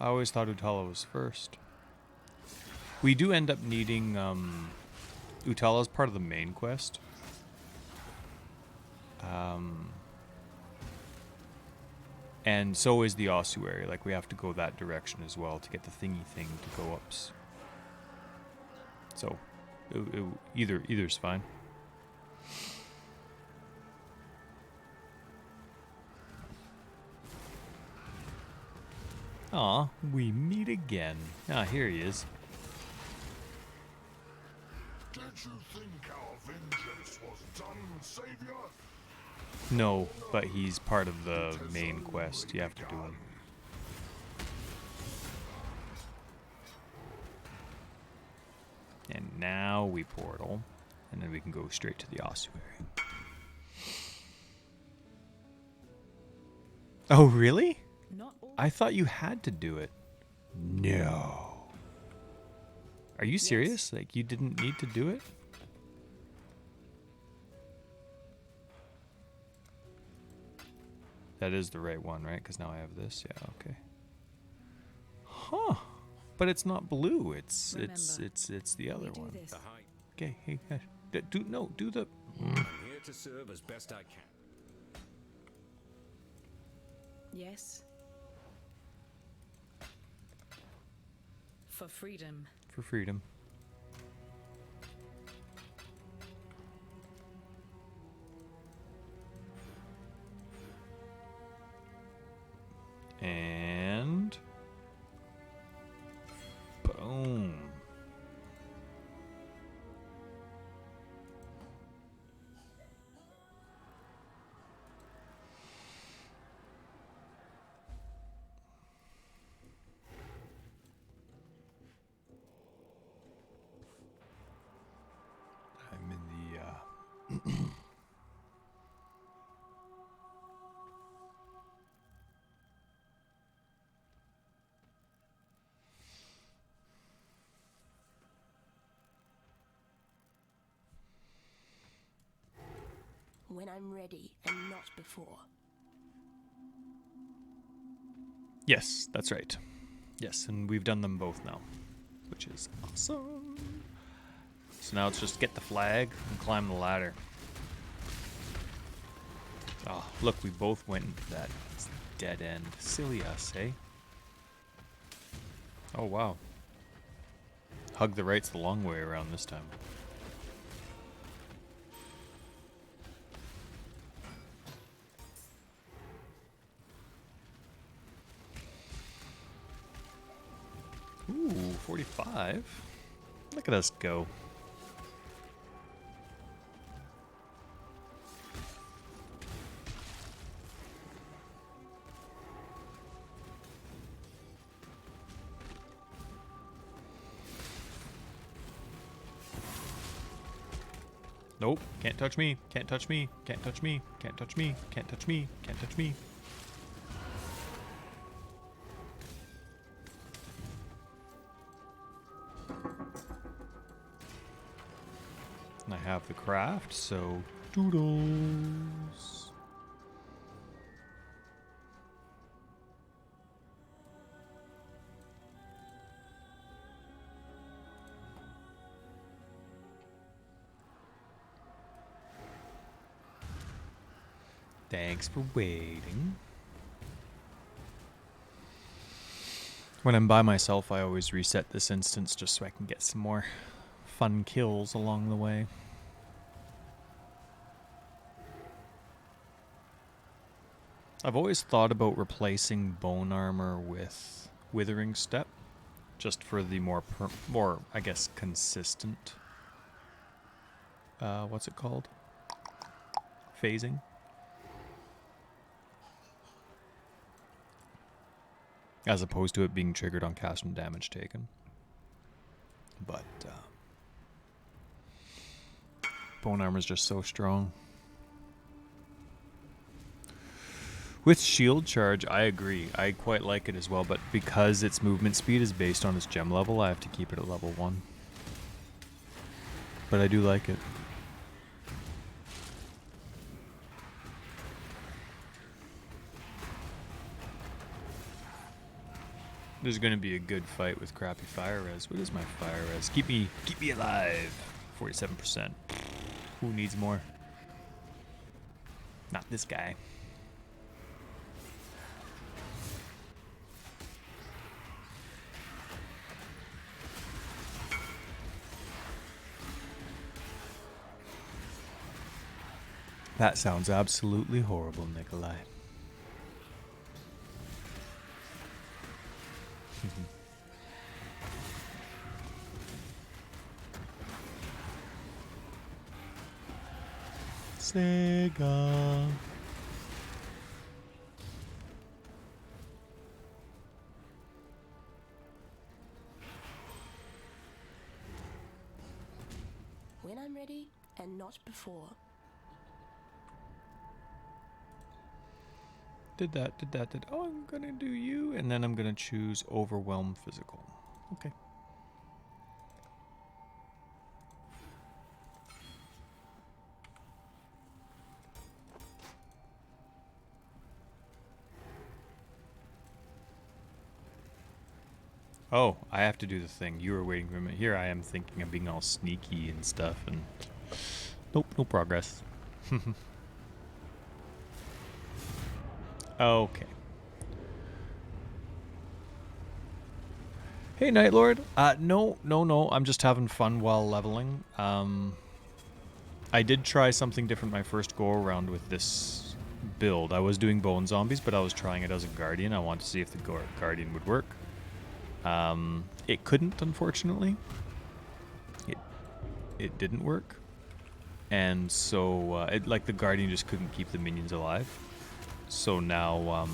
I always thought Utala was first. We do end up needing, Utala's part of the main quest. And so is the ossuary. Like, we have to go that direction as well to get the thingy thing to go up. So, either's fine. Aw, we meet again. Ah, here he is. Did you think our vengeance was done, Savior? No, but he's part of the main quest. You have to do him. And now we portal, and then we can go straight to the ossuary. Oh, really? Not all. I thought you had to do it. No. Are you serious? Like, you didn't need to do it? That is the right one, right? Because now I have this. Yeah, okay. Huh. But it's not blue. It's the other one. This. The height. Okay, hey, guys. Do the... I'm here to serve as best I can. Yes. For freedom. For freedom. And... boom. When I'm ready and not before. Yes, that's right. Yes, and we've done them both now, which is awesome. So now it's just get the flag and climb the ladder. Oh, look, we both went into that dead end. Silly us, eh? Oh, wow. Hug the right's the long way around this time. Ooh, 45. Look at us go. Nope, can't touch me, can't touch me, can't touch me, can't touch me, can't touch me, can't touch me. And I have the craft, so doodles. Thanks for waiting. When I'm by myself, I always reset this instance just so I can get some more fun kills along the way. I've always thought about replacing bone armor with withering step, just for the more I guess consistent. What's it called? Phasing. As opposed to it being triggered on cast and damage taken. But bone armor is just so strong. With shield charge, I agree. I quite like it as well, but because its movement speed is based on its gem level, I have to keep it at level 1. But I do like it. There's gonna be a good fight with crappy fire res. What is my fire res? Keep me alive. 47%. Who needs more? Not this guy. That sounds absolutely horrible, Nikolai. Sega. When I'm ready and not before. Did that. Oh, I'm gonna do you, and then I'm gonna choose overwhelm physical. Okay. Oh, I have to do the thing. You were waiting for me. Here I am thinking of being all sneaky and stuff, and nope, no progress. Okay. Hey, Night Lord. No. I'm just having fun while leveling. I did try something different my first go around with this build. I was doing bone zombies, but I was trying it as a guardian. I wanted to see if the guardian would work. It couldn't, unfortunately. It didn't work, and so like the guardian just couldn't keep the minions alive. So now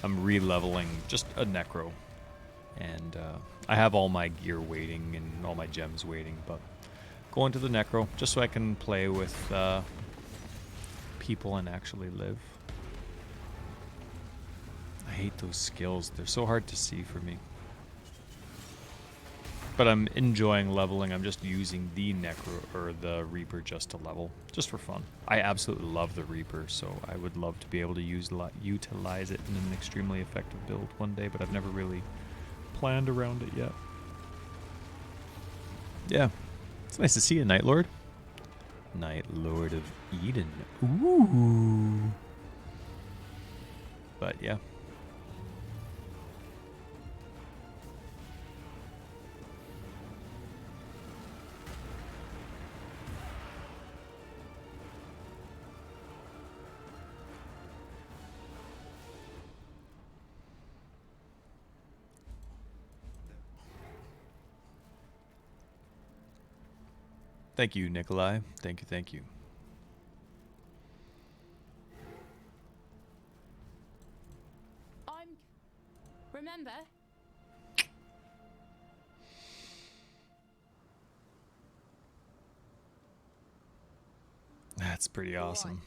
I'm re-leveling just a Necro, and I have all my gear waiting and all my gems waiting, but Going to the Necro, just so I can play with people and actually live. I hate those skills. They're so hard to see for me. But I'm enjoying leveling. I'm just using the Necro or the Reaper just to level, just for fun. I absolutely love the Reaper, so I would love to be able to utilize it in an extremely effective build one day, but I've never really planned around it yet. Yeah, it's nice to see you, Night Lord. Night Lord of Eden. Ooh. But yeah. Thank you, Nikolai. Thank you, thank you. Remember? That's pretty awesome.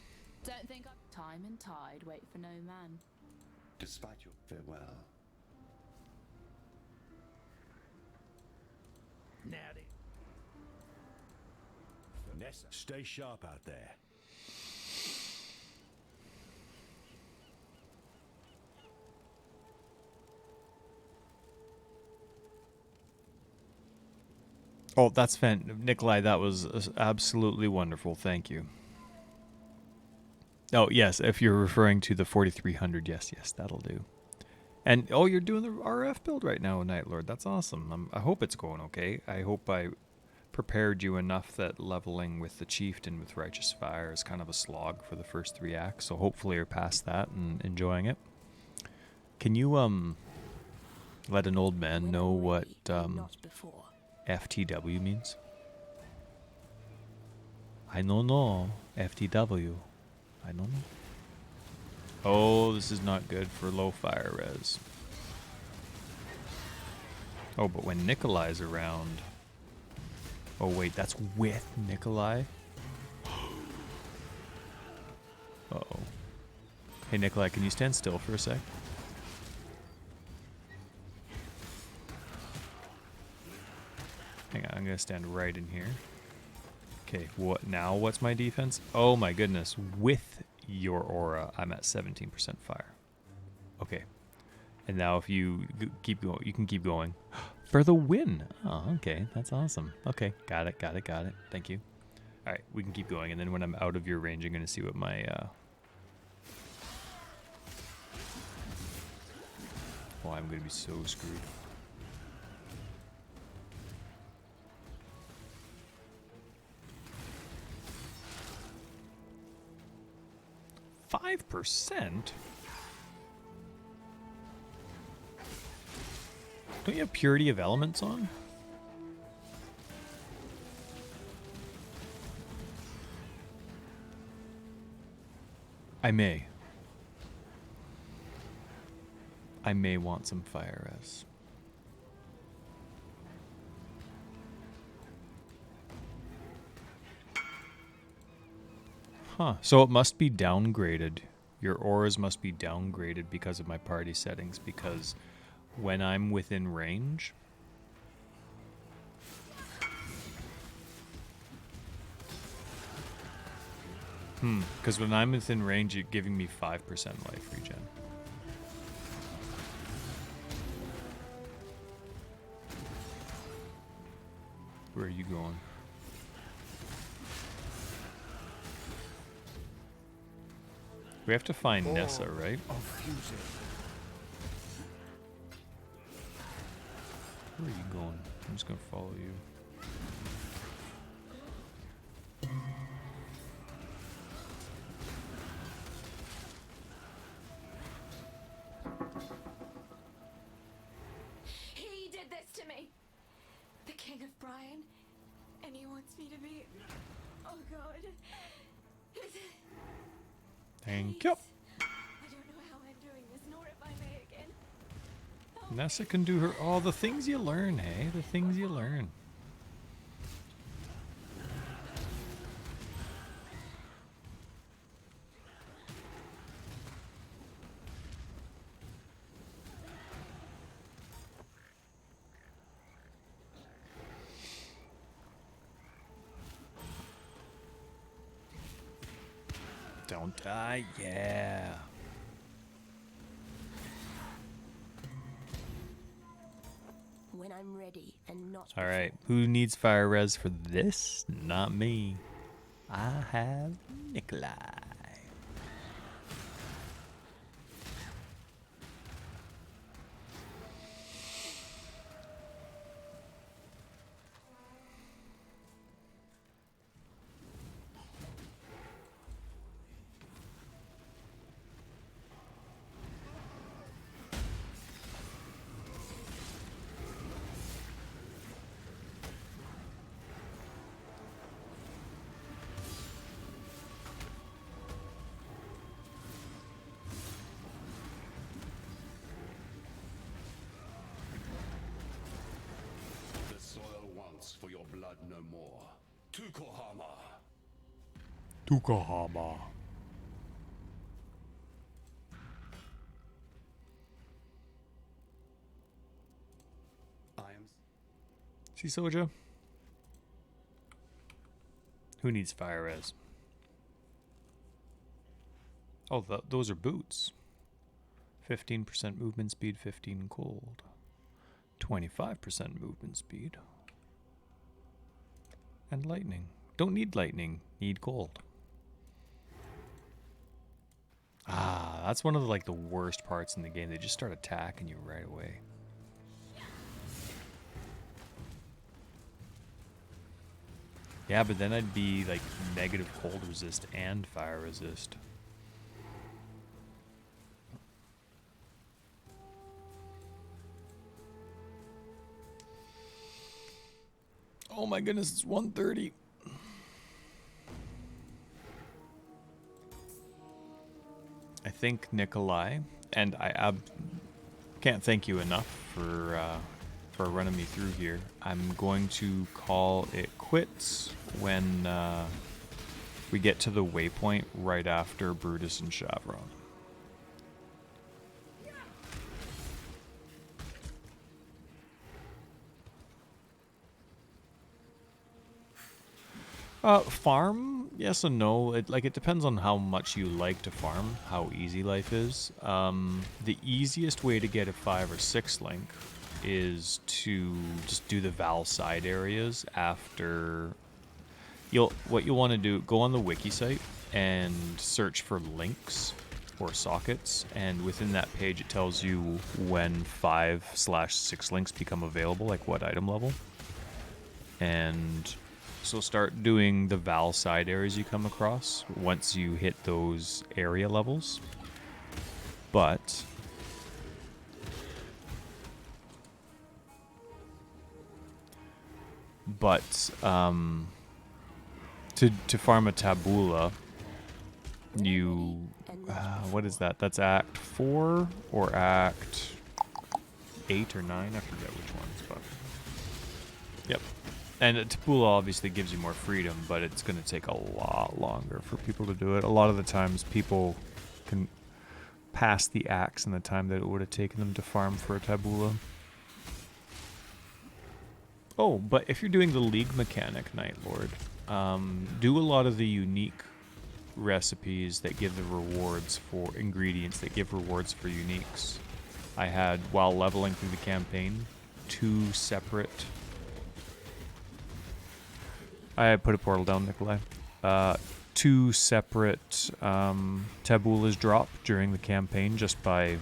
Don't think time and tide wait for no man. Despite your farewell. Natty. Vanessa, stay sharp out there. Oh, that's Nikolai, that was absolutely wonderful. Thank you. Oh, yes, if you're referring to the 4300, yes, that'll do. And, oh, you're doing the RF build right now, Night Lord. That's awesome. I hope it's going okay. I hope I prepared you enough that leveling with the Chieftain with Righteous Fire is kind of a slog for the first 3 acts, so hopefully you're past that and enjoying it. Can you, let an old man know what, FTW means? I don't know. FTW. I don't know. Oh, this is not good for low fire res. Oh, but when Nikolai's around... Oh, wait, that's with Nikolai? Uh-oh. Hey, Nikolai, can you stand still for a sec? Hang on, I'm going to stand right in here. Okay, what now? What's my defense? Oh my goodness. With your aura, I'm at 17% fire. Okay. And now if you keep going, you can keep going. For the win. Oh, okay. That's awesome. Okay, got it. Thank you. All right, we can keep going. And then when I'm out of your range, I'm going to see what my... Oh, I'm going to be so screwed. 5%? Don't you have Purity of Elements on? I may want some fire res. Huh. So it must be downgraded. Your auras must be downgraded because of my party settings, because when I'm within range... Because when I'm within range, you're giving me 5% life regen. Where are you going? We have to find Nessa, right? Where are you going? I'm just gonna follow you. He did this to me! The King of Brian, and he wants me to be... Oh god. Thank you. I don't know how I'm doing this, nor if I may again. Nessa can do her... Oh, the things you learn, hey? The things you learn. Don't die. Yeah. When I'm ready and not All right. before. Who needs fire res for this? Not me. I have Nikolai. The soil wants for your blood no more. Tukohama! Tukahama. I am... See, Soja? Who needs fire res? Oh, those are boots. 15% movement speed, 15 cold. 25% movement speed. And lightning. Don't need lightning, need cold. Ah, that's one of the worst parts in the game. They just start attacking you right away. Yeah, but then I'd be like negative cold resist and fire resist. Oh my goodness, it's 1:30. I think Nikolai, and I can't thank you enough for running me through here. I'm going to call it quits when we get to the waypoint right after Brutus and Chavron. Farm, yes and no. It depends on how much you like to farm, how easy life is. The easiest way to get a 5 or 6 link is to just do the Val side areas after. What you'll want to do, go on the wiki site and search for links or sockets, and within that page it tells you when 5/6 links become available, like what item level. And so start doing the Val side areas you come across once you hit those area levels. But to farm a tabula, you what is that? That's Act 4 or Act 8 or 9. I forget which ones, but yep. And Tabula obviously gives you more freedom, but it's going to take a lot longer for people to do it. A lot of the times people can pass the axe in the time that it would have taken them to farm for a Tabula. Oh, but if you're doing the League mechanic, Night Lord, do a lot of the unique recipes that give the rewards for ingredients, that give rewards for uniques. I had, while leveling through the campaign, 2 separate... I put a portal down, Nikolai. 2 separate tabulas drop during the campaign just by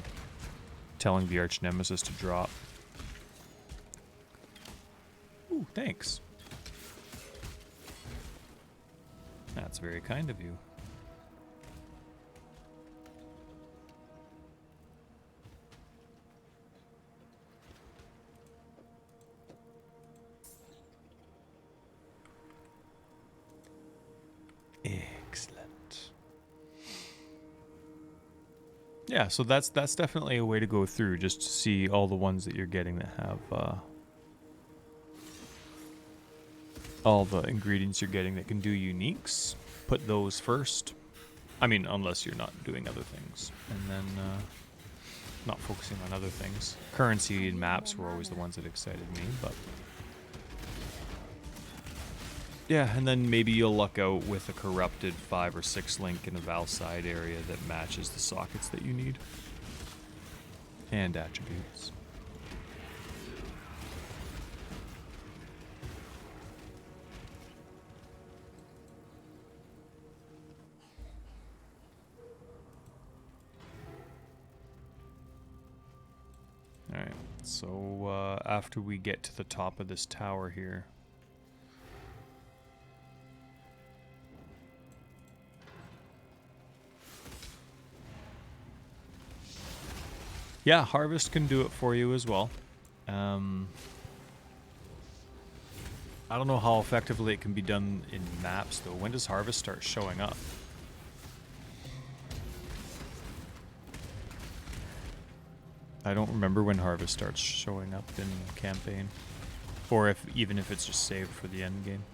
telling the Archnemesis to drop. Ooh, thanks. That's very kind of you. Excellent. Yeah, so that's definitely a way to go through, just to see all the ones that you're getting that have all the ingredients you're getting that can do uniques. Put those first. I mean, unless you're not doing other things, and then not focusing on other things. Currency and maps were always the ones that excited me, but Yeah, and then maybe you'll luck out with a corrupted 5 or 6 link in a Valside area that matches the sockets that you need. And attributes. Alright, so after we get to the top of this tower here, yeah, Harvest can do it for you as well. I don't know how effectively it can be done in maps though. When does Harvest start showing up? I don't remember when Harvest starts showing up in campaign. Or if even if it's just saved for the end game.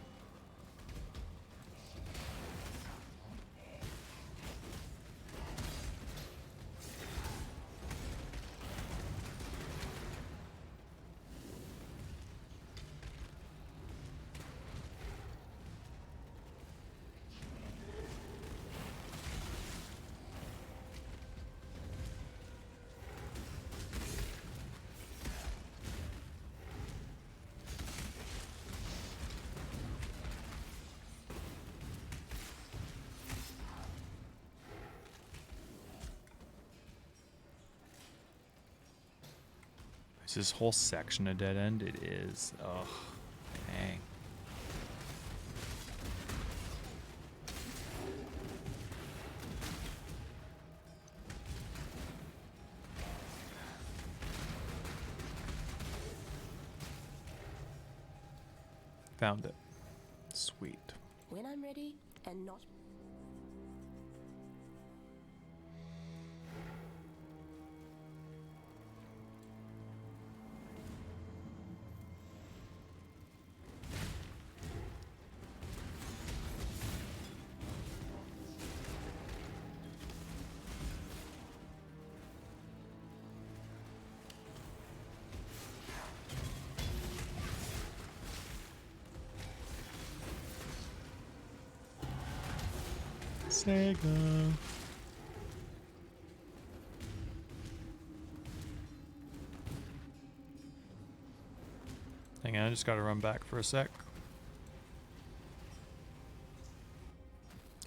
Is this whole section a dead end? It is. Ugh. Dang. Found it. Sweet. When I'm ready and not. Sega. Hang on, I just gotta run back for a sec.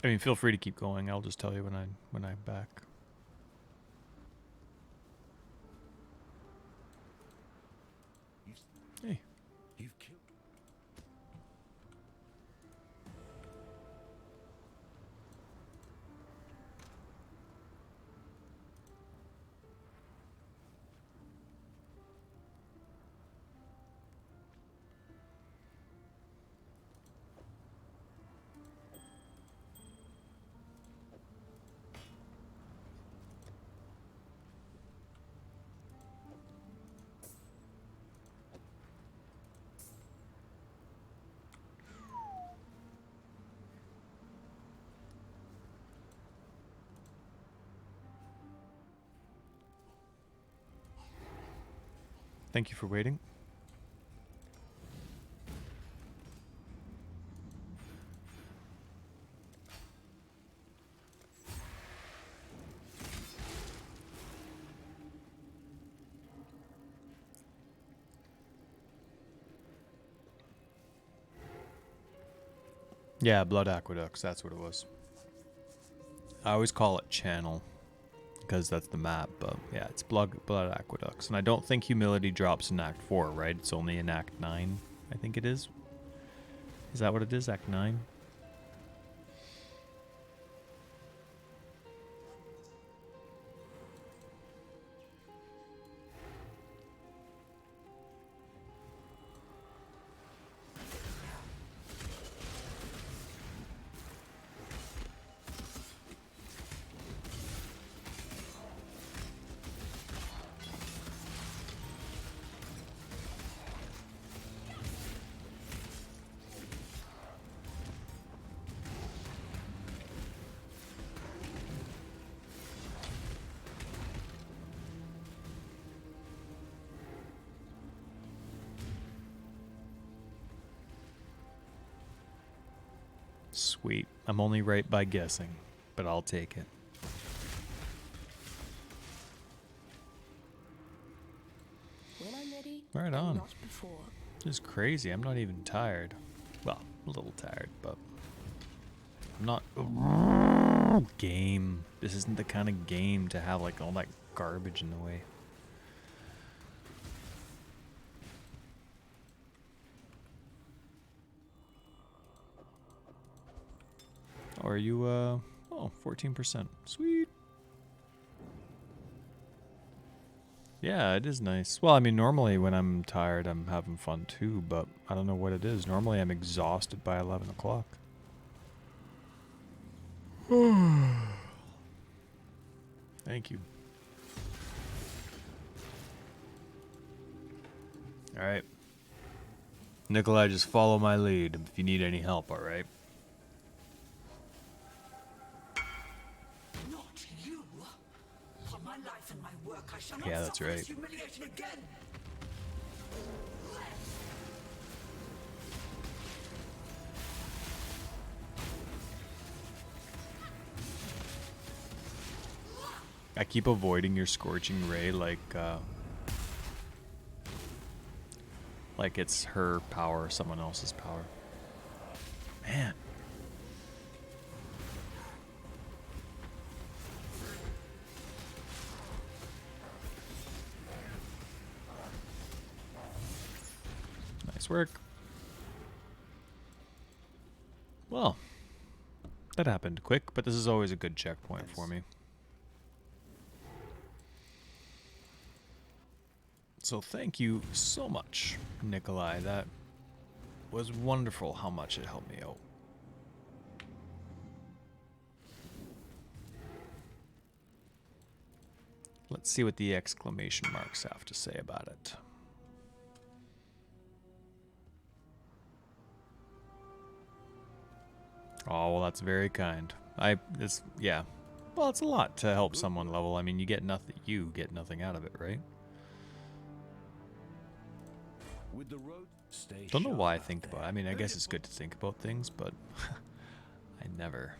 I mean, feel free to keep going. I'll just tell you when I'm back. Hey. You've killed. Thank you for waiting. Yeah, Blood Aqueducts, that's what it was. I always call it Channel, because that's the map, but yeah, it's Blood Aqueducts. And I don't think Humility drops in Act 4, right? It's only in Act 9, I think it is. Is that what it is, Act 9? Sweet. I'm only right by guessing, but I'll take it. When I'm ready, Right and on. not before. This is crazy. I'm not even tired. Well, a little tired, but I'm not. Game. This isn't the kind of game to have like all that garbage in the way. Or are you, oh, 14%. Sweet. Yeah, it is nice. Well, I mean, normally when I'm tired, I'm having fun too, but I don't know what it is. Normally I'm exhausted by 11 o'clock. Thank you. Alright. Nikolai, just follow my lead if you need any help, alright? Not you. For my life and my work, I shall not Yeah, that's suffer right. this humiliation again. I keep avoiding your scorching ray like it's her power or someone else's power. Man. Nice work. Well, that happened quick, but this is always a good checkpoint for me. So thank you so much, Nikolai. That was wonderful how much it helped me out. Let's see what the exclamation marks have to say about it. Oh, well, that's very kind. Yeah. Well, it's a lot to help someone level. I mean, you get nothing out of it, right? With the road, stay Don't know why I sharp think out about it. there. I mean, I guess it's good to think about things, but I never.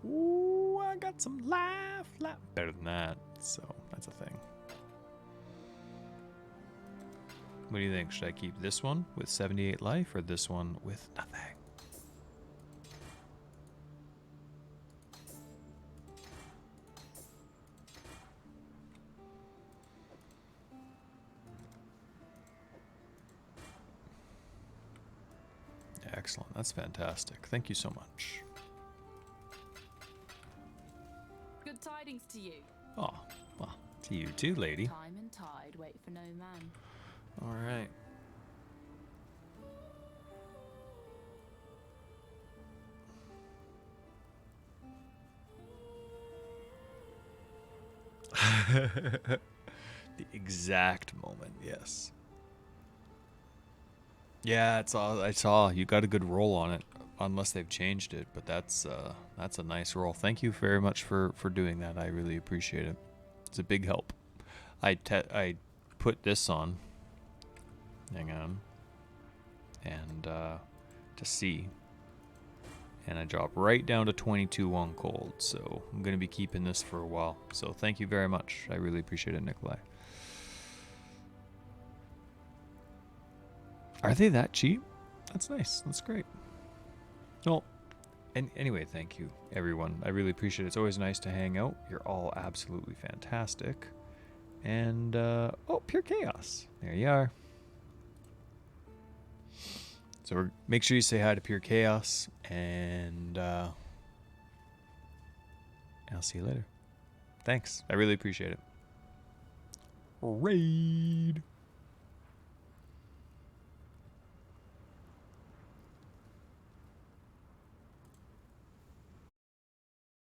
Ooh, I got some life. Better than that, so that's a thing. What do you think? Should I keep this one with 78 life or this one with nothing? Excellent. That's fantastic. Thank you so much. Good tidings to you. Oh, well, to you too, lady. Time and tide wait for no man. All right. The exact moment, yes. Yeah, it's all I saw. You got a good roll on it, unless they've changed it. But that's a nice roll. Thank you very much for doing that. I really appreciate it. It's a big help. I put this on. Hang on. And to see. And I drop right down to 22 on cold. So I'm gonna be keeping this for a while. So thank you very much. I really appreciate it, Nikolai. Are they that cheap? That's nice. That's great. Well, and anyway, thank you, everyone. I really appreciate it. It's always nice to hang out. You're all absolutely fantastic. And, oh, Pure Chaos. There you are. So make sure you say hi to Pure Chaos. And I'll see you later. Thanks. I really appreciate it. Raid.